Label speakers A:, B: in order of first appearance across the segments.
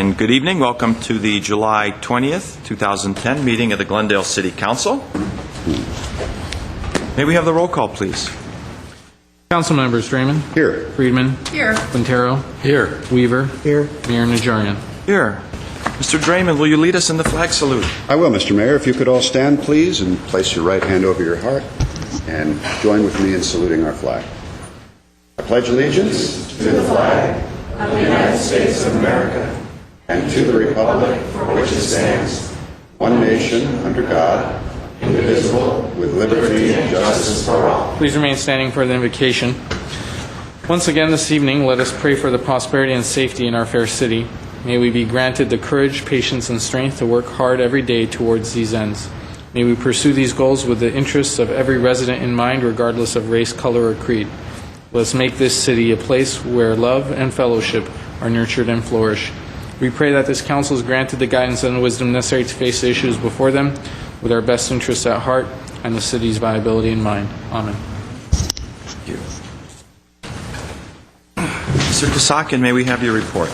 A: And good evening. Welcome to the July 20th, 2010 meeting of the Glendale City Council. May we have the roll call, please?
B: Council members: Draymond.
C: Here.
B: Friedman.
D: Here.
B: Quintero.
C: Here.
B: Weaver.
C: Here.
B: Mayor Najarian.
A: Here. Mr. Draymond, will you lead us in the flag salute?
C: I will, Mr. Mayor. If you could all stand, please, and place your right hand over your heart and join with me in saluting our flag. I pledge allegiance to the flag of the United States of America and to the republic for which it stands, one nation, under God, indivisible, with liberty and justice for all.
B: Please remain standing for the invocation. Once again this evening, let us pray for the prosperity and safety in our fair city. May we be granted the courage, patience, and strength to work hard every day towards these ends. May we pursue these goals with the interests of every resident in mind, regardless of race, color, or creed. Let's make this city a place where love and fellowship are nurtured and flourish. We pray that this council is granted the guidance and wisdom necessary to face the issues before them with our best interests at heart and the city's viability in mind. Amen.
A: Thank you. Mr. Kasakian, may we have your report?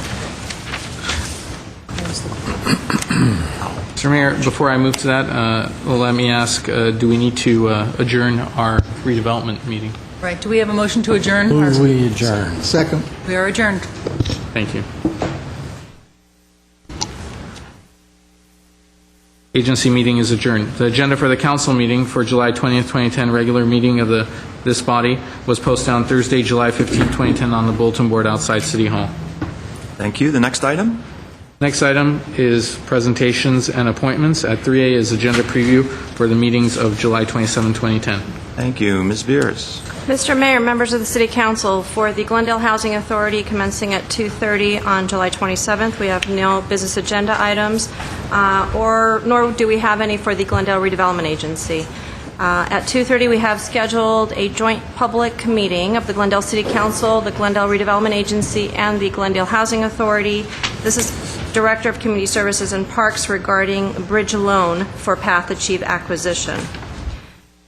B: Mr. Mayor, before I move to that, let me ask, do we need to adjourn our redevelopment meeting?
D: Right. Do we have a motion to adjourn?
E: Move we adjourn.
F: Second.
D: We are adjourned.
B: Thank you. Agency meeting is adjourned. The agenda for the council meeting for July 20th, 2010, regular meeting of this body was posted on Thursday, July 15th, 2010 on the bulletin board outside City Hall.
A: Thank you. The next item?
B: Next item is presentations and appointments. At 3A is agenda preview for the meetings of July 27, 2010.
A: Thank you. Ms. Beers.
G: Mr. Mayor, members of the City Council, for the Glendale Housing Authority commencing at 2:30 on July 27th, we have no business agenda items, nor do we have any for the Glendale Redevelopment Agency. At 2:30, we have scheduled a joint public meeting of the Glendale City Council, the Glendale Redevelopment Agency, and the Glendale Housing Authority. This is Director of Community Services and Parks regarding bridge loan for Path Achieve acquisition.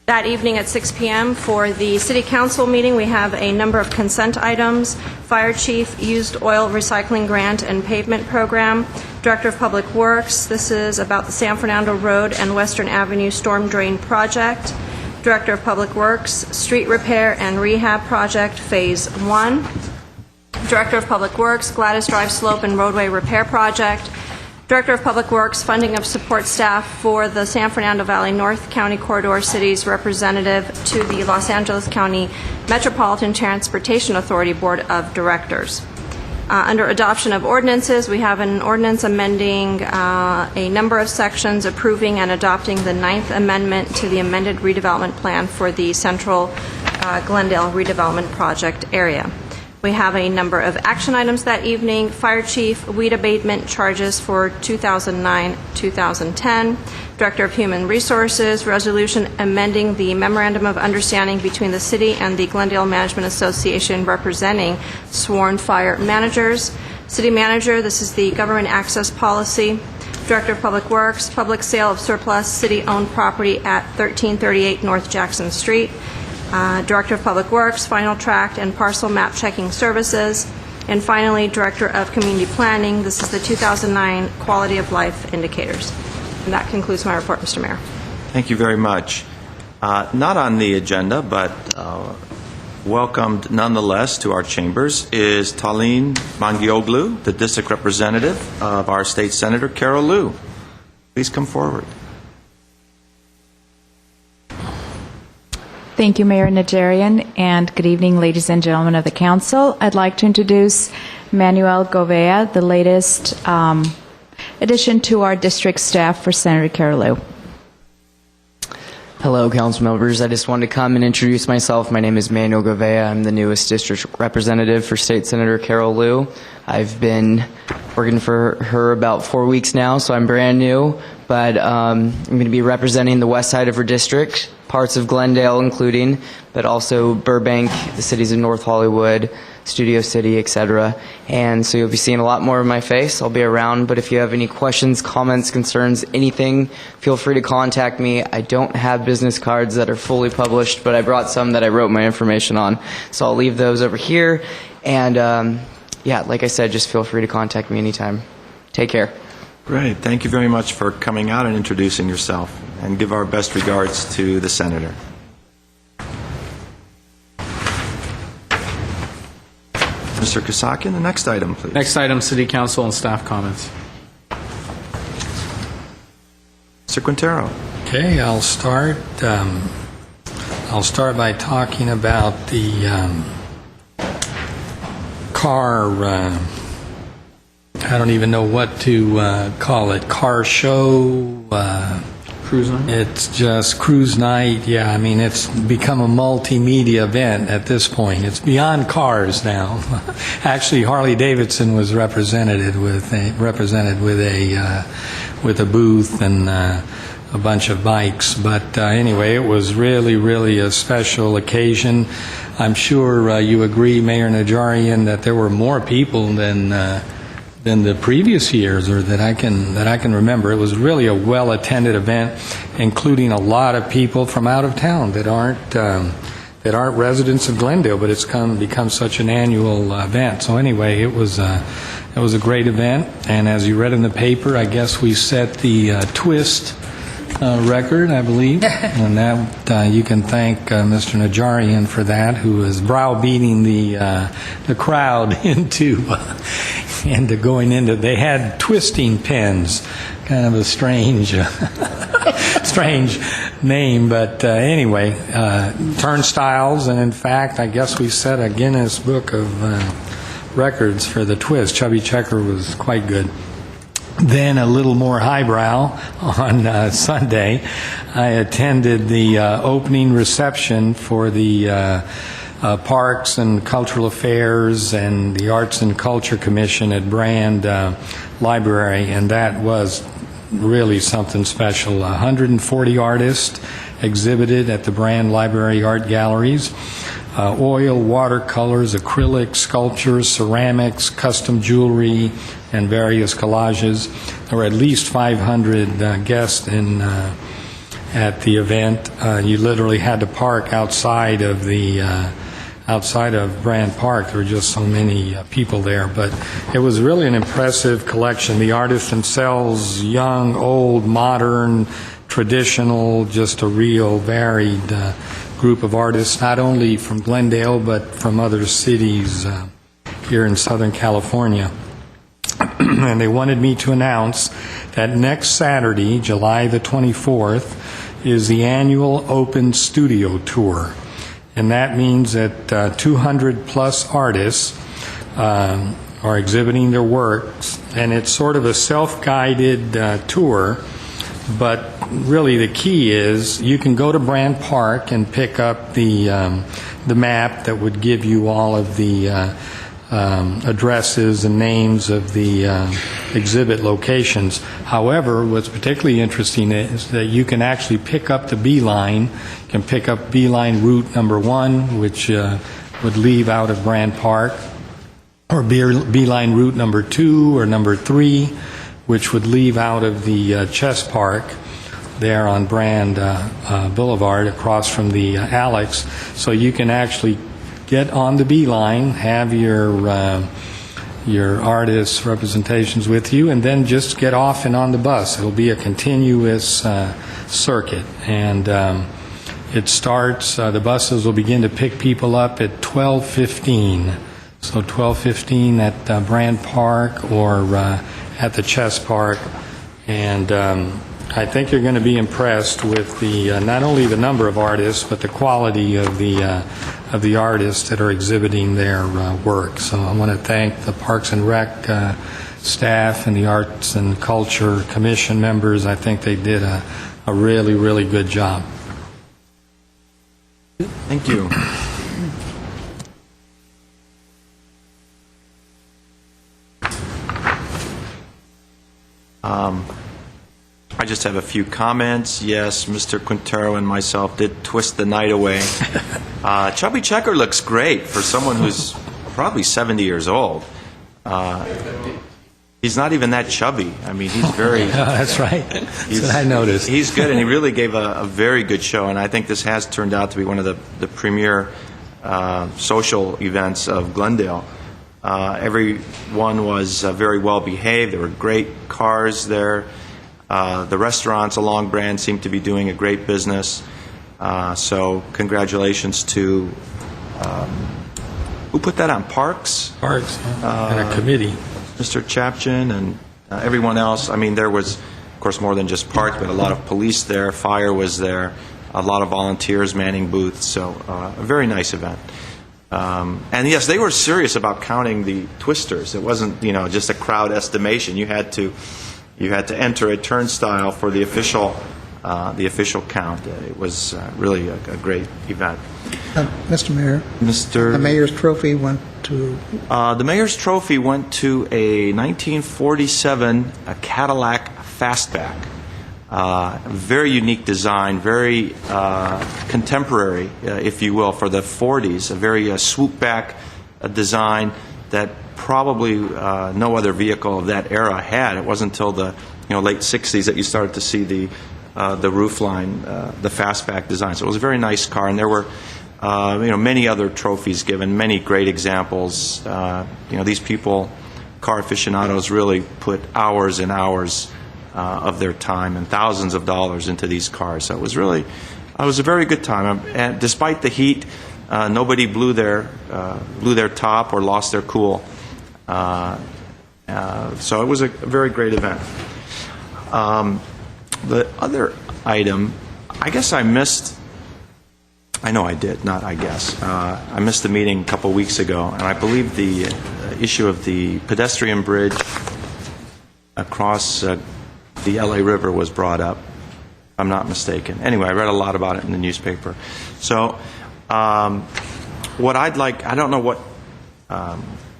G: That evening at 6 p.m. for the City Council meeting, we have a number of consent items. Fire Chief, Used Oil Recycling Grant and Pavement Program. Director of Public Works, this is about the San Fernando Road and Western Avenue Storm Drain Project. Director of Public Works, Street Repair and Rehab Project, Phase 1. Director of Public Works, Gladys Drive Slope and Roadway Repair Project. Director of Public Works, funding of support staff for the San Fernando Valley North County Corridor Cities representative to the Los Angeles County Metropolitan Transportation Authority Board of Directors. Under adoption of ordinances, we have an ordinance amending a number of sections approving and adopting the 9th Amendment to the amended redevelopment plan for the Central Glendale redevelopment project area. We have a number of action items that evening. Fire Chief, weed abatement charges for 2009-2010. Director of Human Resources, resolution amending the Memorandum of Understanding between the City and the Glendale Management Association representing sworn fire managers. City Manager, this is the government access policy. Director of Public Works, public sale of surplus city-owned property at 1338 North Jackson Street. Director of Public Works, final tract and parcel map checking services. And finally, Director of Community Planning, this is the 2009 Quality of Life Indicators. And that concludes my report, Mr. Mayor.
A: Thank you very much. Not on the agenda, but welcomed nonetheless to our chambers is Taline Mangioglu, the District Representative of our State Senator, Carol Liu. Please come forward.
H: Thank you, Mayor Najarian, and good evening, ladies and gentlemen of the Council. I'd like to introduce Manuel Govea, the latest addition to our district staff for Senator Carol Liu.
E: Hello, council members. I just wanted to come and introduce myself. My name is Manuel Govea. I'm the newest district representative for State Senator Carol Liu. I've been working for her about 4 weeks now, so I'm brand new, but I'm going to be representing the west side of her district, parts of Glendale including, but also Burbank, the cities of North Hollywood, Studio City, etc. And so you'll be seeing a lot more of my face. I'll be around, but if you have any questions, comments, concerns, anything, feel free to contact me. I don't have business cards that are fully published, but I brought some that I wrote my information on. So I'll leave those over here. And yeah, like I said, just feel free to contact me anytime. Take care.
A: Great. Thank you very much for coming out and introducing yourself, and give our best regards to the senator. Mr. Kasakian, the next item, please.
B: Next item, City Council and staff comments.
A: Mr. Quintero.
F: Okay, I'll start. I'll start by talking about the car. I don't even know what to call it. Car show.
B: Cruise night?
F: It's just cruise night. Yeah, I mean, it's become a multimedia event at this point. It's beyond cars now. Actually, Harley Davidson was represented with a booth and a bunch of bikes. But anyway, it was really, really a special occasion. I'm sure you agree, Mayor Najarian, that there were more people than the previous years, or that I can remember. It was really a well-attended event, including a lot of people from out of town that aren't residents of Glendale, but it's become such an annual event. So anyway, it was a great event, and as you read in the paper, I guess we set the twist record, I believe, and that you can thank Mr. Najarian for that, who is browbeating the crowd into going into. They had twisting pins, kind of a strange name, but anyway, turnstiles, and in fact, I guess we set a Guinness Book of Records for the twist. Chubby Checker was quite good. Then a little more highbrow on Sunday, I attended the opening reception for the Parks and Cultural Affairs and the Arts and Culture Commission at Brand Library, and that was really something special. 140 artists exhibited at the Brand Library Art Galleries. Oil, watercolors, acrylics, sculptures, ceramics, custom jewelry, and various collages. There were at least 500 guests at the event. You literally had to park outside of Brand Park. There were just so many people there, but it was really an impressive collection. The artists themselves, young, old, modern, traditional, just a real varied group of artists, not only from Glendale, but from other cities here in Southern California. And they wanted me to announce that next Saturday, July the 24th, is the annual Open Studio Tour. And that means that 200 plus artists are exhibiting their works, and it's sort of a self-guided tour. But really the key is you can go to Brand Park and pick up the map that would give you all of the addresses and names of the exhibit locations. However, what's particularly interesting is that you can actually pick up the Beeline. You can pick up Beeline route number 1, which would leave out of Brand Park, or Beeline route number 2 or number 3, which would leave out of the Chess Park there on Brand Boulevard across from the Alex. So you can actually get on the Beeline, have your artist representations with you, and then just get off and on the bus. It'll be a continuous circuit, and it starts, the buses will begin to pick people up at 12:15. So 12:15 at Brand Park or at the Chess Park, and I think you're going to be impressed with the not only the number of artists, but the quality of the artists that are exhibiting their work. So I want to thank the Parks and Rec staff and the Arts and Culture Commission members. I think they did a really, really good job.
A: Thank you. I just have a few comments. Yes, Mr. Quintero and myself did twist the night away. Chubby Checker looks great for someone who's probably 70 years old. He's not even that chubby. I mean, he's very...
F: That's right. That's what I noticed.
A: He's good, and he really gave a very good show, and I think this has turned out to be one of the premier social events of Glendale. Everyone was very well behaved. There were great cars there. The restaurants along Brand seem to be doing a great business. So congratulations to, who put that on? Parks?
F: Parks and a committee.
A: Mr. Chapchin and everyone else. I mean, there was, of course, more than just Parks, but a lot of police there. Fire was there. A lot of volunteers manning booths. So a very nice event. And yes, they were serious about counting the twisters. It wasn't, just a crowd estimation. You had to enter a turnstile for the official count. It was really a great event.
I: Mr. Mayor, the mayor's trophy went to...
A: The mayor's trophy went to a 1947 Cadillac Fastback. Very unique design, very contemporary, if you will, for the 40s. A very swoop-back design that probably no other vehicle of that era had. It wasn't until the late 60s that you started to see the roofline, the fastback design. So it was a very nice car, and there were many other trophies given, many great examples. These people, car aficionados, really put hours and hours of their time and thousands of dollars into these cars. So it was a very good time. And despite the heat, nobody blew their top or lost their cool. So it was a very great event. The other item, I guess I missed. I know I did, not I guess. I missed the meeting a couple weeks ago, and I believe the issue of the pedestrian bridge across the LA River was brought up, if I'm not mistaken. Anyway, I read a lot about it in the newspaper. So what I'd like, I don't know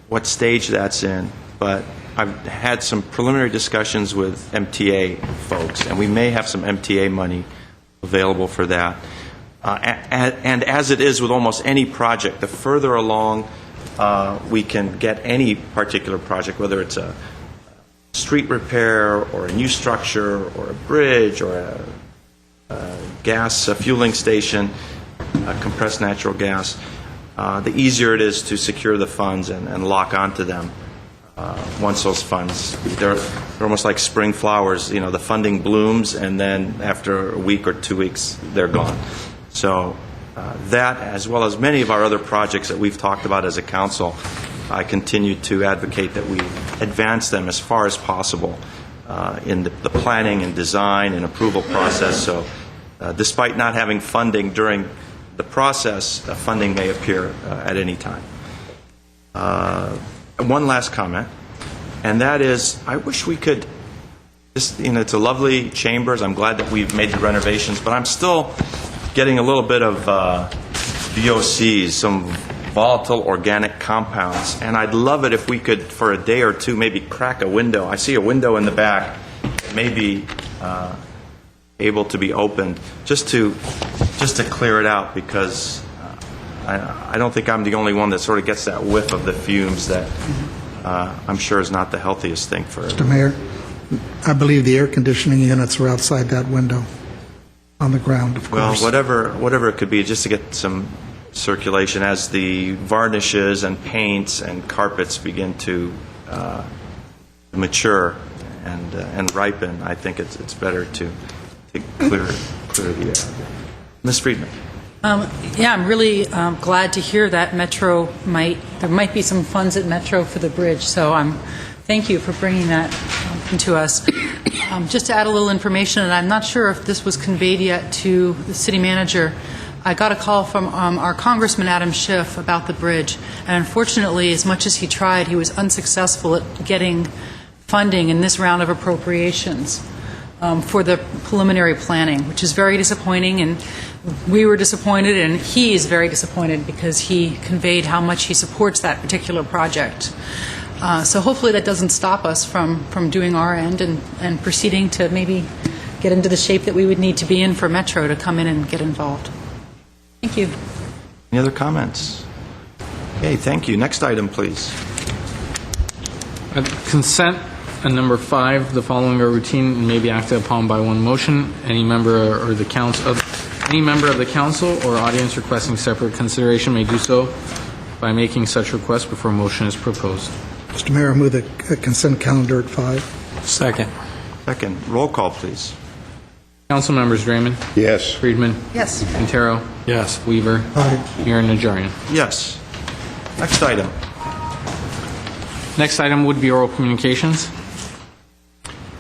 A: what stage that's in, but I've had some preliminary discussions with MTA folks, and we may have some MTA money available for that. And as it is with almost any project, the further along we can get any particular project, whether it's a street repair or a new structure or a bridge or a gas fueling station, compressed natural gas, the easier it is to secure the funds and lock onto them. Once those funds, they're almost like spring flowers. The funding blooms, and then after a week or 2 weeks, they're gone. So that, as well as many of our other projects that we've talked about as a council, I continue to advocate that we advance them as far as possible in the planning and design and approval process. So despite not having funding during the process, funding may appear at any time. One last comment, and that is, I wish we could, it's a lovely chambers. I'm glad that we've made the renovations, but I'm still getting a little bit of VOCs, some volatile organic compounds, and I'd love it if we could, for a day or two, maybe crack a window. I see a window in the back, maybe able to be opened, just to clear it out, because I don't think I'm the only one that sort of gets that whiff of the fumes that I'm sure is not the healthiest thing for
I: Mr. Mayor, I believe the air conditioning units are outside that window on the ground, of course.
A: Well, whatever it could be, just to get some circulation as the varnishes and paints and carpets begin to mature and ripen. I think it's better to clear the air. Ms. Friedman.
D: Yeah, I'm really glad to hear that there might be some funds at Metro for the bridge, so thank you for bringing that to us. Just to add a little information, and I'm not sure if this was conveyed yet to the city manager, I got a call from our Congressman Adam Schiff about the bridge, and unfortunately, as much as he tried, he was unsuccessful at getting funding in this round of appropriations for the preliminary planning, which is very disappointing, and we were disappointed, and he is very disappointed because he conveyed how much he supports that particular project. So hopefully that doesn't stop us from doing our end and proceeding to maybe get into the shape that we would need to be in for Metro to come in and get involved. Thank you.
A: Any other comments? Okay, thank you. Next item, please.
B: Consent and number 5, the following are routine and may be acted upon by one motion. Any member of the council or audience requesting separate consideration may do so by making such request before a motion is proposed.
I: Mr. Mayor, I move the consent calendar at 5.
F: Second.
A: Second, roll call, please.
B: Council members Draymond,
C: Yes.
B: Friedman,
D: Yes.
B: Quintero,
F: Yes.
B: Weaver,
I: Aye.
B: Mayor Najarian.
A: Yes. Next item.
B: Next item would be oral communications.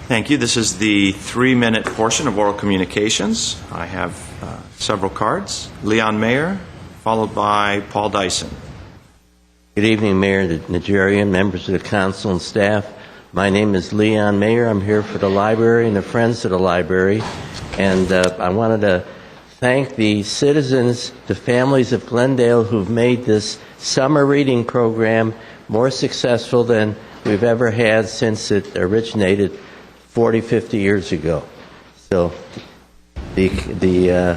A: Thank you. This is the 3-minute portion of oral communications. I have several cards. Leon Mayer, followed by Paul Dyson.
J: Good evening, Mayor Najarian, members of the council and staff. My name is Leon Mayer. I'm here for the library and the Friends of the Library. And I wanted to thank the citizens, the families of Glendale who've made this summer reading program more successful than we've ever had since it originated 40, 50 years ago. So the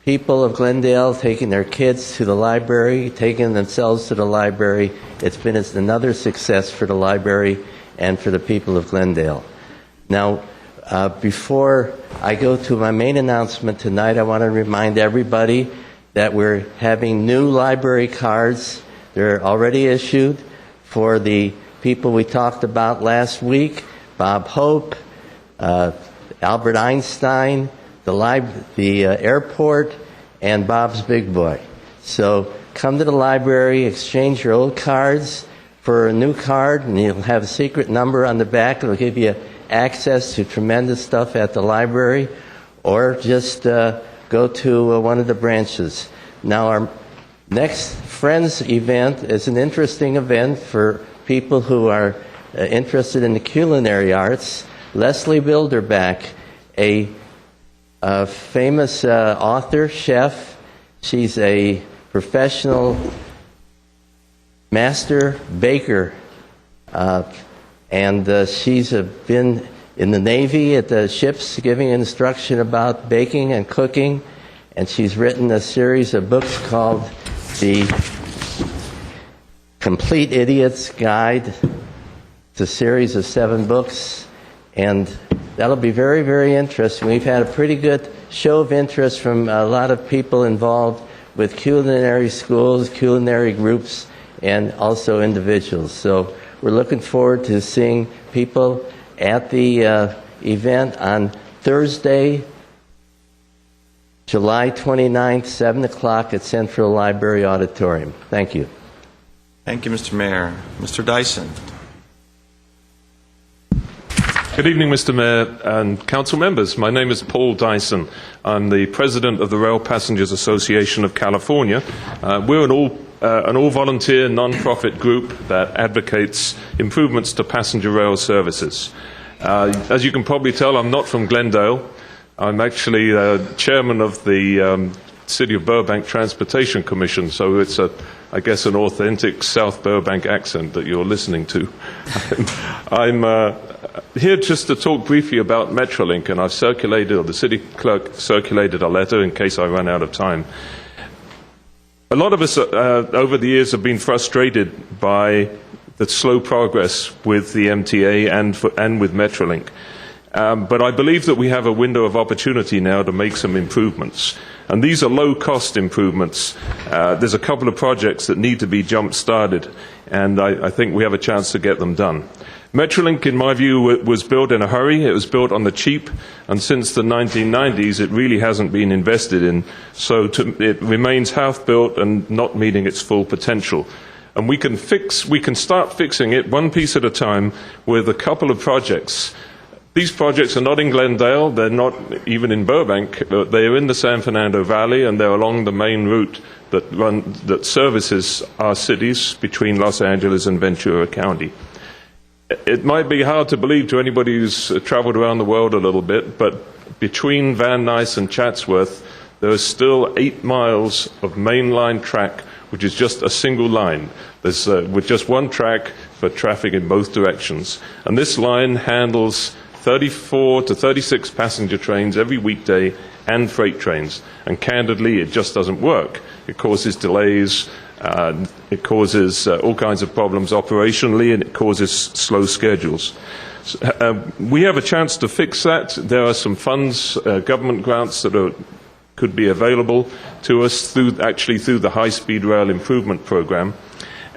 J: people of Glendale taking their kids to the library, taking themselves to the library, it's been another success for the library and for the people of Glendale. Now, before I go to my main announcement tonight, I want to remind everybody that we're having new library cards. They're already issued for the people we talked about last week, Bob Hope, Albert Einstein, the airport, and Bob's Big Boy. So come to the library, exchange your old cards for a new card, and you'll have a secret number on the back. It'll give you access to tremendous stuff at the library, or just go to one of the branches. Now, our next Friends event is an interesting event for people who are interested in the culinary arts. Leslie Bilderback, a famous author, chef. She's a professional master baker, and she's been in the Navy at the ships giving instruction about baking and cooking, and she's written a series of books called The Complete Idiot's Guide. It's a series of 7 books, and that'll be very, very interesting. We've had a pretty good show of interest from a lot of people involved with culinary schools, culinary groups, and also individuals. So we're looking forward to seeing people at the event on Thursday, July 29th, 7 o'clock at Central Library Auditorium. Thank you.
A: Thank you, Mr. Mayor. Mr. Dyson.
K: Good evening, Mr. Mayor and council members. My name is Paul Dyson. I'm the president of the Rail Passengers Association of California. We're an all-volunteer, non-profit group that advocates improvements to passenger rail services. As you can probably tell, I'm not from Glendale. I'm actually chairman of the City of Burbank Transportation Commission, so it's, I guess, an authentic South Burbank accent that you're listening to. I'm here just to talk briefly about Metrolink, and I've circulated, or the city clerk circulated a letter in case I run out of time. A lot of us over the years have been frustrated by the slow progress with the MTA and with Metrolink. But I believe that we have a window of opportunity now to make some improvements. And these are low-cost improvements. There's a couple of projects that need to be jump-started, and I think we have a chance to get them done. Metrolink, in my view, was built in a hurry. It was built on the cheap, and since the 1990s, it really hasn't been invested in. So it remains half-built and not meeting its full potential. And we can start fixing it one piece at a time with a couple of projects. These projects are not in Glendale, they're not even in Burbank, they're in the San Fernando Valley, and they're along the main route that services our cities between Los Angeles and Ventura County. It might be hard to believe to anybody who's traveled around the world a little bit, but between Van Nuys and Chatsworth, there is still 8 miles of mainline track, which is just a single line. There's with just one track for traffic in both directions. And this line handles 34 to 36 passenger trains every weekday and freight trains. And candidly, it just doesn't work. It causes delays, it causes all kinds of problems operationally, and it causes slow schedules. We have a chance to fix that. There are some funds, government grants that are could be available to us through the high-speed rail improvement program.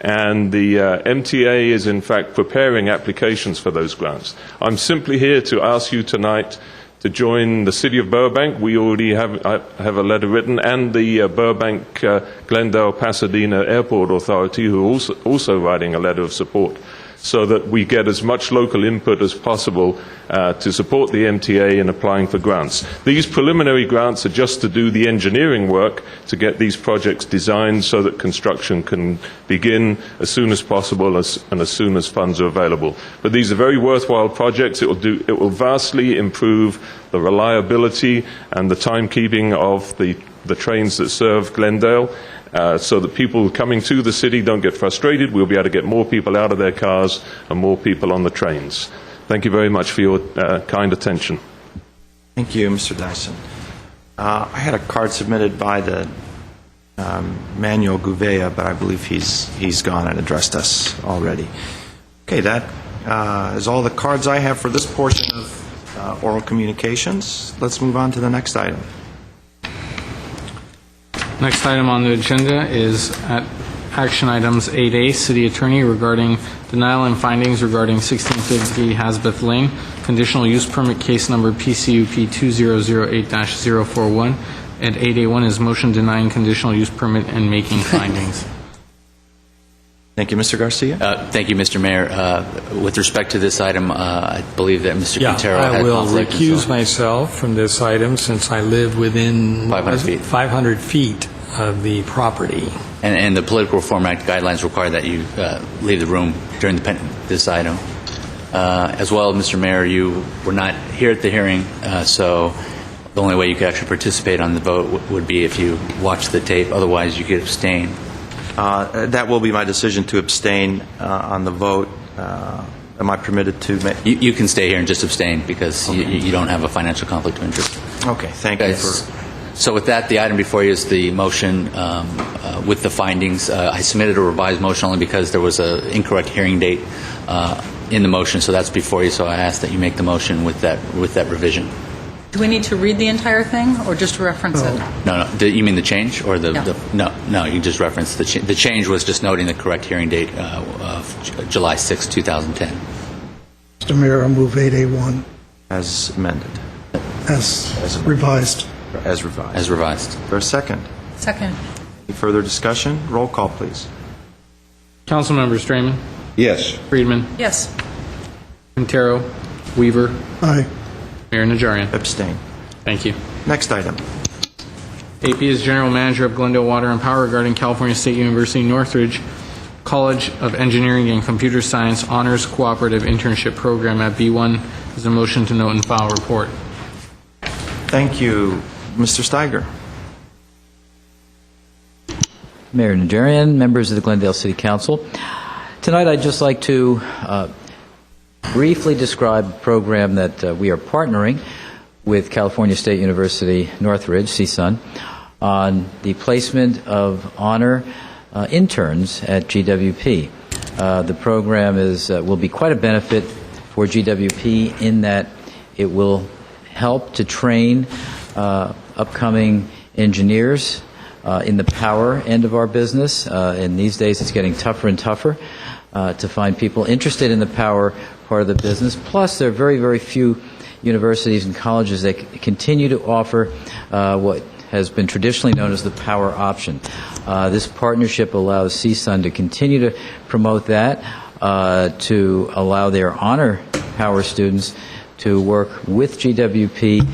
K: And the MTA is in fact preparing applications for those grants. I'm simply here to ask you tonight to join the City of Burbank. We already have a letter written, and the Burbank, Glendale, Pasadena Airport Authority, who are also writing a letter of support, so that we get as much local input as possible to support the MTA in applying for grants. These preliminary grants are just to do the engineering work to get these projects designed so that construction can begin as soon as possible and as soon as funds are available. But these are very worthwhile projects. It will vastly improve the reliability and the timekeeping of the trains that serve Glendale. So that people coming to the city don't get frustrated. We'll be able to get more people out of their cars and more people on the trains. Thank you very much for your kind attention.
A: Thank you, Mr. Dyson. I had a card submitted by the Manuel Gouveia, but I believe he's gone and addressed us already. Okay, that is all the cards I have for this portion of oral communications. Let's move on to the next item.
B: Next item on the agenda is at action items 8A, City Attorney regarding denial and findings regarding 1650 Hasbeth Lane, conditional use permit case number PCUP 2008-041. At 8A1 is motion denying conditional use permit and making findings.
A: Thank you, Mr. Garcia.
L: Thank you, Mr. Mayor. With respect to this item, I believe that Mr. Quintero had
F: I
L: a
F: will
L: conflict.
F: recuse myself from this item since I live within
L: 500 feet.
F: 500 feet of the property.
L: And the Political Reform Act guidelines require that you leave the room during this item. As well, Mr. Mayor, you were not here at the hearing, so the only way you could actually participate on the vote would be if you watched the tape. Otherwise, you could abstain.
A: That will be my decision to abstain on the vote. Am I permitted to?
L: You can stay here and just abstain because you don't have a financial conflict of interest.
A: Okay, thank you for...
L: So with that, the item before you is the motion with the findings. I submitted a revised motion only because there was an incorrect hearing date in the motion, so that's before you. So I ask that you make the motion with that revision.
D: Do we need to read the entire thing or just reference it?
L: No. You mean the change or the?
D: No.
L: No. You just referenced the change. The change was just noting the correct hearing date of July 6, 2010.
I: Mr. Mayor, I move 8A1
A: As amended.
I: as revised.
A: As revised.
L: As revised.
A: For a second.
D: Second.
A: Any further discussion? Roll call, please.
B: Council members Draymond,
C: Yes.
B: Friedman,
D: Yes.
B: Quintero, Weaver,
I: Aye.
B: Mayor Najarian.
A: Abstain.
B: Thank you.
A: Next item.
B: AP is General Manager of Glendale Water and Power regarding California State University Northridge College of Engineering and Computer Science Honors Cooperative Internship Program. At B1 is a motion to note and file report.
A: Thank you. Mr. Steiger.
M: Mayor Najarian, members of the Glendale City Council. Tonight I'd just like to briefly describe a program that we are partnering with California State University Northridge, CSUN, on the placement of honor interns at GWP. The program will be quite a benefit for GWP in that it will help to train upcoming engineers in the power end of our business. And these days it's getting tougher and tougher to find people interested in the power part of the business. Plus, there are very, very few universities and colleges that continue to offer what has been traditionally known as the power option. This partnership allows CSUN to continue to promote that, to allow their honor power students to work with GWP,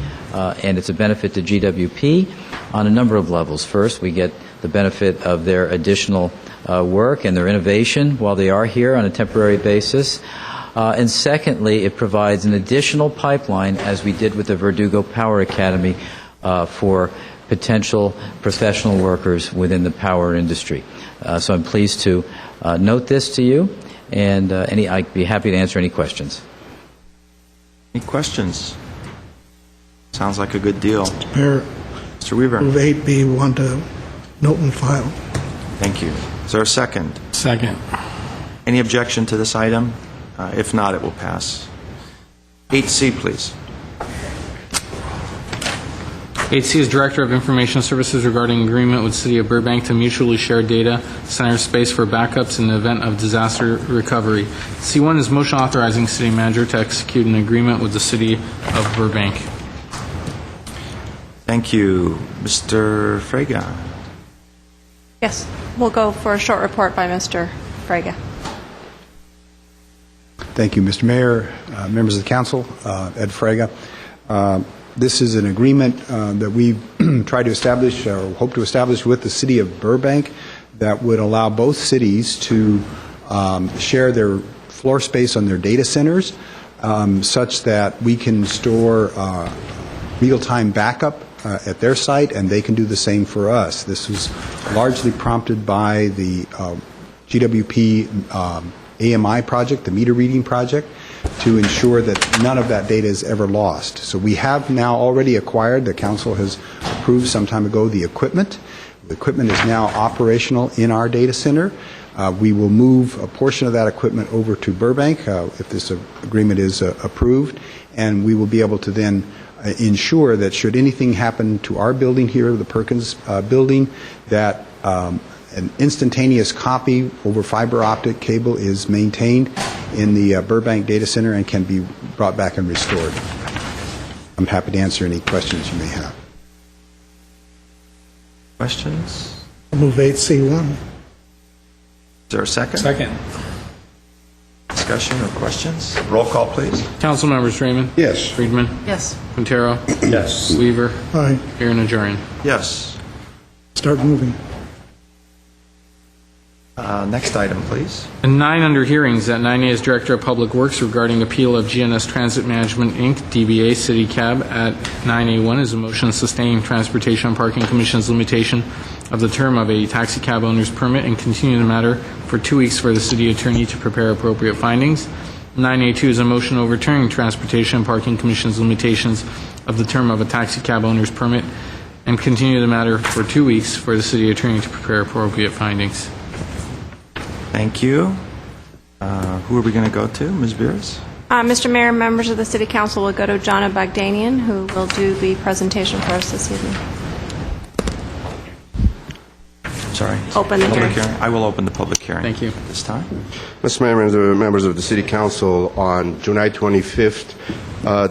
M: and it's a benefit to GWP on a number of levels. First, we get the benefit of their additional work and their innovation while they are here on a temporary basis. And secondly, it provides an additional pipeline, as we did with the Verdugo Power Academy, for potential professional workers within the power industry. So I'm pleased to note this to you, and I'd be happy to answer any questions.
A: Any questions? Sounds like a good deal.
I: Mayor,
A: Mr. Weaver.
I: move 8B1 to note and file.
A: Thank you. Is there a second?
F: Second.
A: Any objection to this item? If not, it will pass. 8C, please.
B: 8C is Director of Information Services regarding agreement with City of Burbank to mutually share data center space for backups in the event of disaster recovery. C1 is motion authorizing City Manager to execute an agreement with the City of Burbank.
A: Thank you. Mr. Frega.
G: Yes, we'll go for a short report by Mr. Frega.
N: Thank you, Mr. Mayor, members of the council, Ed Frega. This is an agreement that we tried to establish or hope to establish with the City of Burbank that would allow both cities to share their floor space on their data centers such that we can store real-time backup at their site and they can do the same for us. This was largely prompted by the GWP AMI project, the meter reading project, to ensure that none of that data is ever lost. So we have now already acquired, the council has approved some time ago, the equipment. The equipment is now operational in our data center. We will move a portion of that equipment over to Burbank if this agreement is approved, and we will be able to then ensure that should anything happen to our building here, the Perkins building, that an instantaneous copy over fiber optic cable is maintained in the Burbank data center and can be brought back and restored. I'm happy to answer any questions you may have.
A: Questions?
I: I'll move 8C1.
A: Is there a second?
B: Second.
A: Discussion or questions? Roll call, please.
B: Council members Raymond.
C: Yes.
B: Friedman.
D: Yes.
B: Quintero.
F: Yes.
B: Weaver.
I: Aye.
B: Mayor Najarian.
A: Yes.
I: Start moving.
A: Next item, please.
B: And 9 under hearings. At 9A is Director of Public Works regarding appeal of GNS Transit Management, Inc., DBA City Cab. At 9A1 is a motion sustaining Transportation and Parking Commission's limitation of the term of a taxi cab owner's permit and continue the matter for 2 weeks for the city attorney to prepare appropriate findings. 9A2 is a motion overturning Transportation and Parking Commission's limitations of the term of a taxi cab owner's permit and continue the matter for 2 weeks for the city attorney to prepare appropriate findings.
A: Thank you. Who are we going to go to? Ms. Beers?
G: Mr. Mayor, members of the City Council will go to Jonna Bagdanian, who will do the presentation for us this evening.
A: Sorry.
G: Open the
A: Public
G: hearing.
A: I will open the public hearing.
B: Thank you.
A: This time.
O: Mr. Mayor, members of the City Council, on July 25th,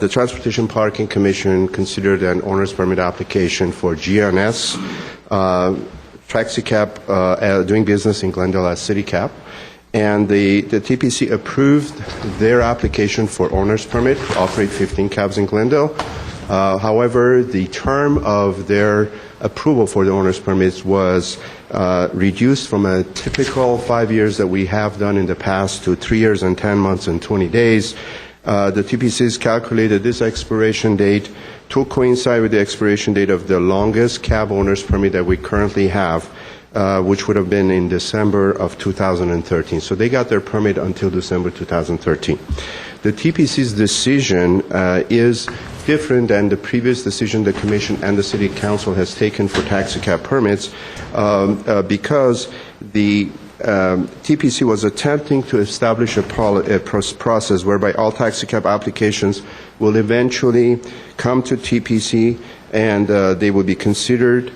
O: the Transportation Parking Commission considered an owner's permit application for GNS taxi cab doing business in Glendale as City Cab, and the TPC approved their application for owner's permit to operate 15 cabs in Glendale. However, the term of their approval for the owner's permits was reduced from a typical 5 years that we have done in the past to 3 years and 10 months and 20 days. The TPCs calculated this expiration date to coincide with the expiration date of the longest cab owner's permit that we currently have, which would have been in December of 2013. So they got their permit until December 2013. The TPC's decision is different than the previous decision the Commission and the City Council has taken for taxi cab permits because the TPC was attempting to establish a process whereby all taxi cab applications will eventually come to TPC and they will be considered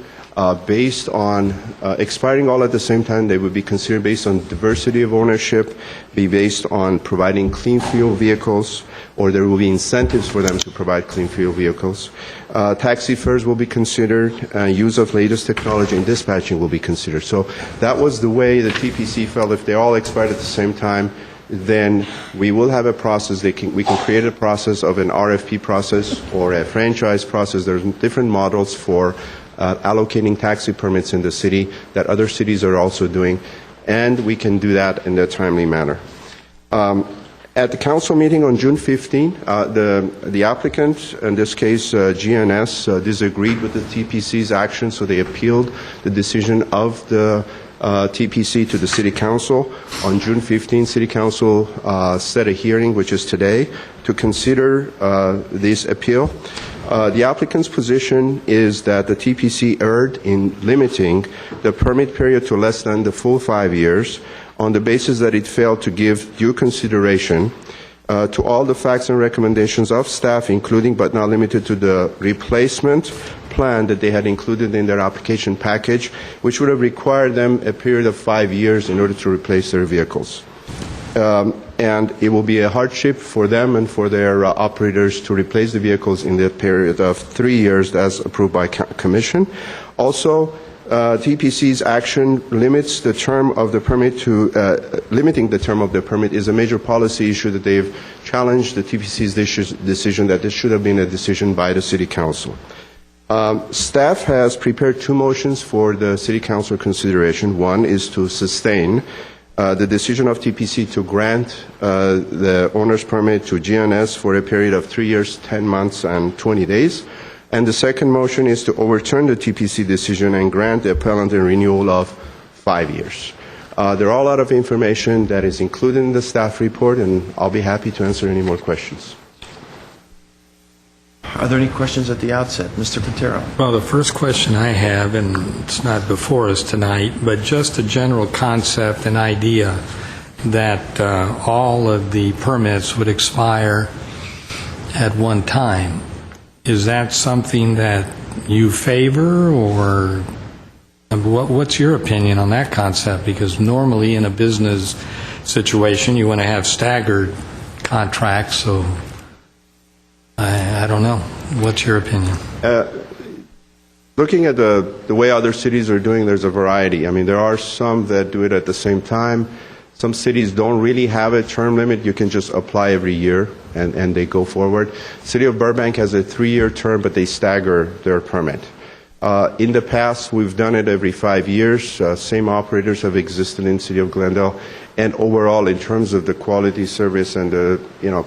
O: based on expiring all at the same time. They would be considered based on diversity of ownership, be based on providing clean fuel vehicles, or there will be incentives for them to provide clean fuel vehicles. Taxi fares will be considered, use of latest technology and dispatching will be considered. So that was the way the TPC felt. If they all expired at the same time, then we will have a process. We can create a process of an RFP process or a franchise process. There's different models for allocating taxi permits in the city that other cities are also doing, and we can do that in a timely manner. At the council meeting on June 15, the applicant, in this case GNS, disagreed with the TPC's action, so they appealed the decision of the TPC to the City Council. On June 15, City Council set a hearing, which is today, to consider this appeal. The applicant's position is that the TPC erred in limiting the permit period to less than the full 5 years on the basis that it failed to give due consideration to all the facts and recommendations of staff, including but not limited to the replacement, plan that they had included in their application package, which would have required them a period of 5 years in order to replace their vehicles. And it will be a hardship for them and for their operators to replace the vehicles in the period of 3 years as approved by Commission. Also, TPC's action limits the term of the permit to limiting the term of the permit is a major policy issue that they've challenged the TPC's decision that this should have been a decision by the City Council. Staff has prepared 2 motions for the City Council consideration. One is to sustain the decision of TPC to grant the owner's permit to GNS for a period of 3 years, 10 months, and 20 days. And the second motion is to overturn the TPC decision and grant the appellant a renewal of 5 years. There are a lot of information that is included in the staff report, and I'll be happy to answer any more questions.
A: Are there any questions at the outset? Mr. Quintero.
F: Well, the first question I have, and it's not before us tonight, but just a general concept and idea that all of the permits would expire at one time. Is that something that you favor, or what's your opinion on that concept? Because normally in a business situation, you want to have staggered contracts, so I don't know. What's your opinion?
O: Looking at the way other cities are doing, there's a variety. I mean, there are some that do it at the same time. Some cities don't really have a term limit. You can just apply every year, and they go forward. City of Burbank has a 3-year term, but they stagger their permit. In the past, we've done it every 5 years. Same operators have existed in City of Glendale. And overall, in terms of the quality service and the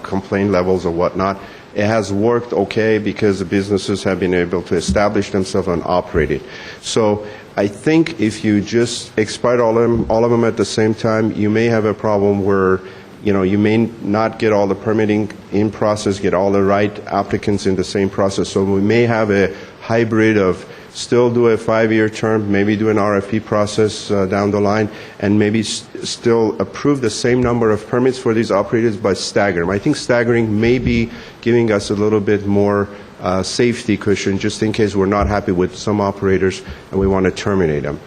O: complaint levels or whatnot, it has worked okay because the businesses have been able to establish themselves and operate it. So I think if you just expire all of them at the same time, you may have a problem where you may not get all the permitting in process, get all the right applicants in the same process. So we may have a hybrid of still do a 5-year term, maybe do an RFP process down the line, and maybe still approve the same number of permits for these operators, but stagger them. I think staggering may be giving us a little bit more safety cushion just in case we're not happy with some operators and we want to terminate them.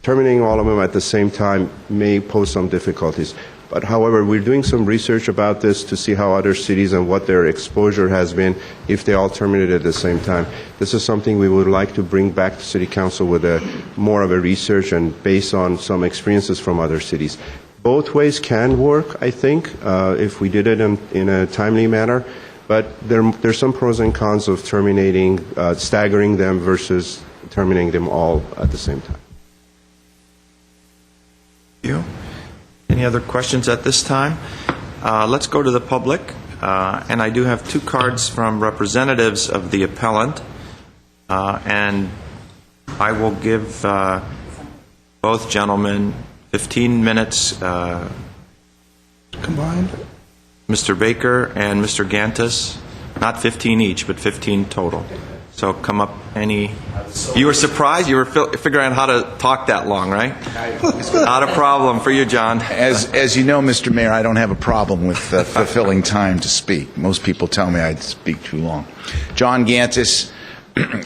O: Terminating all of them at the same time may pose some difficulties. But however, we're doing some research about this to see how other cities and what their exposure has been if they all terminate at the same time. This is something we would like to bring back to City Council with more of a research and based on some experiences from other cities. Both ways can work, I think, if we did it in a timely manner. But there's some pros and cons of terminating, staggering them versus terminating them all at the same time.
A: Thank you. Any other questions at this time? Let's go to the public. And I do have 2 cards from representatives of the appellant. And I will give both gentlemen 15 minutes
I: Combined?
A: Mr. Baker and Mr. Gantis, not 15 each, but 15 total. So come up any... You were surprised? You were figuring out how to talk that long, right? Not a problem for you, John.
P: As you know, Mr. Mayor, I don't have a problem with fulfilling time to speak. Most people tell me I speak too long. John Gantis,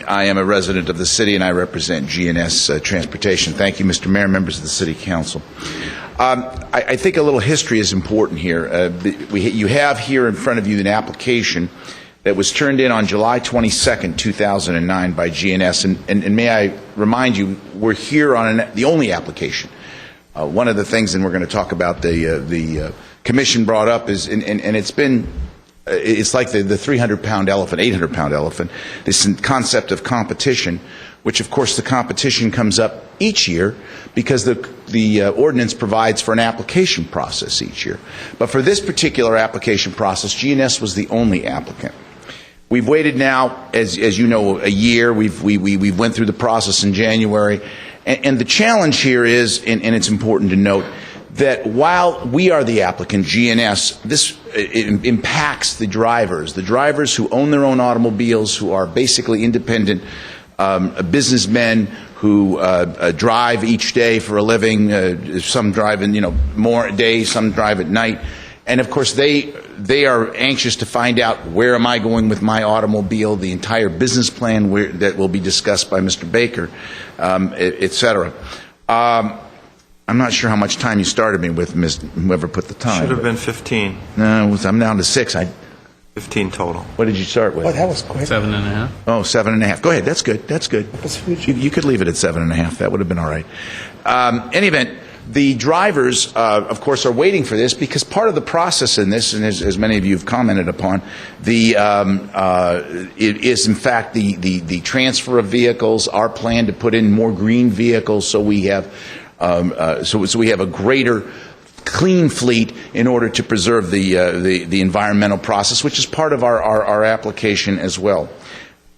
P: I am a resident of the city, and I represent GNS Transportation. Thank you, Mr. Mayor, members of the City Council. I think a little history is important here. You have here in front of you an application that was turned in on July 22nd, 2009 by GNS. And may I remind you, we're here on the only application. One of the things, and we're going to talk about the commission brought up, is, and it's like the 300-pound elephant, 800-pound elephant, this concept of competition, which of course the competition comes up each year because the ordinance provides for an application process each year. But for this particular application process, GNS was the only applicant. We've waited now, as you know, a year. We went through the process in January. And the challenge here is, and it's important to note, that while we are the applicant, GNS, this impacts the drivers who own their own automobiles, who are basically independent businessmen who drive each day for a living. Some drive in more days, some drive at night. And of course, they are anxious to find out where am I going with my automobile, the entire business plan that will be discussed by Mr. Baker, et cetera. I'm not sure how much time you started me with, whoever put the time.
A: Should have been 15.
P: No, I'm down to 6.
A: 15 total.
P: What did you start with?
I: Oh, that was quick.
B: 7.5.
P: Oh, 7.5. Go ahead. That's good. That's good. You could leave it at 7.5. That would have been all right. Any event, the drivers, of course, are waiting for this because part of the process in this, and as many of you have commented upon, it is in fact the transfer of vehicles. Our plan to put in more green vehicles, so we have so we have a greater clean fleet in order to preserve the environmental process, which is part of our application as well.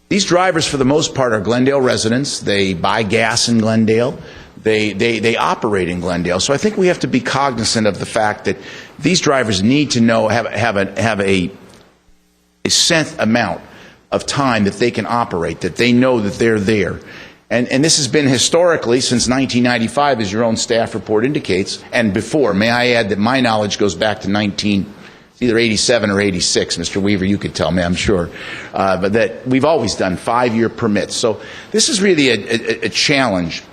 P: These drivers, for the most part, are Glendale residents. They buy gas in Glendale. They operate in Glendale. So I think we have to be cognizant of the fact that these drivers need to know, have a set amount of time that they can operate, that they know that they're there. And this has been historically since 1995, as your own staff report indicates, and before. May I add that my knowledge goes back to either 87 or 86. Mr. Weaver, you could tell me, I'm sure. But that we've always done 5-year permits. So this is really a challenge.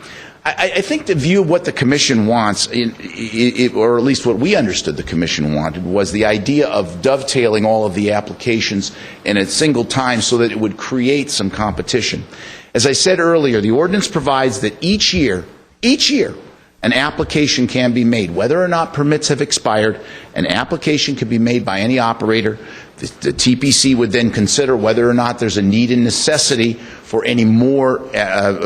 P: I think the view of what the Commission wants, or at least what we understood the Commission wanted, was the idea of dovetailing all of the applications in a single time so that it would create some competition. As I said earlier, the ordinance provides that each year, an application can be made. Whether or not permits have expired, an application can be made by any operator. The TPC would then consider whether or not there's a need and necessity for any more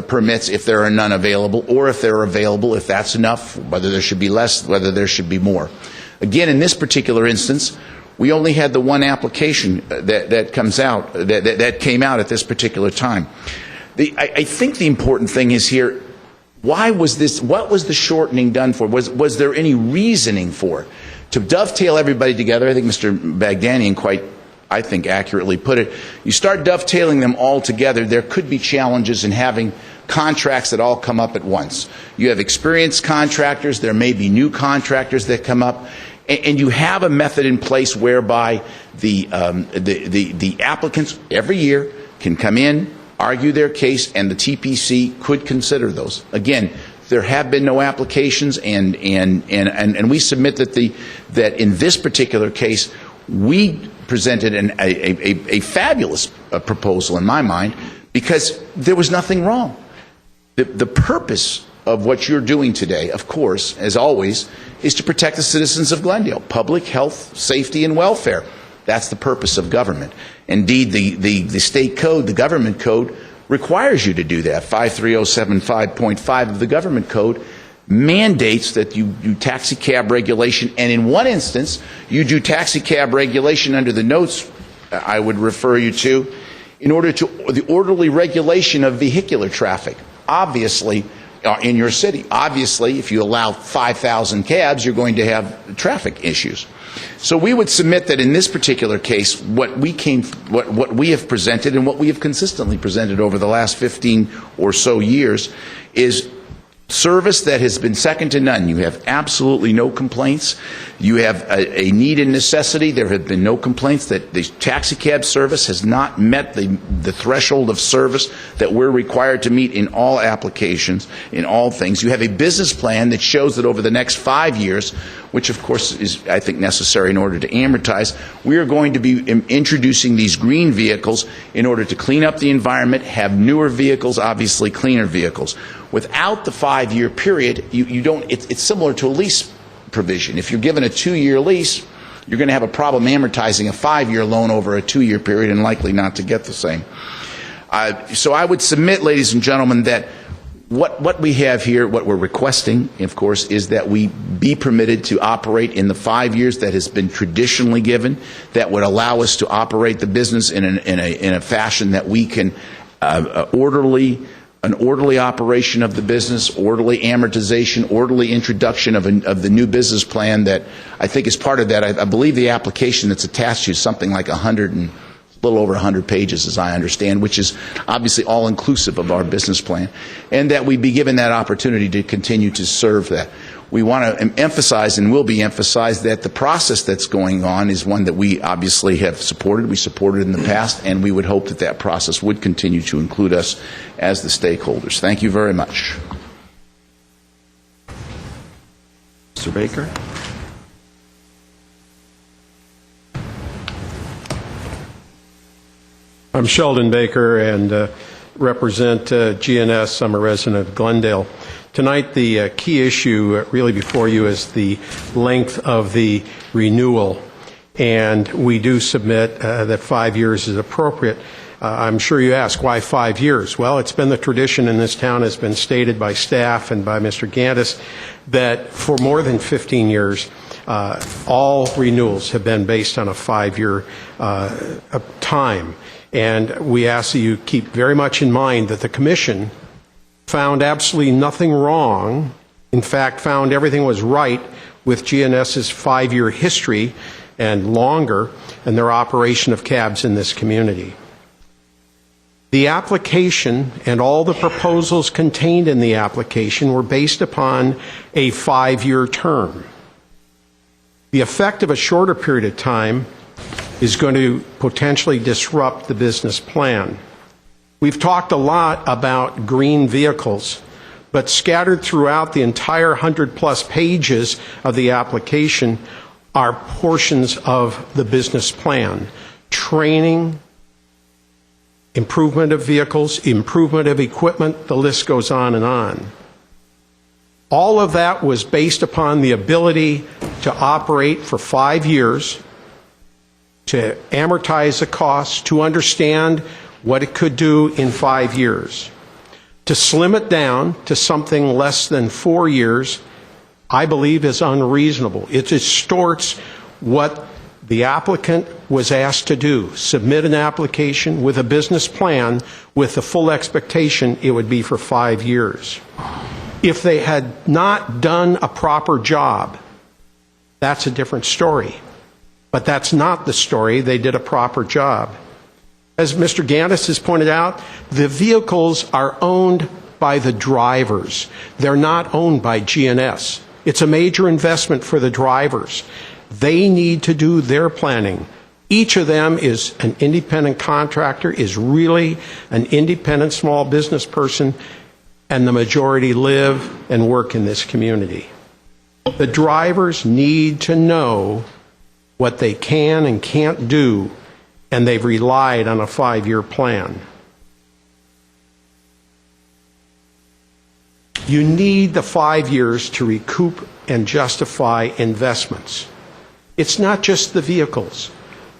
P: permits if there are none available, or if they're available, if that's enough, whether there should be less, whether there should be more. Again, in this particular instance, we only had the one application that came out at this particular time. I think the important thing is here, why was this, what was the shortening done for? Was there any reasoning for it? To dovetail everybody together, I think Mr. Bagdanian quite, I think, accurately put it, you start dovetailing them all together, there could be challenges in having contracts that all come up at once. You have experienced contractors, there may be new contractors that come up, and you have a method in place whereby the applicants every year can come in, argue their case, and the TPC could consider those. Again, there have been no applications, and we submit that in this particular case, we presented a fabulous proposal in my mind, because there was nothing wrong. The purpose of what you're doing today, of course, as always, is to protect the citizens of Glendale, public health, safety, and welfare. That's the purpose of government. Indeed, the state code, the government code, requires you to do that. 53075.5 of the government code mandates that you do taxi cab regulation, and in one instance, you do taxi cab regulation under the notes I would refer you to, in order to the orderly regulation of vehicular traffic. Obviously, in your city. Obviously, if you allow 5,000 cabs, you're going to have traffic issues. So we would submit that in this particular case, what we have presented and what we have consistently presented over the last 15 or so years is service that has been second to none. You have absolutely no complaints. You have a need and necessity. There have been no complaints that the taxi cab service has not met the threshold of service that we're required to meet in all applications, in all things. You have a business plan that shows that over the next 5 years, which of course is, I think, necessary in order to amortize, we are going to be introducing these green vehicles in order to clean up the environment, have newer vehicles, obviously cleaner vehicles. Without the 5-year period, you don't. It's similar to a lease provision. If you're given a 2-year lease, you're going to have a problem amortizing a 5-year loan over a 2-year period, and likely not to get the same. So I would submit, ladies and gentlemen, that what we have here, what we're requesting, of course, is that we be permitted to operate in the 5 years that has been traditionally given, that would allow us to operate the business in a fashion that we can an orderly operation of the business, orderly amortization, orderly introduction of the new business plan that I think is part of that. I believe the application that's attached to is something like 100 and a little over 100 pages, as I understand, which is obviously all inclusive of our business plan, and that we be given that opportunity to continue to serve that. we want to emphasize and will be emphasized that the process that's going on is one that we obviously have supported. We supported in the past, and we would hope that that process would continue to include us as the stakeholders. Thank you very much.
A: Mr. Baker?
Q: I'm Sheldon Baker and represent GNS. I'm a resident of Glendale. Tonight, the key issue really before you is the length of the renewal, and we do submit that 5 years is appropriate. I'm sure you ask, why 5 years? Well, it's been the tradition in this town, has been stated by staff and by Mr. Gantis, that for more than 15 years, all renewals have been based on a 5-year time. And we ask that you keep very much in mind that the Commission found absolutely nothing wrong, in fact, found everything was right with GNS's 5-year history and longer and their operation of cabs in this community. The application and all the proposals contained in the application were based upon a 5-year term. The effect of a shorter period of time is going to potentially disrupt the business plan. We've talked a lot about green vehicles, but scattered throughout the entire 100-plus pages of the application are portions of the business plan. Training, improvement of vehicles, improvement of equipment, the list goes on and on. All of that was based upon the ability to operate for 5 years, to amortize the costs, to understand what it could do in 5 years. To slim it down to something less than 4 years, I believe is unreasonable. It distorts what the applicant was asked to do, submit an application with a business plan with the full expectation it would be for 5 years. If they had not done a proper job, that's a different story. But that's not the story. They did a proper job. As Mr. Gantis has pointed out, the vehicles are owned by the drivers. They're not owned by GNS. It's a major investment for the drivers. They need to do their planning. Each of them is an independent contractor, is really an independent small business person, and the majority live and work in this community. The drivers need to know what they can and can't do, and they've relied on a 5-year plan. You need the 5 years to recoup and justify investments. It's not just the vehicles.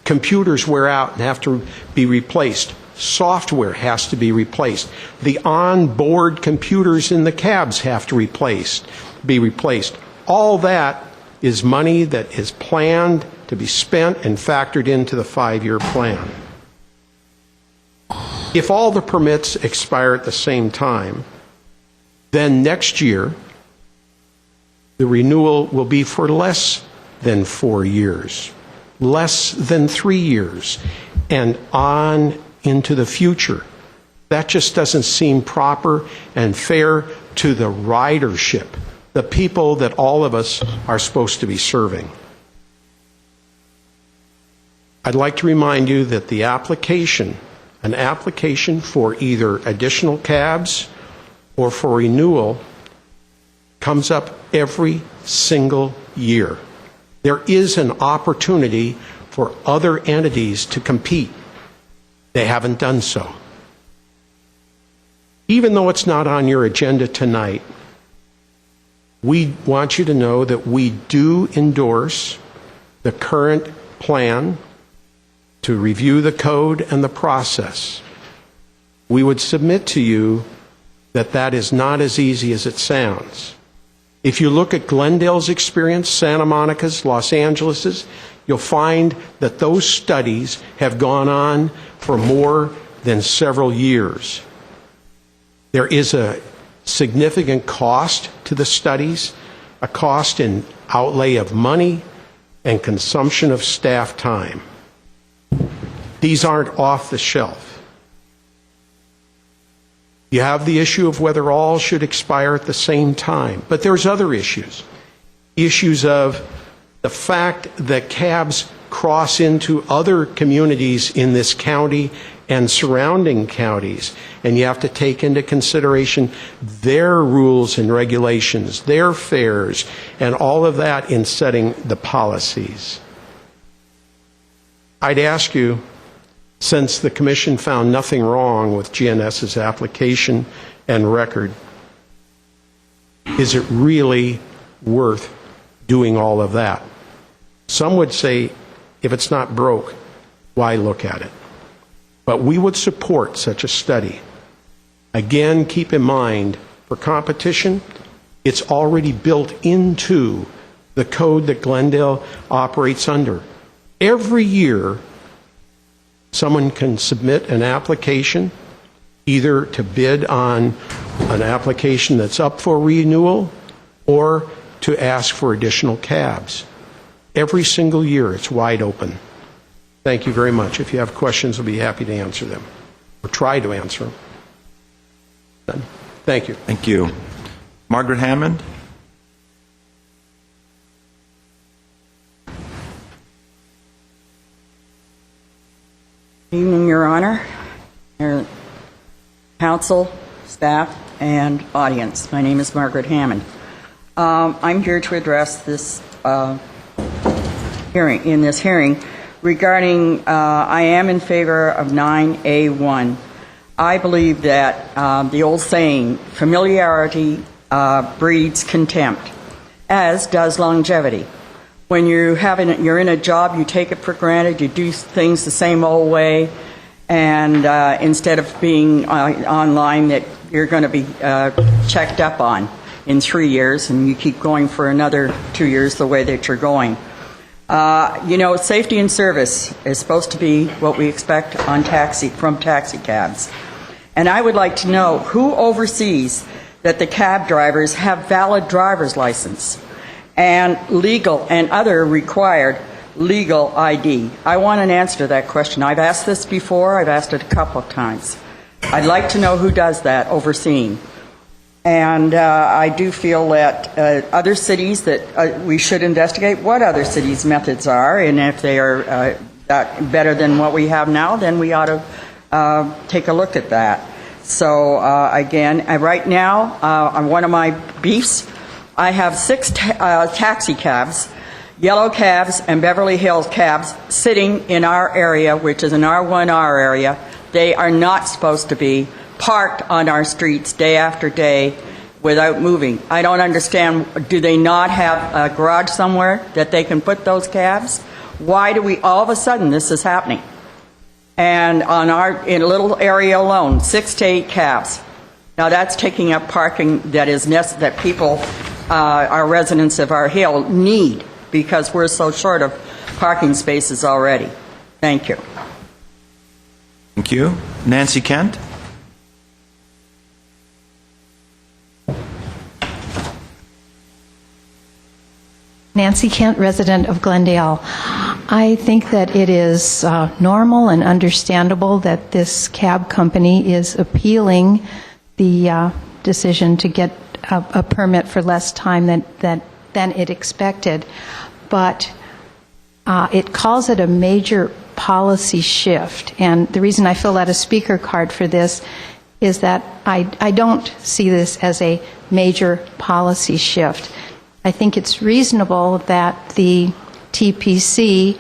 Q: Computers wear out and have to be replaced. Software has to be replaced. The on-board computers in the cabs have to be replaced. All that is money that is planned to be spent and factored into the 5-year plan. If all the permits expire at the same time, then next year the renewal will be for less than 4 years, less than 3 years, and on into the future. That just doesn't seem proper and fair to the ridership, the people that all of us are supposed to be serving. I'd like to remind you that the application, an application for either additional cabs or for renewal, comes up every single year. There is an opportunity for other entities to compete. They haven't done so. Even though it's not on your agenda tonight, we want you to know that we do endorse the current plan to review the code and the process. We would submit to you that that is not as easy as it sounds. If you look at Glendale's experience, Santa Monica's, Los Angeles's, you'll find that those studies have gone on for more than several years. There is a significant cost to the studies, a cost in outlay of money and consumption of staff time. These aren't off the shelf. You have the issue of whether all should expire at the same time, but there's other issues. issues of the fact that cabs cross into other communities in this county and surrounding counties, and you have to take into consideration their rules and regulations, their fares, and all of that in setting the policies. I'd ask you, since the Commission found nothing wrong with GNS's application and record, is it really worth doing all of that? Some would say, if it's not broke, why look at it? But we would support such a study. Again, keep in mind, for competition, it's already built into the code that Glendale operates under. Every year, someone can submit an application, either to bid on an application that's up for renewal or to ask for additional cabs. Every single year, it's wide open. Thank you very much. If you have questions, I'll be happy to answer them, or try to answer them. Done. Thank you.
A: Thank you. Margaret Hammond?
R: Evening, Your Honor, Your council, staff, and audience. My name is Margaret Hammond. I'm here to address this hearing regarding. I am in favor of 9A1. I believe that the old saying, familiarity breeds contempt, as does longevity. When you're in a job, you take it for granted, you do things the same old way, and instead of being online that you're going to be checked up on in 3 years, and you keep going for another 2 years the way that you're going. Safety and service is supposed to be what we expect from taxi cabs. And I would like to know who oversees that the cab drivers have valid driver's license and legal and other required legal ID. I want an answer to that question. I've asked this before. I've asked it a couple of times. I'd like to know who does that overseeing. And I do feel that other cities that we should investigate what other cities' methods are, and if they are better than what we have now, then we ought to take a look at that. So again, right now, on one of my beefs, I have 6 taxi cabs, yellow cabs, and Beverly Hills cabs sitting in our area, which is an R1R area. They are not supposed to be parked on our streets day after day without moving. I don't understand. Do they not have a garage somewhere that they can put those cabs? Why do we all of a sudden this is happening? And in a little area alone, 6 to 8 cabs. Now that's taking up parking that people, our residents of our hill, need, because we're so short of parking spaces already. Thank you.
A: Thank you. Nancy Kent?
S: Nancy Kent, resident of Glendale. I think that it is normal and understandable that this cab company is appealing the decision to get a permit for less time than it expected. But it calls it a major policy shift. And the reason I filled out a speaker card for this is that I don't see this as a major policy shift. I think it's reasonable that the TPC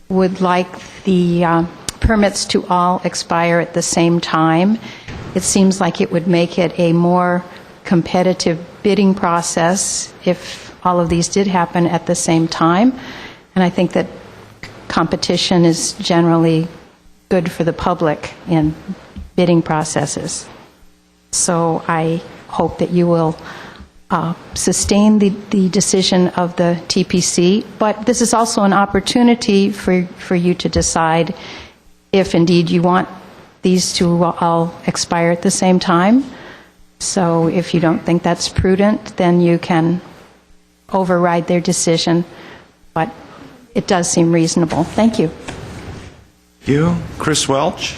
S: would like the permits to all expire at the same time. It seems like it would make it a more competitive bidding process if all of these did happen at the same time. And I think that competition is generally good for the public in bidding processes. So I hope that you will sustain the decision of the TPC, but this is also an opportunity for you to decide if indeed you want these to all expire at the same time. So if you don't think that's prudent, then you can override their decision, but it does seem reasonable. Thank you.
A: Thank you. Chris Welch?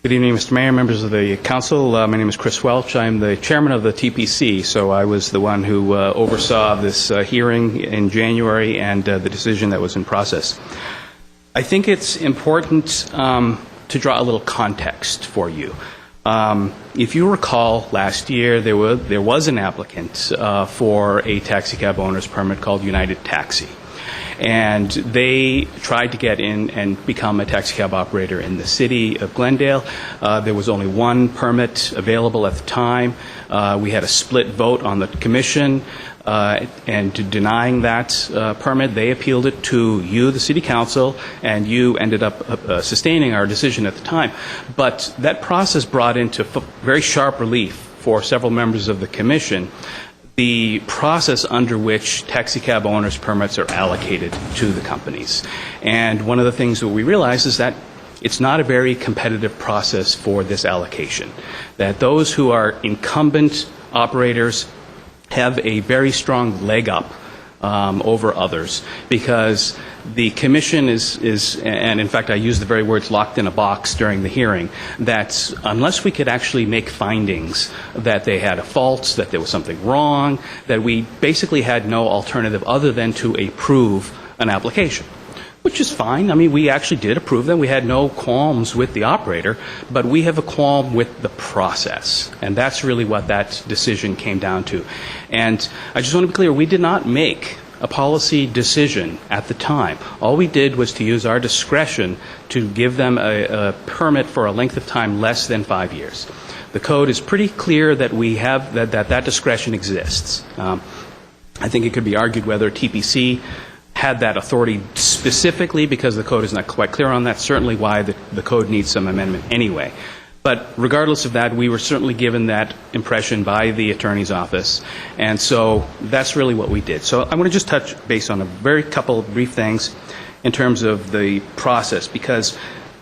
T: Good evening, Mr. Mayor, members of the council. My name is Chris Welch. I'm the chairman of the TPC, so I was the one who oversaw this hearing in January and the decision that was in process. I think it's important to draw a little context for you. If you recall, last year there was an applicant for a taxi cab owner's permit called United Taxi. And they tried to get in and become a taxi cab operator in the city of Glendale. There was only one permit available at the time. We had a split vote on the commission, and denying that permit, they appealed it to you, the city council, and you ended up sustaining our decision at the time. But that process brought into very sharp relief for several members of the commission the process under which taxi cab owners' permits are allocated to the companies. And one of the things that we realized is that it's not a very competitive process for this allocation, that those who are incumbent operators have a very strong leg up over others, because the commission is, and in fact I used the very words locked in a box during the hearing, that unless we could actually make findings that they had a fault, that there was something wrong, that we basically had no alternative other than to approve an application. Which is fine. I mean, we actually did approve them. We had no qualms with the operator, but we have a qualm with the process. And that's really what that decision came down to. And I just want to be clear, we did not make a policy decision at the time. All we did was to use our discretion to give them a permit for a length of time less than 5 years. The code is pretty clear that we have that discretion exists. I think it could be argued whether TPC had that authority specifically, because the code is not quite clear on that, certainly why the code needs some amendment anyway. But regardless of that, we were certainly given that impression by the attorney's office, and so that's really what we did. So I want to just touch base on a very couple of brief things in terms of the process, because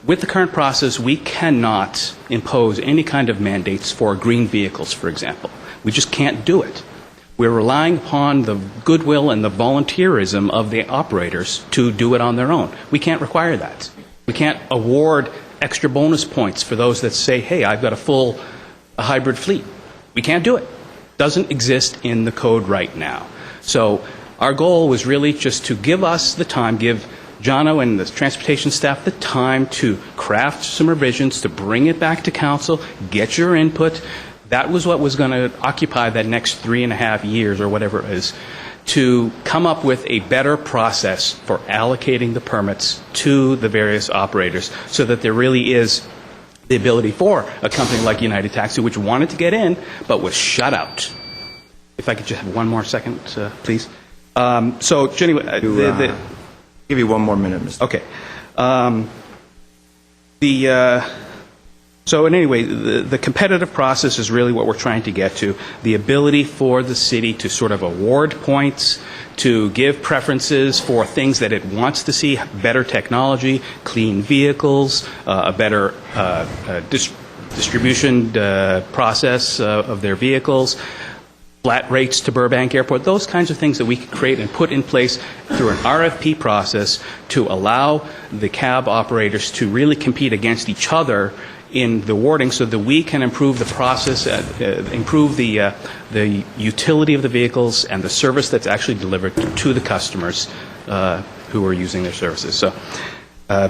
T: with the current process, we cannot impose any kind of mandates for green vehicles, for example. We just can't do it. We're relying upon the goodwill and the volunteerism of the operators to do it on their own. We can't require that. We can't award extra bonus points for those that say, hey, I've got a hybrid fleet. We can't do it. Doesn't exist in the code right now. So our goal was really just to give us the time, give Jono and the transportation staff the time to craft some revisions, to bring it back to council, get your input. That was what was going to occupy that next 3.5 years or whatever it is, to come up with a better process for allocating the permits to the various operators, so that there really is the ability for a company like United Taxi, which wanted to get in but was shut out. If I could just have one more second, please. So, anyway,
A: give you one more minute, Mr.
T: Okay. So in any way, the competitive process is really what we're trying to get to. The ability for the city to sort of award points, to give preferences for things that it wants to see, better technology, clean vehicles, a better distribution process of their vehicles, flat rates to Burbank Airport, those kinds of things that we can create and put in place through an RFP process to allow the cab operators to really compete against each other in the awarding, so that we can improve the process, improve the utility of the vehicles and the service that's actually delivered to the customers who are using their services. So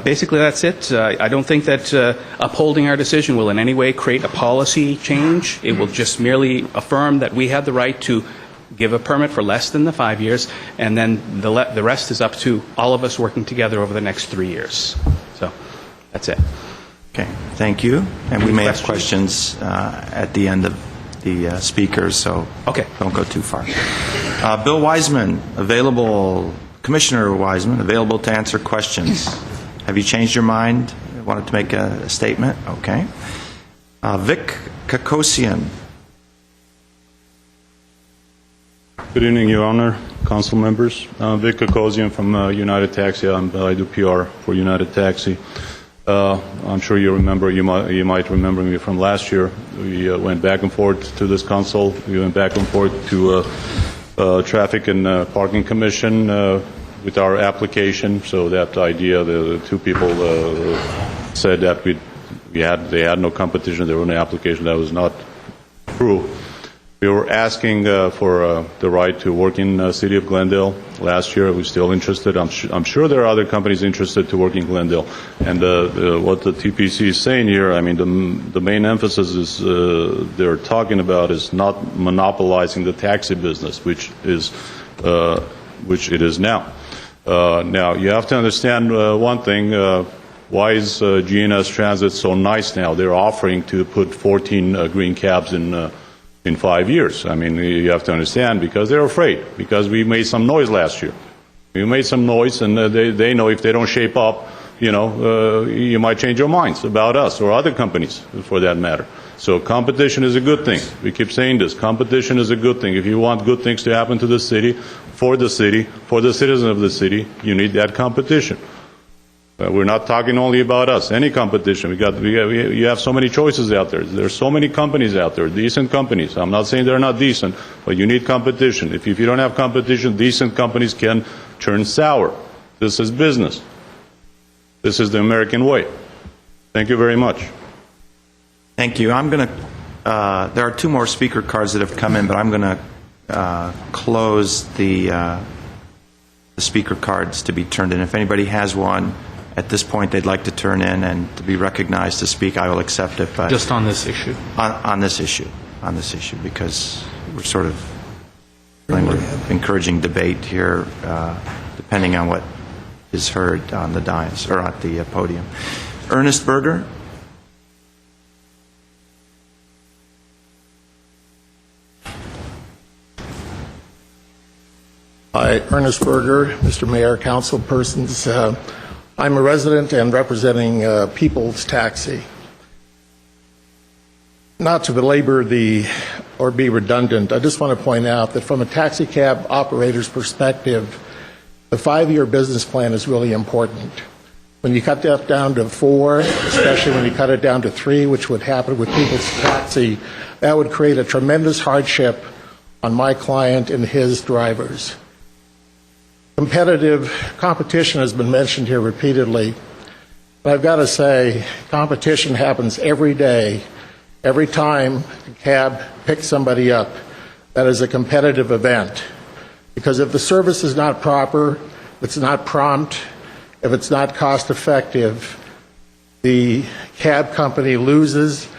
T: basically that's it. I don't think that upholding our decision will in any way create a policy change. It will just merely affirm that we have the right to give a permit for less than the 5 years, and then the rest is up to all of us working together over the next 3 years. So that's it.
A: Okay, thank you. And we may have questions at the end of the speakers, so don't go too far. Bill Wiseman, available, Commissioner Wiseman, available to answer questions. Have you changed your mind? Wanted to make a statement? Okay. Vic Kakosian.
U: Good evening, Your Honor, council members. Vic Kakosian from United Taxi. I do PR for United Taxi. I'm sure you remember, you might remember me from last year. We went back and forth to this council. We went back and forth to Traffic and Parking Commission with our application. So that idea, the two people said that They had no competition. There were no application. That was not true. We were asking for the right to work in the city of Glendale last year. We're still interested. I'm sure there are other companies interested to work in Glendale. And what the TPC is saying here, I mean, the main emphasis is they're talking about is not monopolizing the taxi business, which it is now. Now, you have to understand one thing. Why is GNS Transit so nice now? They're offering to put 14 green cabs in 5 years. I mean, you have to understand, because they're afraid, because we made some noise last year. We made some noise, and they know if they don't shape up, you might change your minds about us or other companies, for that matter. So competition is a good thing. We keep saying this. Competition is a good thing. If you want good things to happen to the city, for the citizens of the city, you need that competition. We're not talking only about us. Any competition. You have so many choices out there. There's so many companies out there, decent companies. I'm not saying they're not decent, but you need competition. If you don't have competition, decent companies can turn sour. This is business. This is the American way. Thank you very much.
A: Thank you. There are two more speaker cards that have come in, but I'm going to close the speaker cards to be turned in. If anybody has one at this point they'd like to turn in and to be recognized to speak, I will accept it. But
B: just on this issue?
A: On this issue, because we're sort of encouraging debate here, depending on what is heard on the dais or at the podium. Ernest Berger.
H: Hi, Ernest Berger, Mr. Mayor, council persons. I'm a resident and representing People's Taxi. Not to belabor or be redundant, I just want to point out that from a taxi cab operator's perspective, the 5-year business plan is really important. When you cut that down to 4, especially when you cut it down to 3, which would happen with People's Taxi, that would create a tremendous hardship on my client and his drivers. Competition has been mentioned here repeatedly, but I've got to say, competition happens every day. Every time a cab picks somebody up, that is a competitive event. Because if the service is not proper, if it's not prompt, if it's not cost effective, the cab company loses,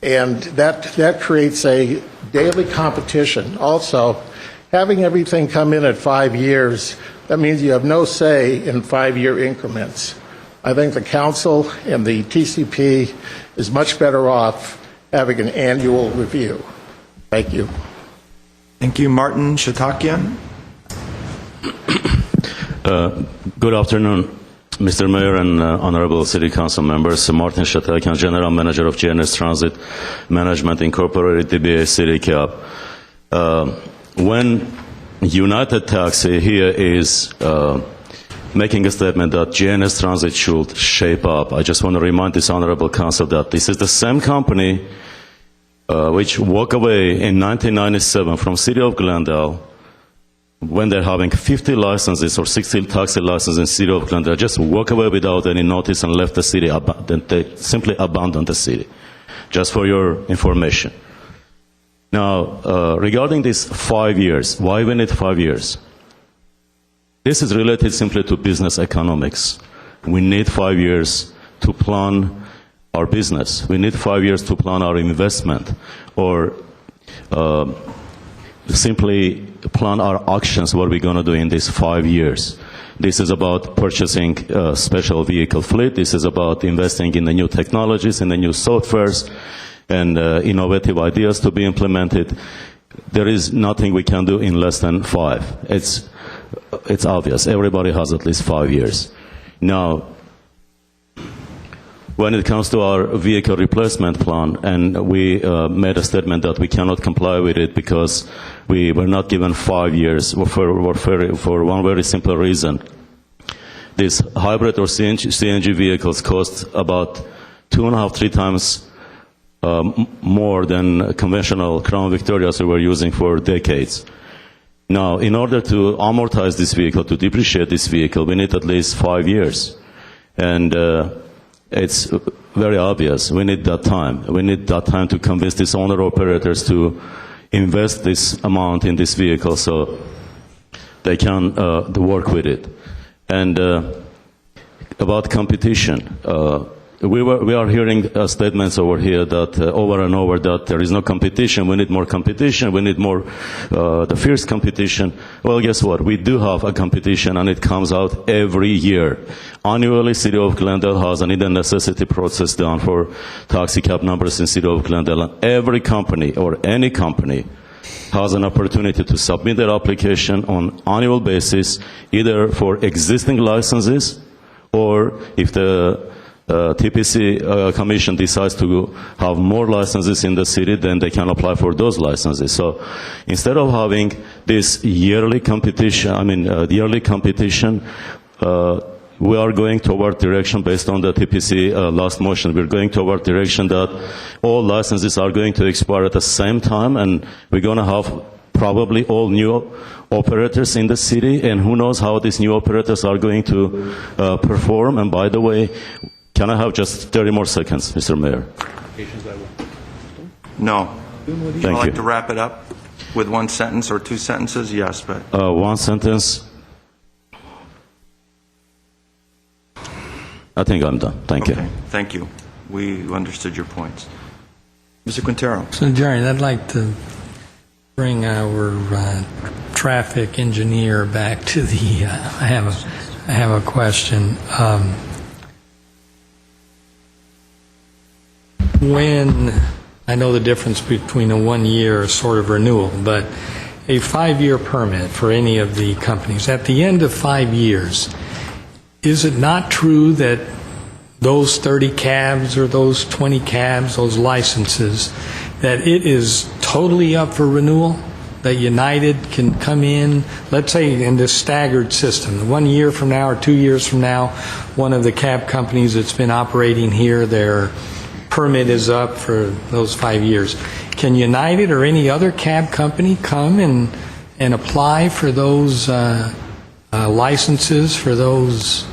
H: and that creates a daily competition. Also, having everything come in at 5 years, that means you have no say in 5-year increments. I think the council and the TCP is much better off having an annual review. Thank you.
A: Thank you. Martin Shatakian.
V: Good afternoon, Mr. Mayor and honorable City Council members. Martin Shatakian, General Manager of GNS Transit Management Incorporated, DBA City Cab. When United Taxi here is making a statement that GNS Transit should shape up, I just want to remind this honorable council that this is the same company which walked away in 1997 from City of Glendale when they're having 50 licenses or 60 taxi licenses in City of Glendale, just walk away without any notice and left the city. They simply abandoned the city. Just for your information. Now, regarding these 5 years, why we need 5 years? This is related simply to business economics. We need 5 years to plan our business. We need 5 years to plan our investment, or simply plan our actions, what we're going to do in these 5 years. This is about purchasing a special vehicle fleet. This is about investing in the new technologies, in the new softwares, and innovative ideas to be implemented. There is nothing we can do in less than 5. It's obvious. Everybody has at least 5 years. Now, when it comes to our vehicle replacement plan, and we made a statement that we cannot comply with it because we were not given 5 years for one very simple reason. These hybrid or CNG vehicles cost about 2.5, 3 times more than conventional Crown Victorias we were using for decades. Now, in order to amortize this vehicle, to depreciate this vehicle, we need at least 5 years. And it's very obvious. We need that time. We need that time to convince these owner-operators to invest this amount in this vehicle so they can work with it. And about competition, we are hearing statements over here that over and over that there is no competition. We need more competition. We need more the fierce competition. Well, guess what? We do have a competition, and it comes out every year. Annually, City of Glendale has an either necessity process done for taxi cab numbers in City of Glendale. And every company or any company has an opportunity to submit their application on annual basis, either for existing licenses or if the TPC Commission decides to have more licenses in the city, then they can apply for those licenses. So instead of having this yearly competition, we are going toward direction based on the TPC last motion. We're going toward direction that all licenses are going to expire at the same time, and we're going to have probably all new operators in the city, and who knows how these new operators are going to perform. And by the way, can I have just 30 more seconds, Mr. Mayor?
A: No. Would you
V: Thank
A: like
V: you.
A: to wrap it up with one sentence or two sentences? Yes, but...
V: One sentence. I think I'm done. Thank you.
A: Thank you. We understood your points. Mr. Quintero.
F: So, Jerry, I'd like to bring our traffic engineer back to the. I have a question. When I know the difference between a 1 year sort of renewal, but a 5-year permit for any of the companies, at the end of 5 years, is it not true that those 30 cabs or those 20 cabs, those licenses, that it is totally up for renewal? That United can come in, let's say in this staggered system, 1 year from now or 2 years from now, one of the cab companies that's been operating here, their permit is up for those 5 years. Can United or any other cab company come and apply for those licenses for those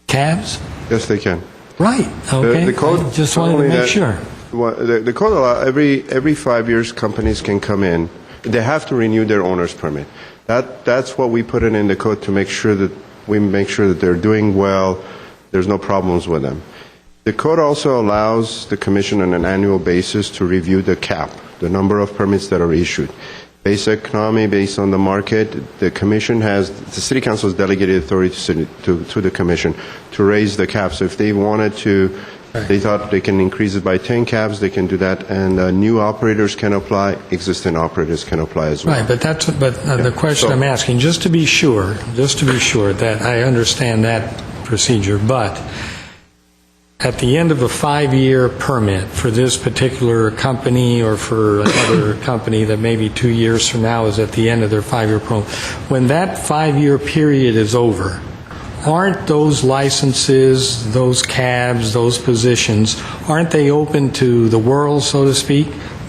F: cabs?
O: Yes, they can.
F: Right. Okay.
O: The code
F: I just wanted to make sure.
O: The code allows every 5 years companies can come in. They have to renew their owner's permit. That's what we put in the code to make sure that they're doing well. There's no problems with them. The code also allows the commission on an annual basis to review the cap, the number of permits that are issued. Based economy, based on the market, the city council has delegated authority to the commission to raise the cap. So if they wanted to, they thought they can increase it by 10 cabs, they can do that, and new operators can apply, existing operators can apply as well.
F: Right, but the question I'm asking, just to be sure that I understand that procedure, but at the end of a 5-year permit for this particular company or for another company that maybe 2 years from now is at the end of their 5-year permit, when that 5-year period is over, aren't those licenses, those cabs, those positions, aren't they open to the world, so to speak?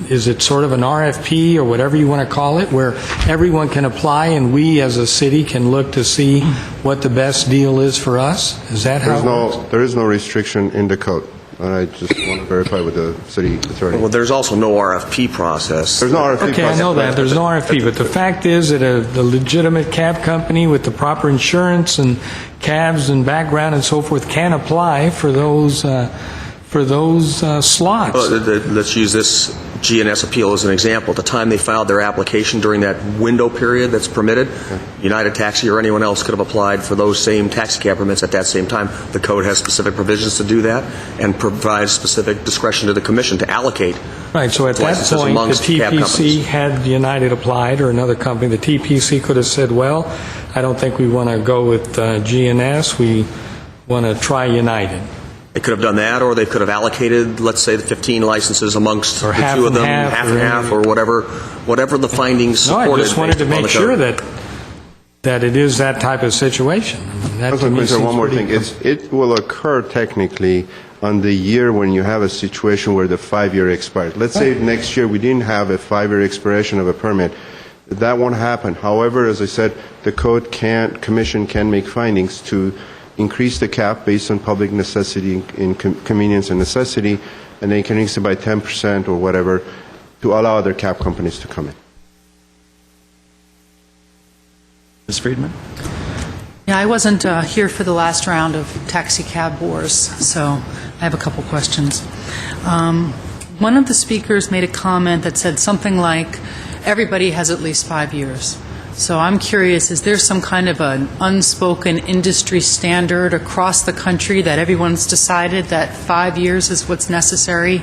F: Is it sort of an RFP or whatever you want to call it, where everyone can apply and we as a city can look to see what the best deal is for us? Is that how it works?
O: There is no restriction in the code. I just want to verify with the city attorney.
E: Well, there's also no RFP process.
O: There's no RFP process.
F: Okay, I know that. There's no RFP, but the fact is that the legitimate cab company with the proper insurance and cabs and background and so forth can apply for those slots.
E: Let's use this GNS appeal as an example. At the time they filed their application during that window period that's permitted, United Taxi or anyone else could have applied for those same taxi cab permits at that same time. The code has specific provisions to do that and provides specific discretion to the commission to allocate.
F: Right, so at that point, the TPC had United applied or another company. The TPC could have said, well, I don't think we want to go with GNS. We want to try United.
E: They could have done that, or they could have allocated, let's say, the 15 licenses amongst the two of them, half and half, or whatever the findings supported.
F: No, I just wanted to make sure that it is that type of situation.
O: One more thing. It will occur technically on the year when you have a situation where the 5-year expired. Let's say next year we didn't have a 5-year expiration of a permit. That won't happen. However, as I said, the commission can make findings to increase the cap based on public necessity, in convenience and necessity, and then increase it by 10% or whatever to allow other cab companies to come in.
A: Ms. Friedman?
D: Yeah, I wasn't here for the last round of taxi cab wars, so I have a couple questions. One of the speakers made a comment that said something like, everybody has at least 5 years. So I'm curious, is there some kind of an unspoken industry standard across the country that everyone's decided that 5 years is what's necessary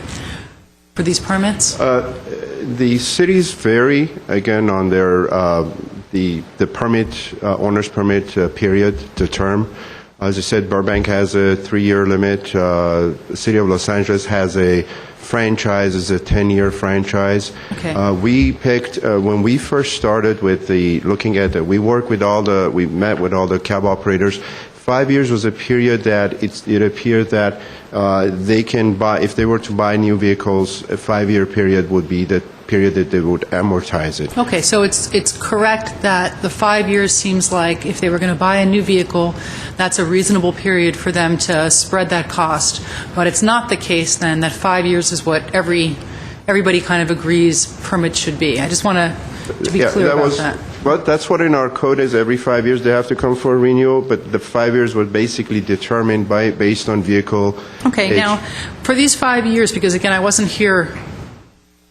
D: for these permits?
O: The cities vary, again, on their the permit, owner's permit period, the term. As I said, Burbank has a 3-year limit. The City of Los Angeles has a franchise, is a 10-year franchise.
D: Okay.
O: We picked, when we first started with looking at we worked with we met with all the cab operators. 5 years was a period that it appeared that they can buy, if they were to buy new vehicles, a 5-year period would be the period that they would amortize it.
D: Okay, so it's correct that the 5 years seems like if they were going to buy a new vehicle, that's a reasonable period for them to spread that cost. But it's not the case then that 5 years is what everybody kind of agrees permits should be. I just want to be clear about that.
O: Well, that's what in our code is. Every 5 years they have to come for a renewal, but the 5 years was basically determined based on vehicle
D: Okay,
O: age.
D: now, for these 5 years, because again, I wasn't here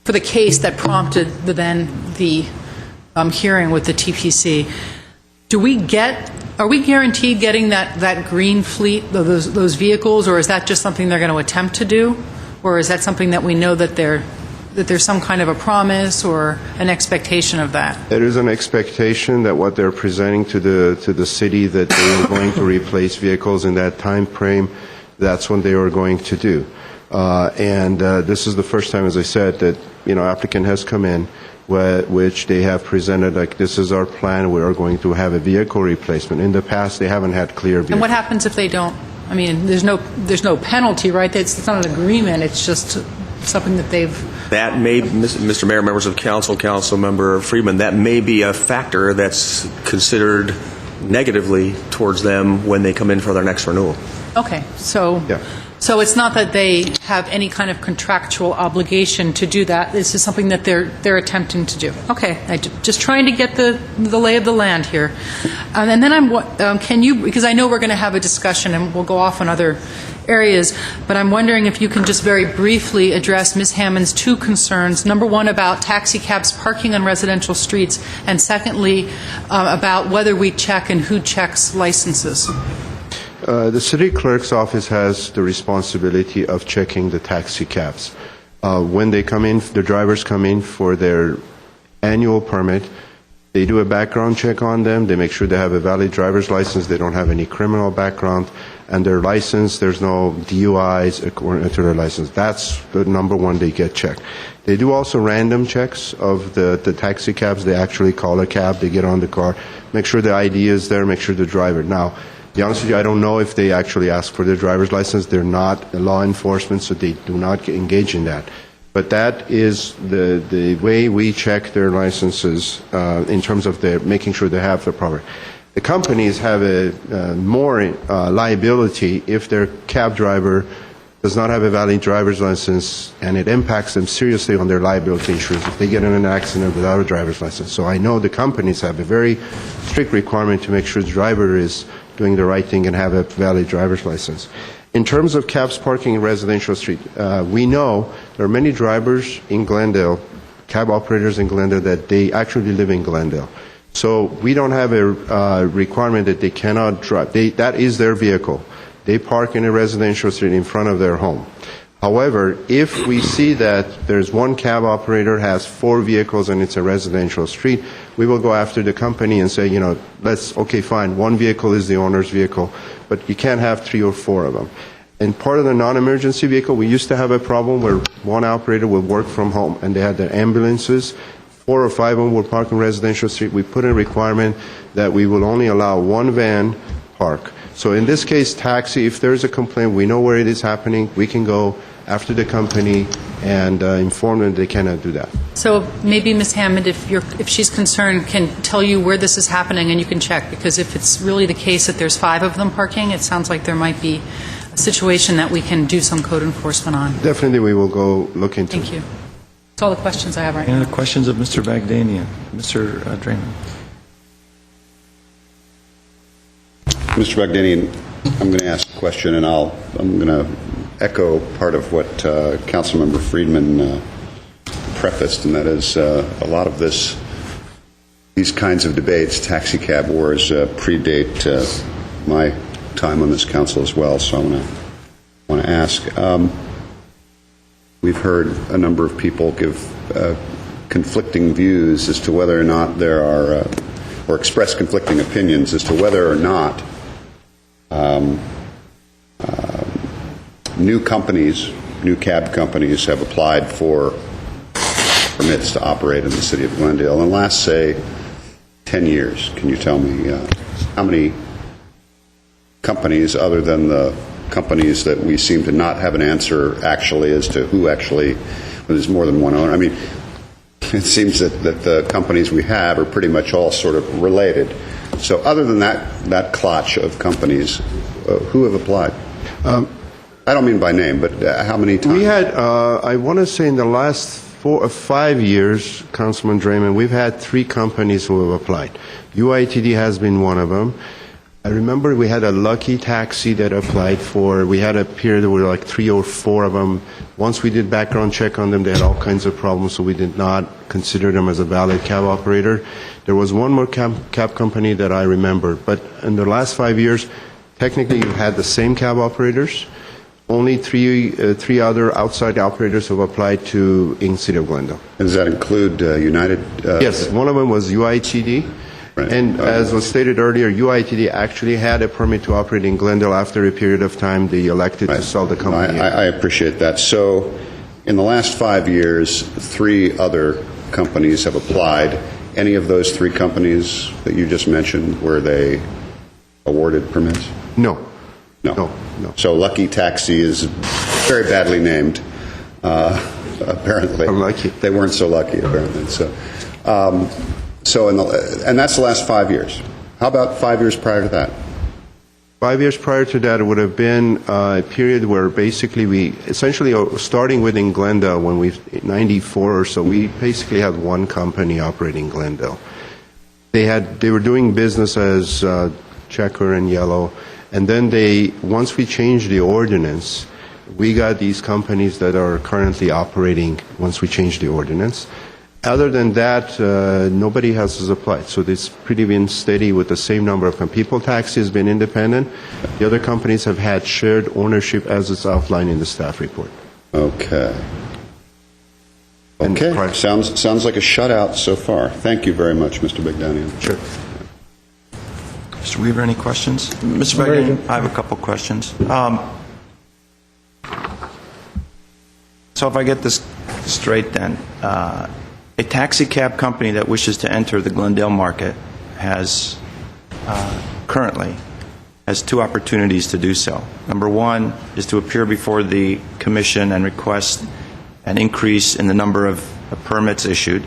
D: for the case that prompted the hearing with the TPC, are we guaranteed getting that green fleet, those vehicles, or is that just something they're going to attempt to do? Or is that something that we know that there's some kind of a promise or an expectation of that?
O: There is an expectation that what they're presenting to the city that they are going to replace vehicles in that time frame. That's what they are going to do. And this is the first time, as I said, that applicant has come in, which they have presented like this is our plan. We are going to have a vehicle replacement. In the past, they haven't had clear vehicles.
D: And what happens if they don't? I mean, there's no penalty, right? It's not an agreement. It's just something that they've.
E: That may, Mr. Mayor, members of council, Councilmember Friedman, that may be a factor that's considered negatively towards them when they come in for their next renewal.
D: Okay, so.
O: Yeah.
D: So it's not that they have any kind of contractual obligation to do that. This is something that they're attempting to do. Okay, just trying to get the lay of the land here. And then can you, because I know we're going to have a discussion and we'll go off on other areas, but I'm wondering if you can just very briefly address Ms. Hammond's two concerns. Number one, about taxi cabs parking on residential streets, and secondly, about whether we check and who checks licenses.
O: The city clerk's office has the responsibility of checking the taxi cabs. When they come in, the drivers come in for their annual permit, they do a background check on them, they make sure they have a valid driver's license, they don't have any criminal background, and their license, there's no DUIs according to their license. That's the number one they get checked. They do also random checks of the taxi cabs. They actually call a cab, they get on the car, make sure the ID is there, make sure the driver. Now, to be honest with you, I don't know if they actually ask for their driver's license. They're not law enforcement, so they do not engage in that. But that is the way we check their licenses in terms of making sure they have the proper. The companies have a more liability if their cab driver does not have a valid driver's license, and it impacts them seriously on their liability insurance if they get in an accident without a driver's license. So I know the companies have a very strict requirement to make sure the driver is doing the right thing and have a valid driver's license. In terms of cabs parking in residential street, we know there are many drivers in Glendale, cab operators in Glendale, that they actually live in Glendale. So we don't have a requirement that they cannot drive. That is their vehicle. They park in a residential street in front of their home. However, if we see that there's one cab operator has 4 vehicles and it's a residential street, we will go after the company and say, okay, fine, one vehicle is the owner's vehicle, but you can't have 3 or 4 of them. And part of the non-emergency vehicle, we used to have a problem where one operator would work from home and they had their ambulances. 4 or 5 of them were parked in residential street. We put in a requirement that we will only allow one van park. So in this case, taxi, if there's a complaint, we know where it is happening, we can go after the company and inform them they cannot do that.
D: So maybe Ms. Hammond, if she's concerned, can tell you where this is happening and you can check, because if it's really the case that there's 5 of them parking, it sounds like there might be a situation that we can do some code enforcement on.
O: Definitely we will go look into it.
D: Thank you. That's all the questions I have right
A: Any
D: now.
A: other questions of Mr. Bagdanian? Mr. Draymond?
C: Mr. Bagdanian, I'm going to ask a question, and I'm going to echo part of what Councilmember Friedman prefaced, and that is a lot of these kinds of debates, taxi cab wars, predate my time on this council as well. So I want to ask. We've heard a number of people give conflicting views as to whether or not there are, or express conflicting opinions as to whether or not new companies, new cab companies have applied for permits to operate in the city of Glendale in the last, say, 10 years. Can you tell me how many companies, other than the companies that we seem to not have an answer actually as to who actually, well, there's more than one owner. I mean, it seems that the companies we have are pretty much all sort of related. So other than that clutch of companies, who have applied? I don't mean by name, but how many times?
O: We had, I want to say in the last 4 or 5 years, Councilman Draymond, we've had 3 companies who have applied. UITD has been one of them. I remember we had a Lucky Taxi that applied for, we had a period where like 3 or 4 of them. Once we did background check on them, they had all kinds of problems, so we did not consider them as a valid cab operator. There was one more cab company that I remember, but in the last 5 years, technically you've had the same cab operators. Only three other outside operators have applied to in City of Glendale.
C: And does that include United?
O: Yes, one of them was UITD. Right. And as was stated earlier, UITD actually had a permit to operate in Glendale. After a period of time, they elected to sell the company.
C: I appreciate that. So in the last 5 years, 3 other companies have applied. Any of those 3 companies that you just mentioned, were they awarded permits?
O: No.
C: No. So Lucky Taxi is very badly named, apparently.
O: Unlucky.
C: They weren't so lucky, apparently. So and that's the last 5 years. How about 5 years prior to that?
O: 5 years prior to that, it would have been a period where basically we, essentially starting within Glendale, when we, 94 or so, we basically had one company operating Glendale. They were doing business as Checker and Yellow, and then once we changed the ordinance, we got these companies that are currently operating once we changed the ordinance. Other than that, nobody has applied. So it's pretty been steady with the same number of people. Taxi has been independent. The other companies have had shared ownership as it's outlined in the staff report.
C: Okay. Okay. Sounds like a shutout so far. Thank you very much, Mr. Bagdanian.
O: Sure.
A: Mr. Weaver, any questions? Mr. Bagdanian, I have a couple questions. So if I get this straight then, a taxi cab company that wishes to enter the Glendale market has currently has 2 opportunities to do so. Number 1 is to appear before the commission and request an increase in the number of permits issued,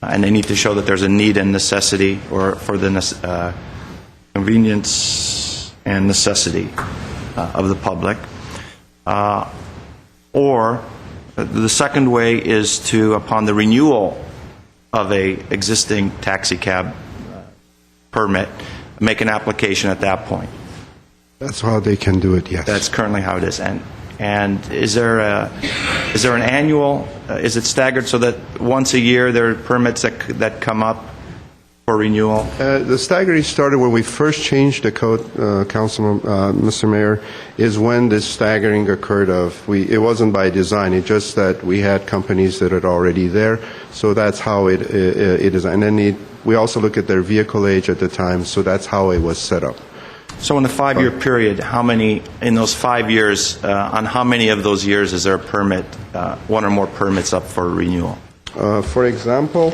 A: and they need to show that there's a need and necessity, or for the convenience and necessity of the public. Or the second way is to, upon the renewal of a existing taxi cab permit, make an application at that point.
O: That's how they can do it, yes.
A: That's currently how it is. And is there an annual, is it staggered so that once a year there are permits that come up for renewal?
O: The staggering started when we first changed the code, Councilman, Mr. Mayor, is when this staggering occurred. It wasn't by design, it's just that we had companies that are already there, so that's how it is. And then we also look at their vehicle age at the time, so that's how it was set up.
A: So in the 5-year period, in those 5 years, on how many of those years is there a permit, one or more permits up for renewal?
O: For example,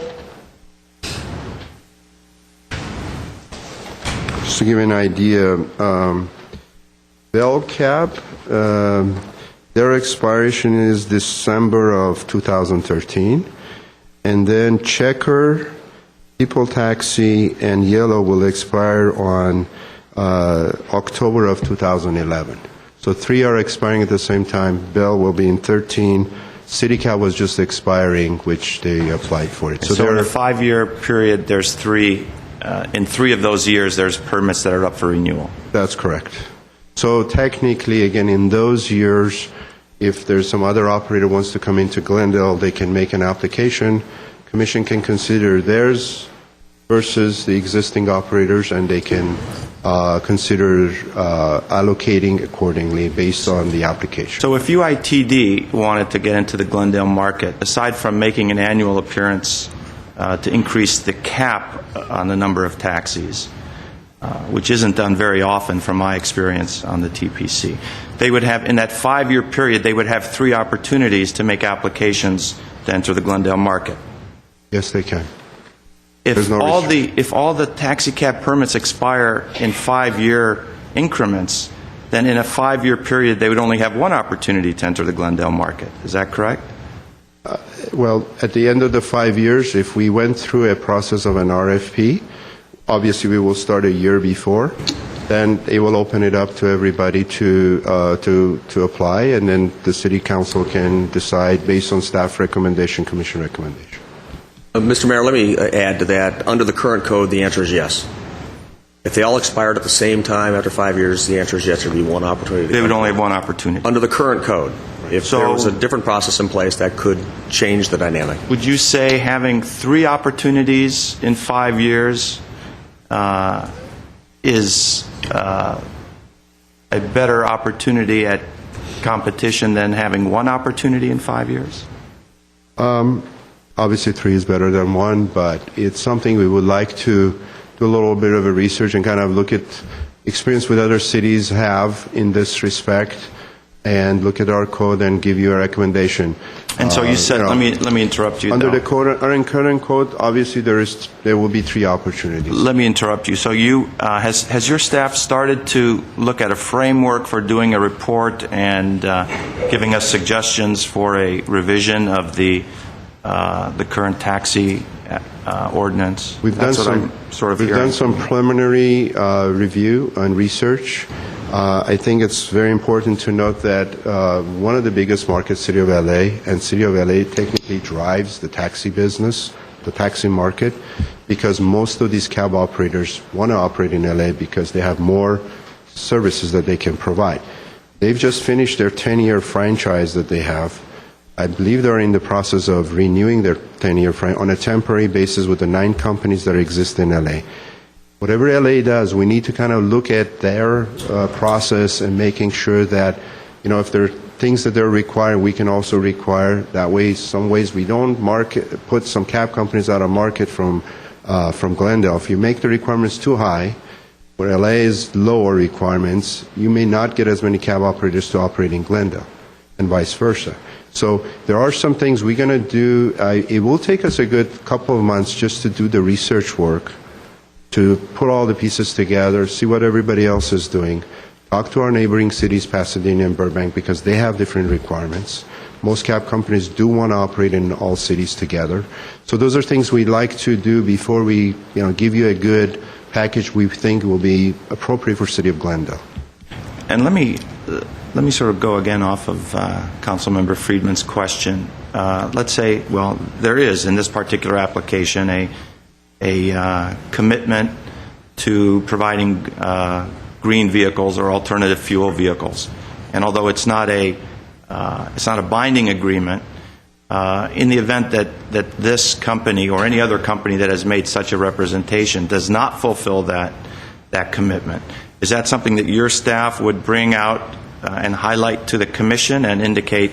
O: just to give you an idea, Bell Cab, Their expiration is December of 2013. And then Checker, People Taxi, and Yellow will expire on October of 2011. So 3 are expiring at the same time. Bell will be in 13. CityCal was just expiring, which they applied for it.
A: So in a 5-year period, there's 3. In 3 of those years, there's permits that are up for renewal.
O: That's correct. So technically, again, in those years, if there's some other operator wants to come into Glendale, they can make an application. Commission can consider theirs versus the existing operators, and they can consider allocating accordingly based on the application.
A: So if UITD wanted to get into the Glendale market, aside from making an annual appearance to increase the cap on the number of taxis, which isn't done very often from my experience on the TPC, they would have, in that 5-year period, they would have 3 opportunities to make applications to enter the Glendale market.
O: Yes, they can.
A: If all the taxi cab permits expire in 5-year increments, then in a 5-year period, they would only have 1 opportunity to enter the Glendale market. Is that correct?
O: Well, at the end of the 5 years, if we went through a process of an RFP, obviously we will start a year before, then it will open it up to everybody to apply, and then the City Council can decide based on staff recommendation, Commission recommendation.
E: Mr. Mayor, let me add to that. Under the current code, the answer is yes. If they all expired at the same time after 5 years, the answer is yes. There would be 1 opportunity.
A: They would only have 1 opportunity.
E: Under the current code. If there was a different process in place, that could change the dynamic.
A: Would you say having 3 opportunities in 5 years is a better opportunity at competition than having 1 opportunity in 5 years?
O: Obviously 3 is better than 1, but it's something we would like to do a little bit of a research and kind of look at experience what other cities have in this respect, and look at our code and give you a recommendation.
A: And so you said, let me interrupt you.
O: Under the code, our current code, obviously there will be 3 opportunities.
A: Let me interrupt you. So you has your staff started to look at a framework for doing a report and giving us suggestions for a revision of the current taxi ordinance?
O: We've done some preliminary review and research. I think it's very important to note that one of the biggest markets, City of LA, and City of LA technically drives the taxi business, the taxi market, because most of these cab operators want to operate in LA because they have more services that they can provide. They've just finished their 10-year franchise that they have. I believe they're in the process of renewing their 10-year franchise on a temporary basis with the 9 companies that exist in LA. Whatever LA does, we need to kind of look at their process and making sure that, if there are things that they're requiring, we can also require. That way, some ways we don't put some cab companies out of market from Glendale. If you make the requirements too high, where LA is lower requirements, you may not get as many cab operators to operate in Glendale, and vice versa. So there are some things we're going to do. It will take us a good couple of months just to do the research work, to put all the pieces together, see what everybody else is doing, talk to our neighboring cities, Pasadena and Burbank, because they have different requirements. Most cab companies do want to operate in all cities together. So those are things we'd like to do before we give you a good package we think will be appropriate for City of Glendale.
A: And let me sort of go again off of Councilmember Friedman's question. Let's say, well, there is in this particular application a commitment to providing green vehicles or alternative fuel vehicles, and although it's not a binding agreement, in the event that this company or any other company that has made such a representation does not fulfill that commitment, is that something that your staff would bring out and highlight to the Commission and indicate,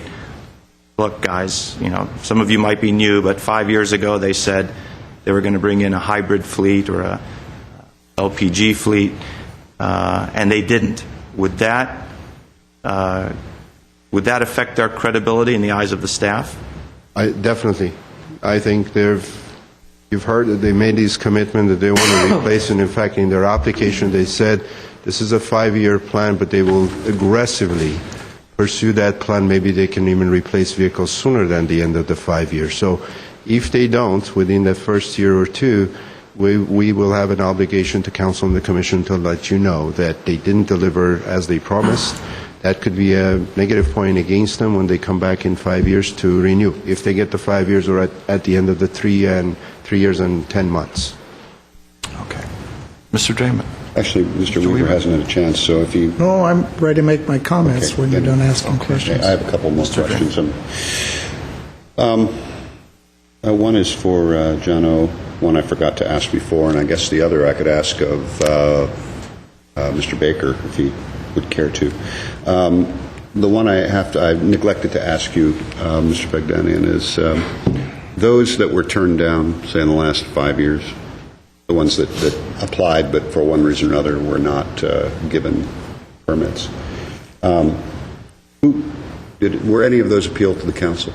A: look, guys, some of you might be new, but 5 years ago they said they were going to bring in a hybrid fleet or a LPG fleet, and they didn't. Would that affect their credibility in the eyes of the staff?
O: Definitely. I think you've heard that they made these commitments that they want to replace, and in fact, in their application, they said this is a 5-year plan, but they will aggressively pursue that plan, maybe they can even replace vehicles sooner than the end of the 5 years. So if they don't, within the first year or two, we will have an obligation to council and the commission to let you know that they didn't deliver as they promised. That could be a negative point against them when they come back in 5 years to renew, if they get the 5 years or at the end of the 3 years and 10 months.
A: Okay. Mr. Draymond.
C: Actually, Mr. Weaver hasn't had a chance, so if you...
I: No, I'm ready to make my comments when you're done asking questions.
C: I have a couple more questions. One is for John O. One I forgot to ask before, and I guess the other I could ask of Mr. Baker, if he would care to. The one I neglected to ask you, Mr. Bagdanian, is those that were turned down, say, in the last 5 years, the ones that applied but for one reason or another were not given permits. Were any of those appealed to the council?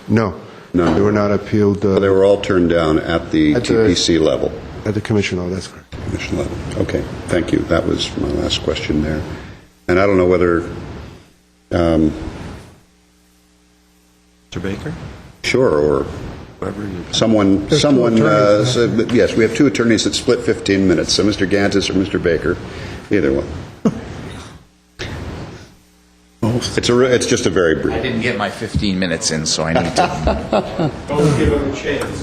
O: No.
C: No.
O: They were not appealed.
C: They were all turned down at the TPC level?
O: At the commission level, that's correct.
C: Commission level. Okay, thank you. That was my last question there. And I don't know whether...
A: Mr. Baker?
C: Sure, or someone yes, we have two attorneys that split 15 minutes, so Mr. Gantis or Mr. Baker, either one. It's just a very brief.
P: I didn't get my 15 minutes in, so I need to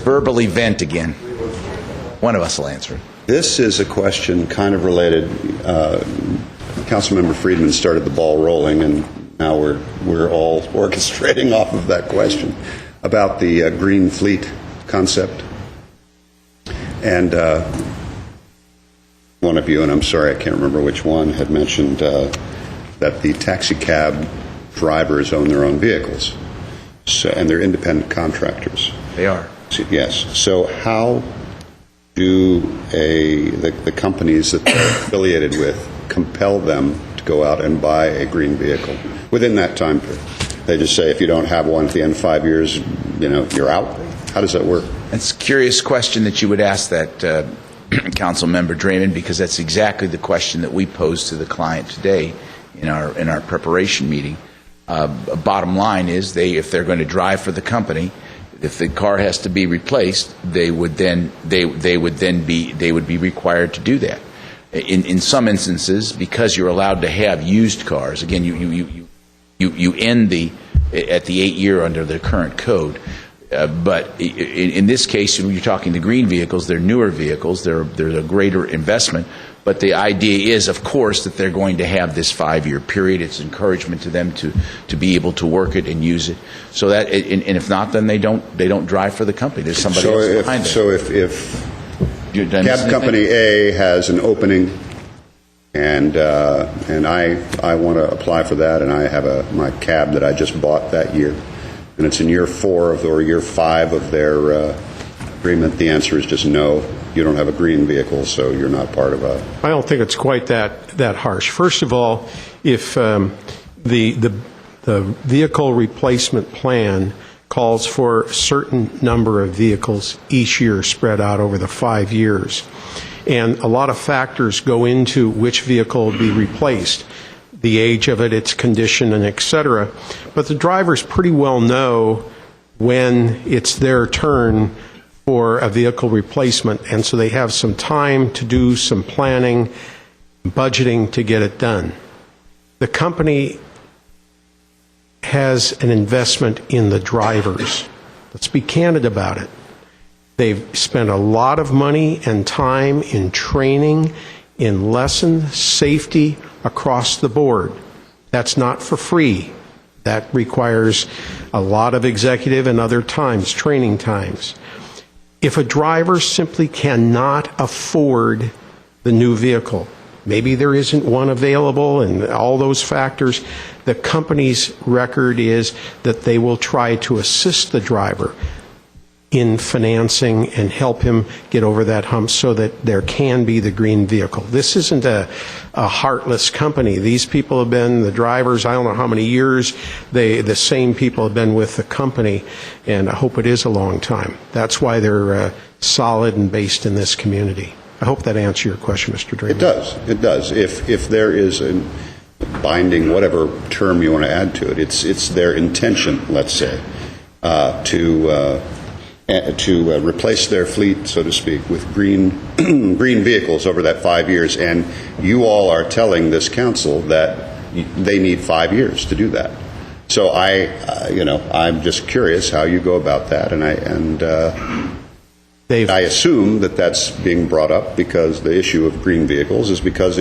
P: verbally vent again. One of us will answer it.
C: This is a question kind of related. Councilmember Friedman started the ball rolling, and now we're all orchestrating off of that question about the green fleet concept. And one of you, and I'm sorry, I can't remember which one, had mentioned that the taxi cab drivers own their own vehicles, and they're independent contractors.
P: They are.
C: Yes. So how do the companies that they're affiliated with compel them to go out and buy a green vehicle within that time period? They just say, if you don't have one at the end of 5 years, you're out? How does that work?
P: It's a curious question that you would ask that, Council Member Draymond, because that's exactly the question that we posed to the client today in our preparation meeting. Bottom line is, if they're going to drive for the company, if the car has to be replaced, they would be required to do that. In some instances, because you're allowed to have used cars, again, you end at the 8 year under the current code. But in this case, when you're talking the green vehicles, they're newer vehicles. They're a greater investment. But the idea is, of course, that they're going to have this 5 year period. It's encouragement to them to be able to work it and use it. So that, and if not, then they don't drive for the company. There's somebody else behind them.
C: So if cab company A has an opening, and I want to apply for that, and I have my cab that I just bought that year, and it's in year 4 or year 5 of their agreement, the answer is just no. You don't have a green vehicle, so you're not part of a...
Q: I don't think it's quite that harsh. First of all, if the vehicle replacement plan calls for a certain number of vehicles each year spread out over the 5 years, and a lot of factors go into which vehicle will be replaced, the age of it, its condition, and et cetera. But the drivers pretty well know when it's their turn for a vehicle replacement, and so they have some time to do some planning, budgeting to get it done. The company has an investment in the drivers. Let's be candid about it. They've spent a lot of money and time in training, in lesson safety across the board. That's not for free. That requires a lot of executive and other times, training times. If a driver simply cannot afford the new vehicle, maybe there isn't one available and all those factors, the company's record is that they will try to assist the driver in financing and help him get over that hump so that there can be the green vehicle. This isn't a heartless company. These people have been, the drivers, I don't know how many years, the same people have been with the company, and I hope it is a long time. That's why they're solid and based in this community. I hope that answers your question, Mr. Draymond.
C: It does. It does. If there is binding, whatever term you want to add to it. It's their intention, let's say, to replace their fleet, so to speak, with green vehicles over that 5 years. And you all are telling this council that they need 5 years to do that. So I'm just curious how you go about that, I assume that that's being brought up because the issue of green vehicles is because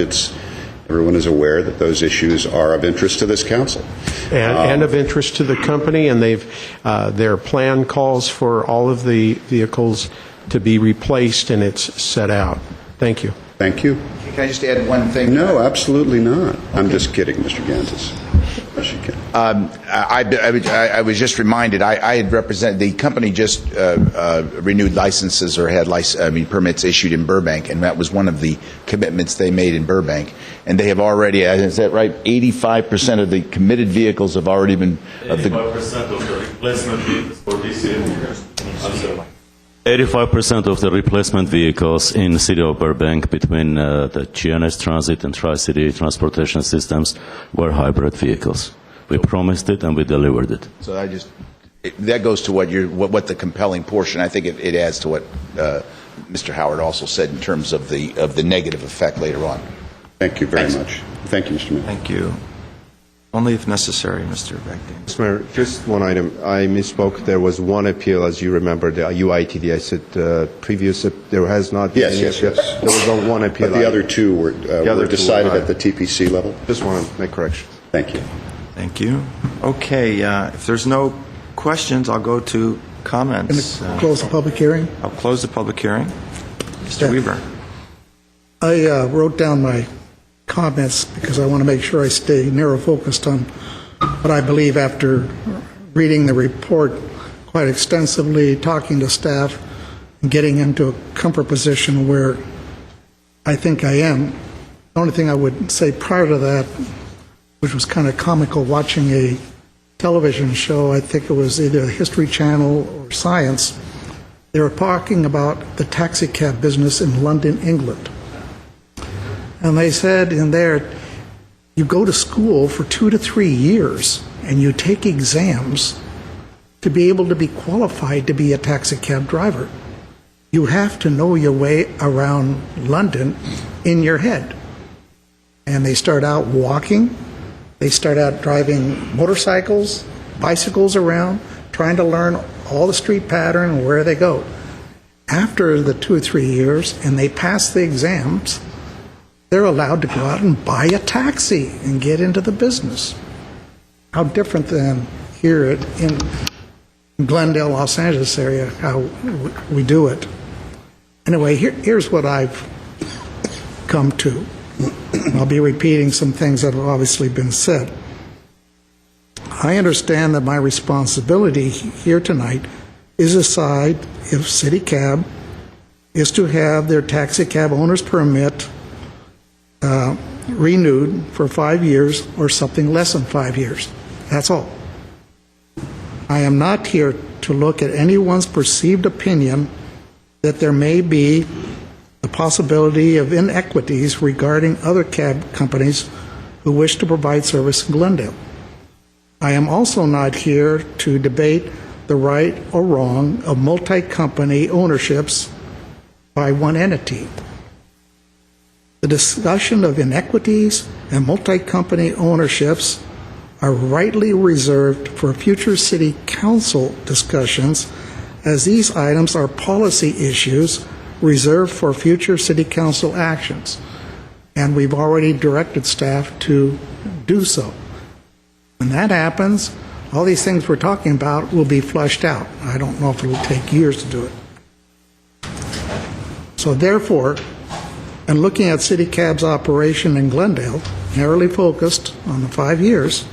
C: everyone is aware that those issues are of interest to this council.
Q: And of interest to the company, and their plan calls for all of the vehicles to be replaced, and it's set out. Thank you.
C: Thank you.
P: Can I just add one thing?
C: No, absolutely not. I'm just kidding, Mr. Gantis. Yes, you can.
P: I was just reminded, I had represented, the company just renewed licenses or had permits issued in Burbank, and that was one of the commitments they made in Burbank. And they have already, is that right, 85% of the committed vehicles have already been...
V: 85% of the replacement vehicles for this year. 85% of the replacement vehicles in the city of Burbank between the GNS Transit and Tri-City Transportation Systems were hybrid vehicles. We promised it and we delivered it.
P: So that goes to what the compelling portion. I think it adds to what Mr. Howard also said in terms of the negative effect later on.
C: Thank you very much. Thank you, Mr. Mayor.
A: Thank you. Only if necessary, Mr. Baghdadi.
O: Mr. Mayor, just one item. I misspoke. There was one appeal, as you remember, the UITD. I said there has not been any appeal. There was one appeal.
C: But the other two were decided at the TPC level?
O: Just want to make correction.
C: Thank you.
A: Thank you. Okay, if there's no questions, I'll go to comments.
I: Close the public hearing.
A: I'll close the public hearing. Mr. Weaver.
I: I wrote down my comments because I want to make sure I stay narrow-focused on what I believe after reading the report quite extensively, talking to staff, and getting into a comfort position where I think I am. The only thing I would say prior to that, which was kind of comical, watching a television show, I think it was either the History Channel or Science, they were talking about the taxi cab business in London, England. And they said in there, you go to school for 2 to 3 years and you take exams to be able to be qualified to be a taxi cab driver. You have to know your way around London in your head. And they start out walking, they start out driving motorcycles, bicycles around, trying to learn all the street pattern and where they go. After the 2 or 3 years and they pass the exams, they're allowed to go out and buy a taxi and get into the business. How different than here in Glendale, Los Angeles area, how we do it. Anyway, here's what I've come to. I'll be repeating some things that have obviously been said. I understand that my responsibility here tonight is aside if City Cab is to have their taxi cab owner's permit renewed for 5 years or something less than 5 years. That's all. I am not here to look at anyone's perceived opinion that there may be the possibility of inequities regarding other cab companies who wish to provide service in Glendale. I am also not here to debate the right or wrong of multi-company ownerships by one entity. The discussion of inequities and multi-company ownerships are rightly reserved for future city council discussions, as these items are policy issues reserved for future city council actions. And we've already directed staff to do so. When that happens, all these things we're talking about will be flushed out. I don't know if it'll take years to do it. So therefore, and looking at City Cab's operation in Glendale, narrowly focused on the 5 years,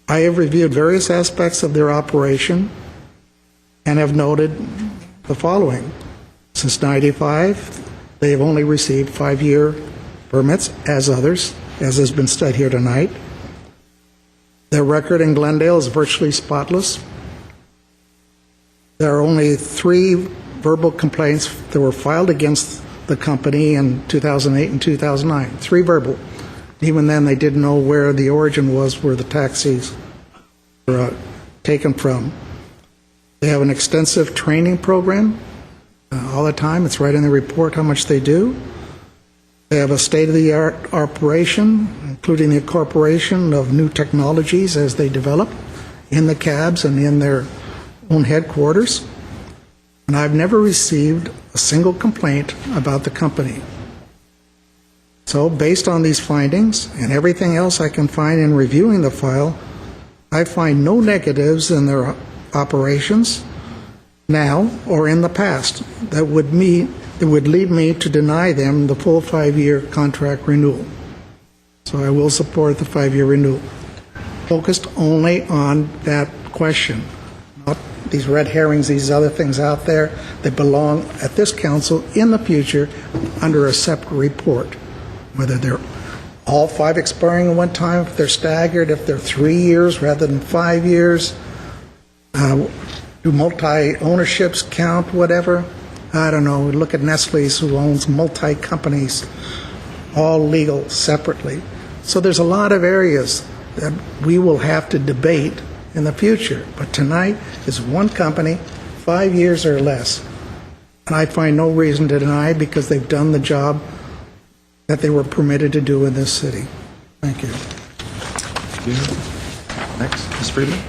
I: I have reviewed various aspects of their operation and have noted the following. Since '95, they have only received 5-year permits, as others, as has been said here tonight. Their record in Glendale is virtually spotless. There are only 3 verbal complaints that were filed against the company in 2008 and 2009. 3 verbal. Even then, they didn't know where the origin was, where the taxis were taken from. They have an extensive training program all the time. It's right in the report how much they do. They have a state-of-the-art operation, including the incorporation of new technologies as they develop in the cabs and in their own headquarters. And I've never received a single complaint about the company. So, based on these findings and everything else I can find in reviewing the file, I find no negatives in their operations now or in the past that would lead me to deny them the full 5-year contract renewal. So I will support the 5-year renewal, focused only on that question, not these red herrings, these other things out there that belong at this council in the future under a separate report, whether they're all 5 expiring at one time, if they're staggered, if they're 3 years rather than 5 years, do multi-ownerships count, whatever? I don't know. Look at Nestle's, who owns multi-companies, all legal separately. So there's a lot of areas that we will have to debate in the future. But tonight is one company, 5 years or less. And I find no reason to deny it because they've done the job that they were permitted to do in this city. Thank you.
A: Next, Ms. Friedman.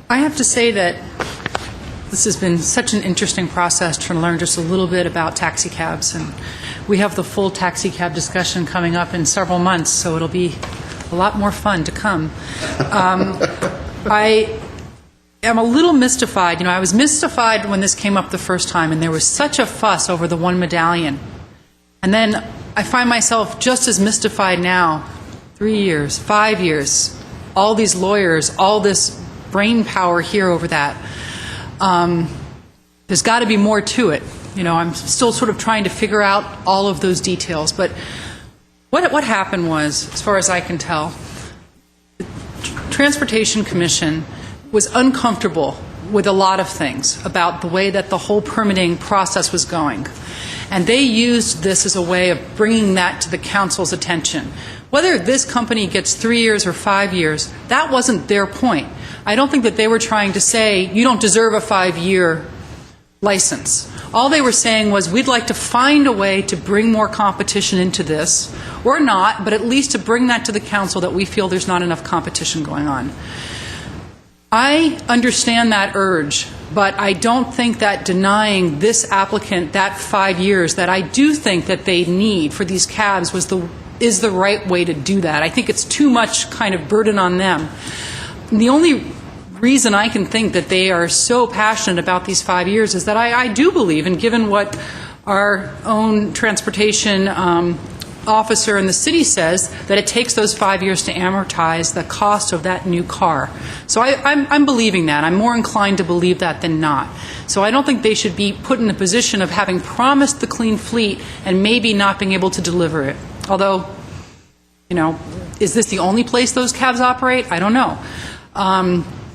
D: I have to say that this has been such an interesting process to learn just a little bit about taxi cabs, and we have the full taxi cab discussion coming up in several months, so it'll be a lot more fun to come. I am a little mystified. You know, I was mystified when this came up the first time, and there was such a fuss over the one medallion. And then I find myself just as mystified now, 3 years, 5 years, all these lawyers, all this brain power here over that. There's got to be more to it. You know, I'm still sort of trying to figure out all of those details. But what happened was, as far as I can tell, the Transportation Commission was uncomfortable with a lot of things about the way that the whole permitting process was going. And they used this as a way of bringing that to the council's attention. Whether this company gets 3 years or 5 years, that wasn't their point. I don't think that they were trying to say, you don't deserve a 5-year license. All they were saying was, we'd like to find a way to bring more competition into this, or not, but at least to bring that to the council that we feel there's not enough competition going on. I understand that urge, but I don't think that denying this applicant that 5 years that I do think that they need for these cabs is the right way to do that. I think it's too much kind of burden on them. The only reason I can think that they are so passionate about these 5 years is that I do believe, and given what our own transportation officer in the city says, that it takes those 5 years to amortize the cost of that new car. So I'm believing that. I'm more inclined to believe that than not. So I don't think they should be put in the position of having promised the clean fleet and maybe not being able to deliver it. Although, you know, is this the only place those cabs operate? I don't know.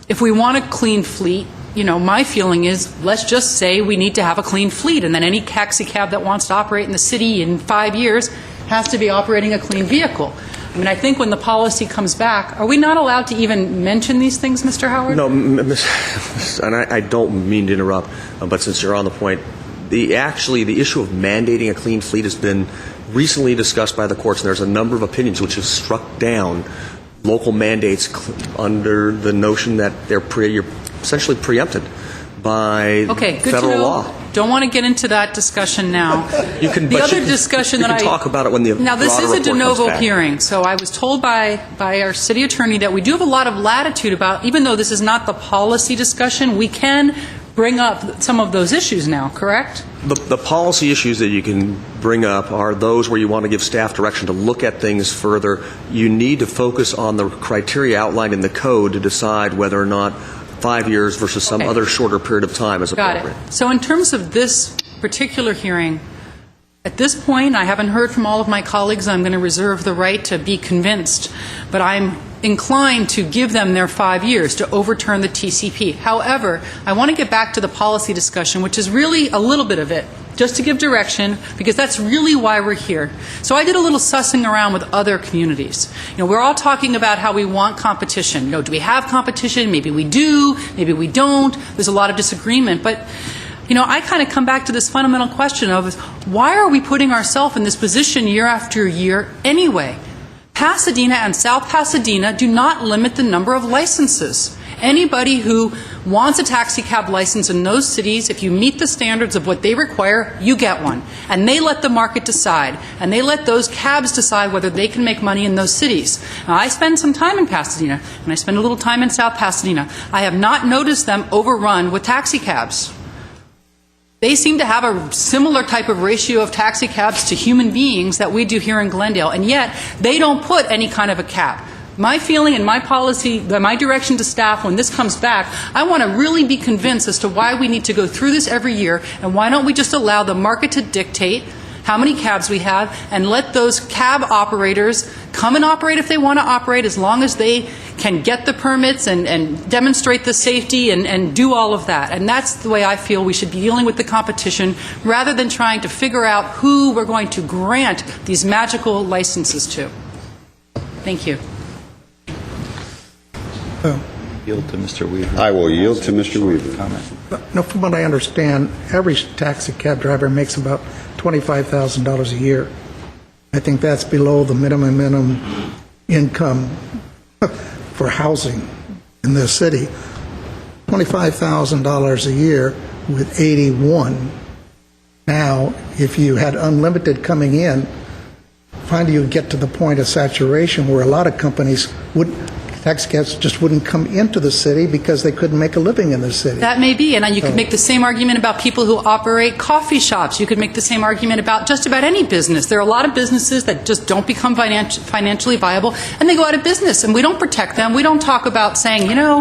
D: If we want a clean fleet, you know, my feeling is, let's just say we need to have a clean fleet, and then any taxi cab that wants to operate in the city in 5 years has to be operating a clean vehicle. I mean, I think when the policy comes back, are we not allowed to even mention these things, Mr. Howard?
E: No, and I don't mean to interrupt, but since you're on the point, the issue of mandating a clean fleet has been recently discussed by the courts, and there's a number of opinions which have struck down local mandates under the notion that you're essentially preempted by federal law.
D: Don't want to get into that discussion now.
E: You can talk about it when the
D: now this is a de novo
E: comes back.
D: hearing, so I was told by our city attorney that we do have a lot of latitude about, even though this is not the policy discussion, we can bring up some of those issues now, correct?
E: The policy issues that you can bring up are those where you want to give staff direction to look at things further. You need to focus on the criteria outlined in the code to decide whether or not 5 years versus some other shorter period of time is appropriate.
D: Got it. So in terms of this particular hearing, at this point, I haven't heard from all of my colleagues. I'm going to reserve the right to be convinced, but I'm inclined to give them their 5 years to overturn the TCP. However, I want to get back to the policy discussion, which is really a little bit of it, just to give direction, because that's really why we're here. So I did a little sussing around with other communities. We're all talking about how we want competition. Do we have competition? Maybe we do, maybe we don't. There's a lot of disagreement, but I kind of come back to this fundamental question of why are we putting ourselves in this position year after year anyway? Pasadena and South Pasadena do not limit the number of licenses. Anybody who wants a taxi cab license in those cities, if you meet the standards of what they require, you get one. And they let the market decide. And they let those cabs decide whether they can make money in those cities. Now, I spend some time in Pasadena, and I spend a little time in South Pasadena. I have not noticed them overrun with taxi cabs. They seem to have a similar type of ratio of taxi cabs to human beings that we do here in Glendale, and yet they don't put any kind of a cap. My feeling and my policy, my direction to staff when this comes back, I want to really be convinced as to why we need to go through this every year, and why don't we just allow the market to dictate how many cabs we have and let those cab operators come and operate if they want to operate, as long as they can get the permits and demonstrate the safety and do all of that. And that's the way I feel we should be dealing with the competition, rather than trying to figure out who we're going to grant these magical licenses to. Thank you.
A: Yield to Mr. Weaver.
C: I will yield to Mr. Weaver.
I: No, from what I understand, every taxi cab driver makes about $25,000 a year. I think that's below the minimum income for housing in this city. $25,000 a year with 81. Now, if you had unlimited coming in, finally you'd get to the point of saturation where a lot of companies taxi cabs just wouldn't come into the city because they couldn't make a living in the city.
D: That may be, and you could make the same argument about people who operate coffee shops. You could make the same argument about just about any business. There are a lot of businesses that just don't become financially viable, and they go out of business, and we don't protect them. We don't talk about saying,
I: I